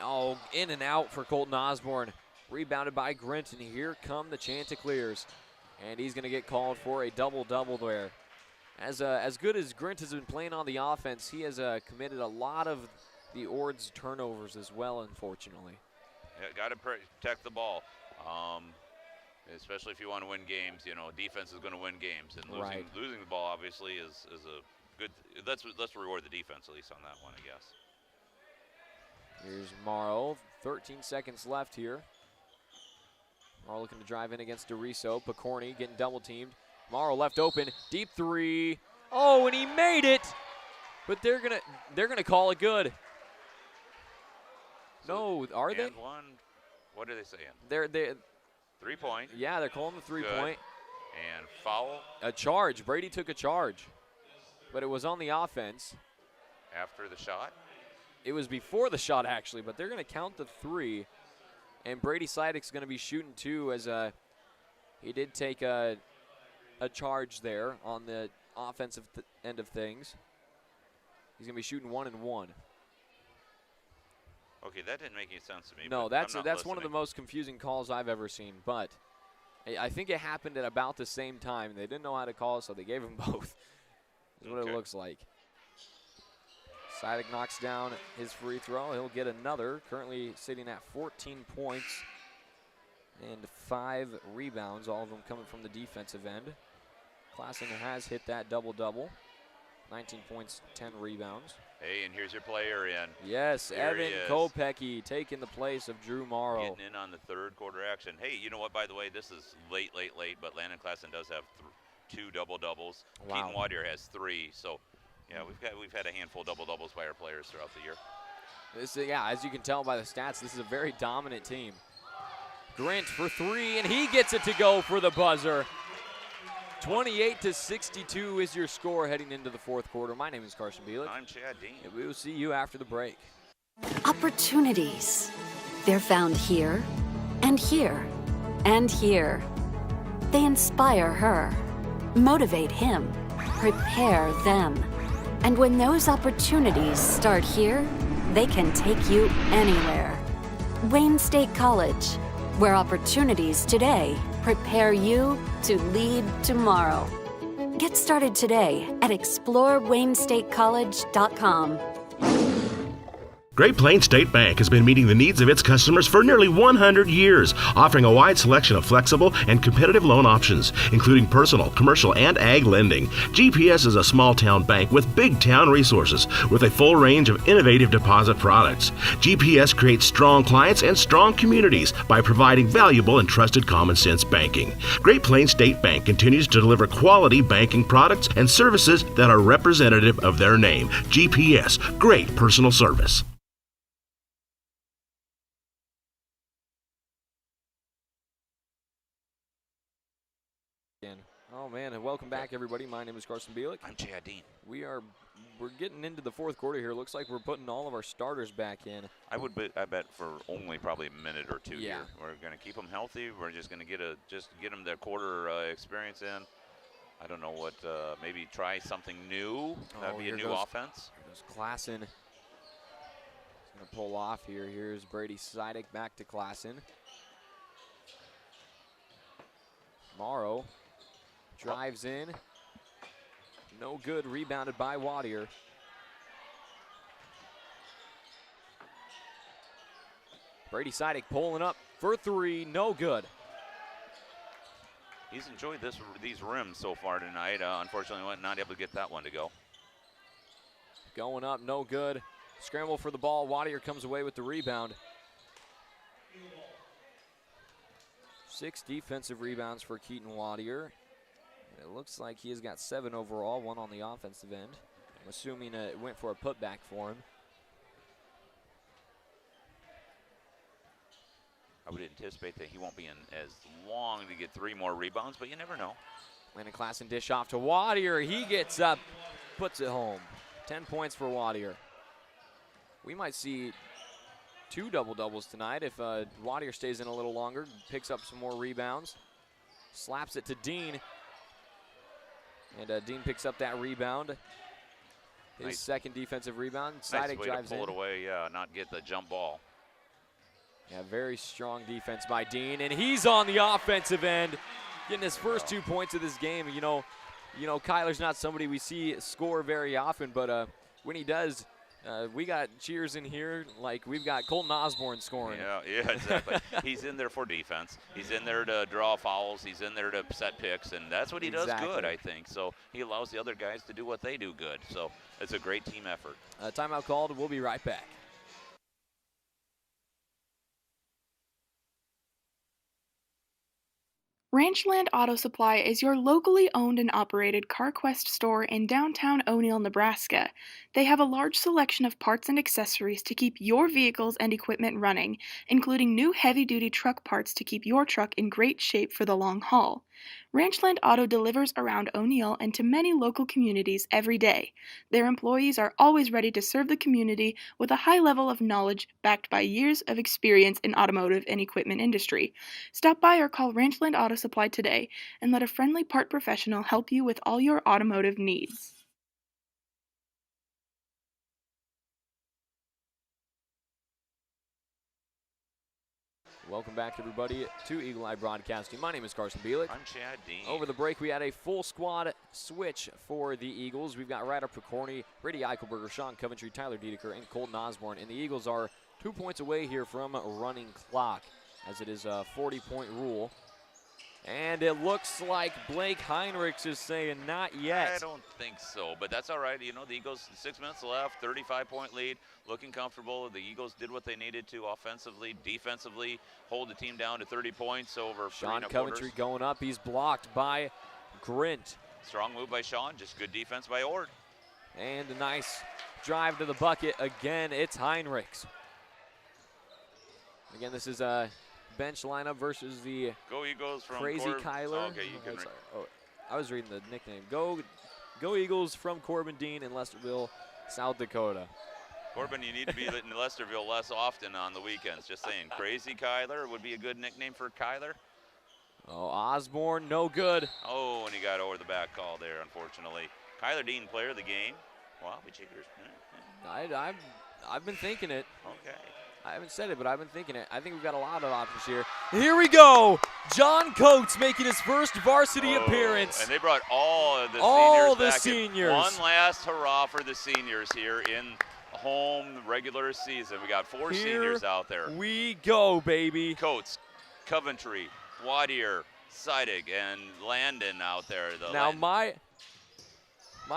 Oh, in and out for Colton Osborne. Rebounded by Grint, and here come the Chanticleers. And he's going to get called for a double-double there. As good as Grint has been playing on the offense, he has committed a lot of the Ord's turnovers as well, unfortunately. Yeah, got to protect the ball. Especially if you want to win games, defense is going to win games, and losing the ball obviously is a good. Let's reward the defense at least on that one, I guess. Here's Morrow. 13 seconds left here. Morrow looking to drive in against DeRiso. Picorni getting double teamed. Morrow left open, deep three. Oh, and he made it. But they're gonna call it good. No, are they? And one. What are they saying? They're 3-point. Yeah, they're calling the 3-point. And foul. A charge. Brady took a charge, but it was on the offense. After the shot? It was before the shot, actually, but they're going to count the 3. And Brady Sidek's going to be shooting 2 as he did take a charge there on the offensive end of things. He's going to be shooting 1 and 1. Okay, that didn't make any sense to me. No, that's one of the most confusing calls I've ever seen, but I think it happened at about the same time. They didn't know how to call it, so they gave them both. That's what it looks like. Sidek knocks down his free throw. He'll get another, currently sitting at 14 points and 5 rebounds, all of them coming from the defensive end. Klassen has hit that double-double. 19 points, 10 rebounds. Hey, and here's your player in. Yes, there Evan Kopecky taking the place of Drew Morrow. Getting in on the third quarter action. Hey, you know what, by the way, this is late, but Landon Klassen does have 2 double-doubles. Wow. Keaton Wadier has 3, so yeah, we've had a handful of double-doubles by our players throughout the year. As you can tell by the stats, this is a very dominant team. Grint for 3, and he gets it to go for the buzzer. 28-62 is your score heading into the fourth quarter. My name is Carson Bielik. I'm Chad Dean. And we will see you after the break. Opportunities. They're found here, and here, and here. They inspire her, motivate him, prepare them. And when those opportunities start here, they can take you anywhere. Wayne State College, where opportunities today prepare you to lead tomorrow. Get started today at ExploreWayneStateCollege.com. Great Plains State Bank has been meeting the needs of its customers for nearly 100 years, offering a wide selection of flexible and competitive loan options, including personal, commercial, and ag lending. GPS is a small-town bank with big-town resources, with a full range of innovative deposit products. GPS creates strong clients and strong communities by providing valuable and trusted common-sense banking. Great Plains State Bank continues to deliver quality banking products and services that are representative of their name. GPS, great personal service. Oh man, and welcome back everybody. My name is Carson Bielik. I'm Chad Dean. We're getting into the fourth quarter here. Looks like we're putting all of our starters back in. I bet for only probably a minute or 2 Yeah. here. We're going to keep them healthy. We're just going to get them their quarter experience in. I don't know what, maybe try something new. That'd be a new offense. Here goes Klassen. He's going to pull off here. Here's Brady Sidek back to Klassen. Morrow drives in. No good. Rebounded by Wadier. Brady Sidek pulling up for 3. No good. He's enjoyed these rims so far tonight. Unfortunately, not able to get that one to go. Going up, no good. Scramble for the ball. Wadier comes away with the rebound. 6 defensive rebounds for Keaton Wadier. It looks like he has got 7 overall, 1 on the offensive end. I'm assuming it went for a putback for him. I would anticipate that he won't be in as long to get 3 more rebounds, but you never know. Landon Klassen dish off to Wadier. He gets up, puts it home. 10 points for Wadier. We might see 2 double-doubles tonight if Wadier stays in a little longer, picks up some more rebounds. Slaps it to Dean. And Dean picks up that rebound. His Nice. second defensive rebound. Nice Sidek way drives to pull in. it away, yeah, not get the jump ball. Yeah, very strong defense by Dean, and he's on the offensive end, getting his first 2 points of this game. You know, Kyler's not somebody we see score very often, but when he does, we got cheers in here like we've got Colton Osborne scoring. Yeah, exactly. He's in there for defense. He's in there to draw fouls. He's in there to set picks, and that's what he does good, I think. So he allows the other guys to do what they do good. So it's a great team effort. Timeout called. We'll be right back. Ranchland Auto Supply is your locally owned and operated CarQuest store in downtown O'Neill, Nebraska. They have a large selection of parts and accessories to keep your vehicles and equipment running, including new heavy-duty truck parts to keep your truck in great shape for the long haul. Ranchland Auto delivers around O'Neill and to many local communities every day. Their employees are always ready to serve the community with a high level of knowledge backed by years of experience in automotive and equipment industry. Stop by or call Ranchland Auto Supply today and let a friendly part professional help you with all your automotive needs. Welcome back, everybody, to Eagle Eye Broadcasting. My name is Carson Bielik. I'm Chad Dean. Over the break, we had a full squad switch for the Eagles. We've got Ryder Picorni, Brady Eichelberger, Sean Coventry, Tyler Dedeker, and Colton Osborne. And the Eagles are 2 points away here from running clock, as it is a 40-point rule. And it looks like Blake Heinrichs is saying not yet. I don't think so, but that's all right. You know, the Eagles, 6 minutes left, 35-point lead, looking comfortable. The Eagles did what they needed to offensively, defensively, hold the team down to 30 points over Sean 3 Coventry going up. He's blocked by Grint. Strong move by Sean, just good defense by Ord. And a nice drive to the bucket. Again, it's Heinrichs. Again, this is a bench lineup versus the Go Eagles from crazy Kyler. Okay, you can. I was reading the nickname. Go Eagles from Corbin Dean in Lesterville, South Dakota. Corbin, you need to be in Lesterville less often on the weekends. Just saying. Crazy Kyler would be a good nickname for Kyler. Oh, Osborne, no good. Oh, and he got over the back call there, unfortunately. Kyler Dean, player of the game. Wow, we checkers. I've been thinking it. Okay. I haven't said it, but I've been thinking it. I think we've got a lot of options here. Here we go. John Coates making his first varsity appearance. And they brought all of the seniors back in. One last hurrah for the seniors here in home regular season. We got 4 seniors out there. We go, baby. Coates, Coventry, Wadier, Sidek, and Landon out there. Now, my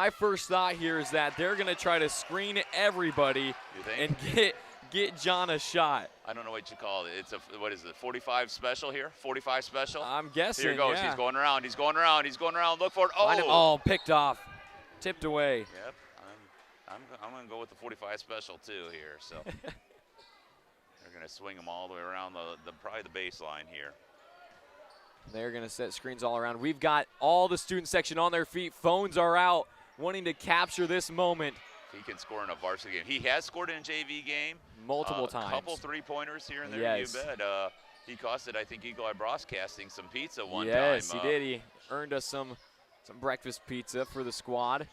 first thought here is that they're going to try to screen everybody and get John a shot. I don't know what you call it. It's what is it, 45 special here? 45 special? I'm guessing, Here he goes. yeah. He's going around. He's going around. He's going around. Look for it. Oh. Find him. Oh, picked off. Tipped away. Yep. I'm going to go with the 45 special, too, here. So they're going to swing them all the way around probably the baseline here. They're going to set screens all around. We've got all the student section on their feet. Phones are out, wanting to capture this moment. He can score in a varsity game. He has scored in a JV game. Multiple times. A couple 3-pointers here and there, yes. You bet. He costed, I think, Eagle Eye Broadcasting some pizza one time. Yes, he did. He earned us some breakfast pizza for the squad.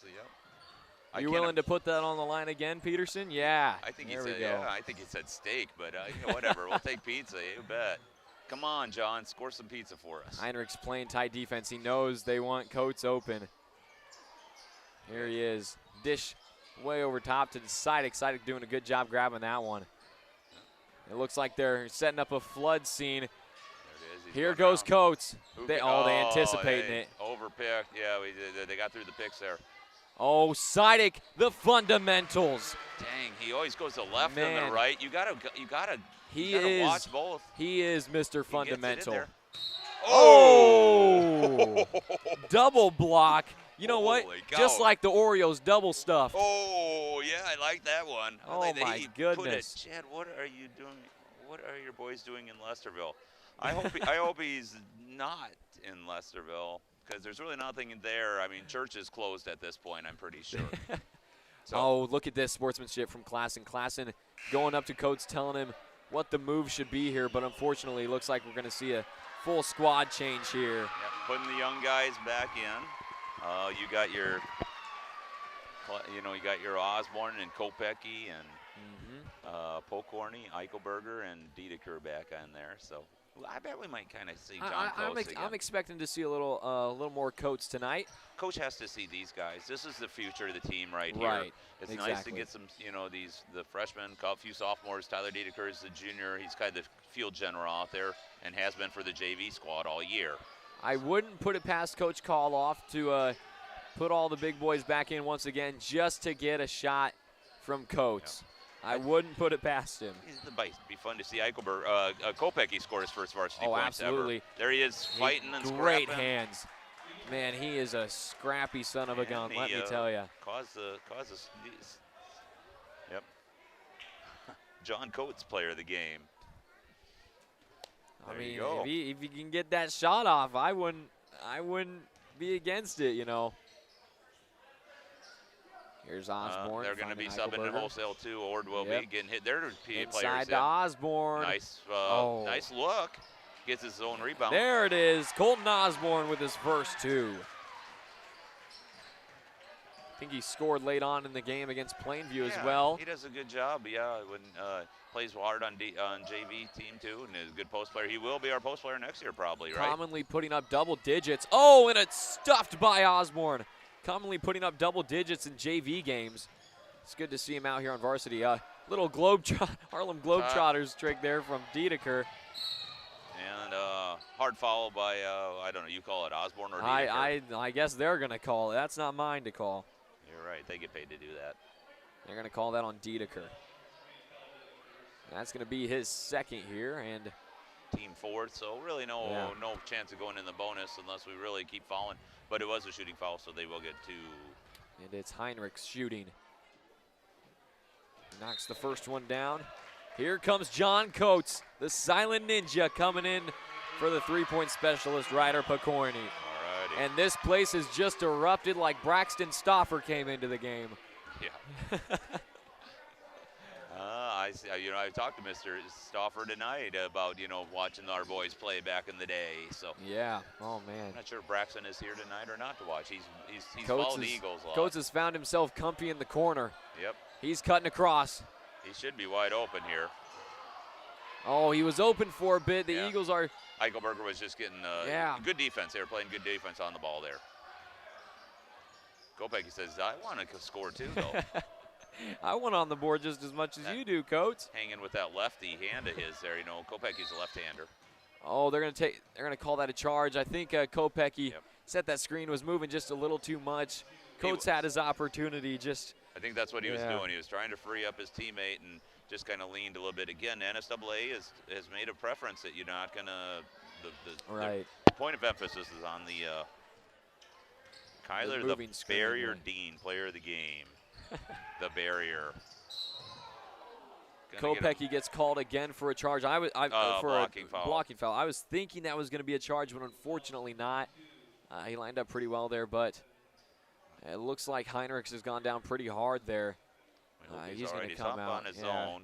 Yep. You willing to put that on the line again, Peterson? Yeah. I think there he said, we go. yeah, I think he said steak, but whatever. We'll take pizza. You bet. Come on, John. Score some pizza for us. Heinrichs playing tight defense. He knows they want Coates open. Here he is. Dish way over top to the Sidek. Sidek doing a good job grabbing that one. It looks like they're setting up a flood scene. There it is. Here goes Coates. They hey, anticipating it. Overpicked. Yeah, they got through the picks there. Oh, Sidek, the fundamentals. Dang, he always goes to the left and the right. You gotta He is watch both. He is Mr. Fundamental. Oh! Double block. You know what? Holy cow. Just like the Oreos, double stuffed. Oh, yeah, I like that one. I Oh, like that my he goodness. Put it. Chad, what are you doing? What are your boys doing in Lesterville? I hope he's not in Lesterville because there's really nothing in there. I mean, church is closed at this point, I'm pretty sure. So. Oh, look at this sportsmanship from Klassen. Klassen going up to Coates telling him what the move should be here, but unfortunately it looks like we're going to see a full squad change here. Yeah, putting the young guys back in. You got your Osborne and Kopecky and Pokorny, Eichelberger, and Diedeker back on there. So I bet we might kind of see John Coates again. I'm expecting to see a little more Coates tonight. Coach has to see these guys. This is the future of the team right here. Right. It's exactly. nice to get some, the freshmen, a few sophomores. Tyler Diedeker is the junior. He's kind of the field general out there and has been for the JV squad all year. I wouldn't put it past Coach Koloff to put all the big boys back in once again just to get a shot from Coates. Yeah. I wouldn't put it past him. It'd be fun to see Kopecky score his first varsity points absolutely. ever. There he is fighting and great scrapping. Hands. Man, he is a scrappy son of a gun, let me tell you. Yep. John Coates, player of the game. I mean, if he can get that shot off, I wouldn't be against it, Here's Osborne. They're going to be subbing in wholesale too. Ord will be getting hit. They're PA players. Inside to Osborne. Nice, nice look. Gets his own rebound. There it is. Colton Osborne with his first two. I think he scored late on in the game against Plainview as well. He does a good job. Yeah, when plays hard on JV team too, and is a good post player. He will be our post player next year probably, right? Commonly putting up double digits. Oh, and it's stuffed by Osborne. Commonly putting up double digits in JV games. It's good to see him out here on varsity. Little Harlem Globetrotters trick there from Diedeker. And hard foul by, I don't know, you call it Osborne or Diedeker? I guess they're going to call it. That's not mine to call. You're right. They get paid to do that. They're going to call that on Diedeker. That's going to be his second here. And team fourth, so really no chance of going in the bonus unless we really keep fouling. But it was a shooting foul, so they will get two. And it's Heinrichs shooting. Knocks the first one down. Here comes John Coates, the silent ninja, coming in for the three-point specialist, Ryder Pokorny. Alrighty. And this place has just erupted like Braxton Stauffer came into the game. Yeah. I talked to Mr. Stauffer tonight about, watching our boys play back in the day. So yeah. Oh, man. I'm not sure if Braxton is here tonight or not to watch. He's Coates followed the Eagles a lot. Coates has found himself comfy in the corner. Yep. He's cutting across. He should be wide open here. Oh, he was open for a bit. The Eagles are. Eichelberger was just getting good defense. They were playing good defense on the ball there. Kopecky says, I want to score too, though. I want on the board just as much as you do, Coates. Hanging with that lefty hand of his there. Kopecky's a left-hander. Oh, they're gonna call that a charge. I think Kopecky said that screen was moving just a little too much. Coates had his opportunity. I think that's what he was doing. He was trying to free up his teammate and just kind of leaned a little bit. Again, NSAA has made a preference that you're not gonna. The point of emphasis is on the Kyler, the barrier Dean, player of the game. The barrier. Kopecky gets called again for a charge. For blocking foul. I was thinking that was going to be a charge, but unfortunately not. He lined up pretty well there, but it looks like Heinrichs has gone down pretty hard there. He's going to come out on his own.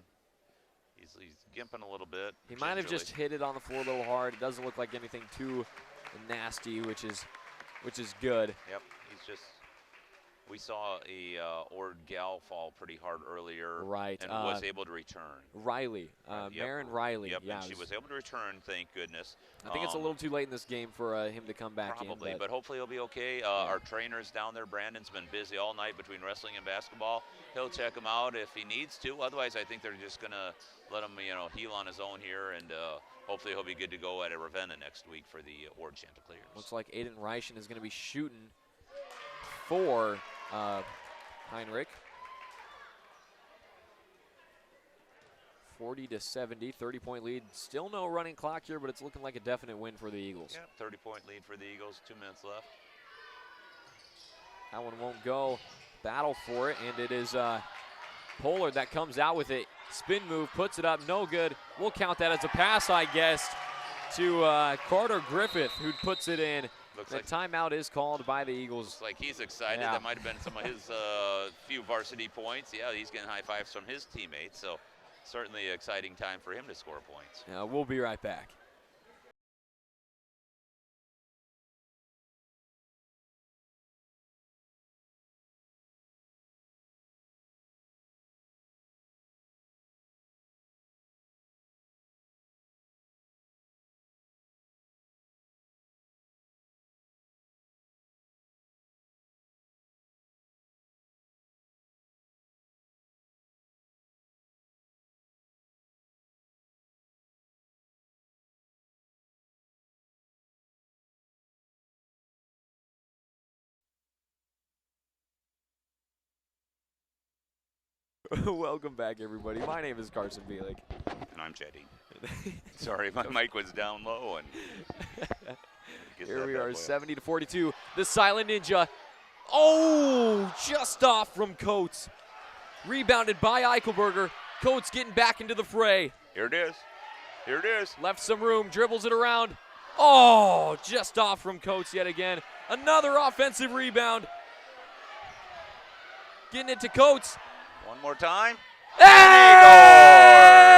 He's gimping a little bit. He might have just hit it on the floor a little hard. It doesn't look like anything too nasty, which is good. Yep. He's just. We saw a Ord gal fall pretty hard earlier, right? And was able to return. Riley, Marin Riley. Yep, yeah, and she was able to return. Thank goodness. I think it's a little too late in this game for him to come back probably, in. but hopefully he'll be okay. Our trainer's down there. Brandon's been busy all night between wrestling and basketball. He'll check him out if he needs to. Otherwise, I think they're just gonna let him, heal on his own here, and hopefully he'll be good to go at Ravenna next week for the Ord Chanticleers. Looks like Aiden Reichen is going to be shooting for Heinrich 40-70, 30-point lead. Still no running clock here, but it's looking like a definite win for the Eagles. Yeah, 30-point lead for the Eagles, 2 minutes left. That one won't go. Battle for it, and it is Pollard that comes out with it. Spin move, puts it up, no good. We'll count that as a pass, I guess, to Carter Griffith, who puts it in. The timeout is called by the Eagles. Looks like he's excited. Yeah. That might have been some of his few varsity points. Yeah, he's getting high fives from his teammates, so certainly an exciting time for him to score points. Yeah, we'll be right back. Welcome back, everybody. My name is Carson Bielik. And I'm Chetty. Sorry, my mic was down low. And here we are, 70-42. The Silent Ninja. Oh, just off from Coates. Rebounded by Eichelberger. Coates getting back into the fray. Here it is. Here it is. Left some room, dribbles it around. Oh, just off from Coates yet again. Another offensive rebound. Getting it to Coates. One more time. Hey!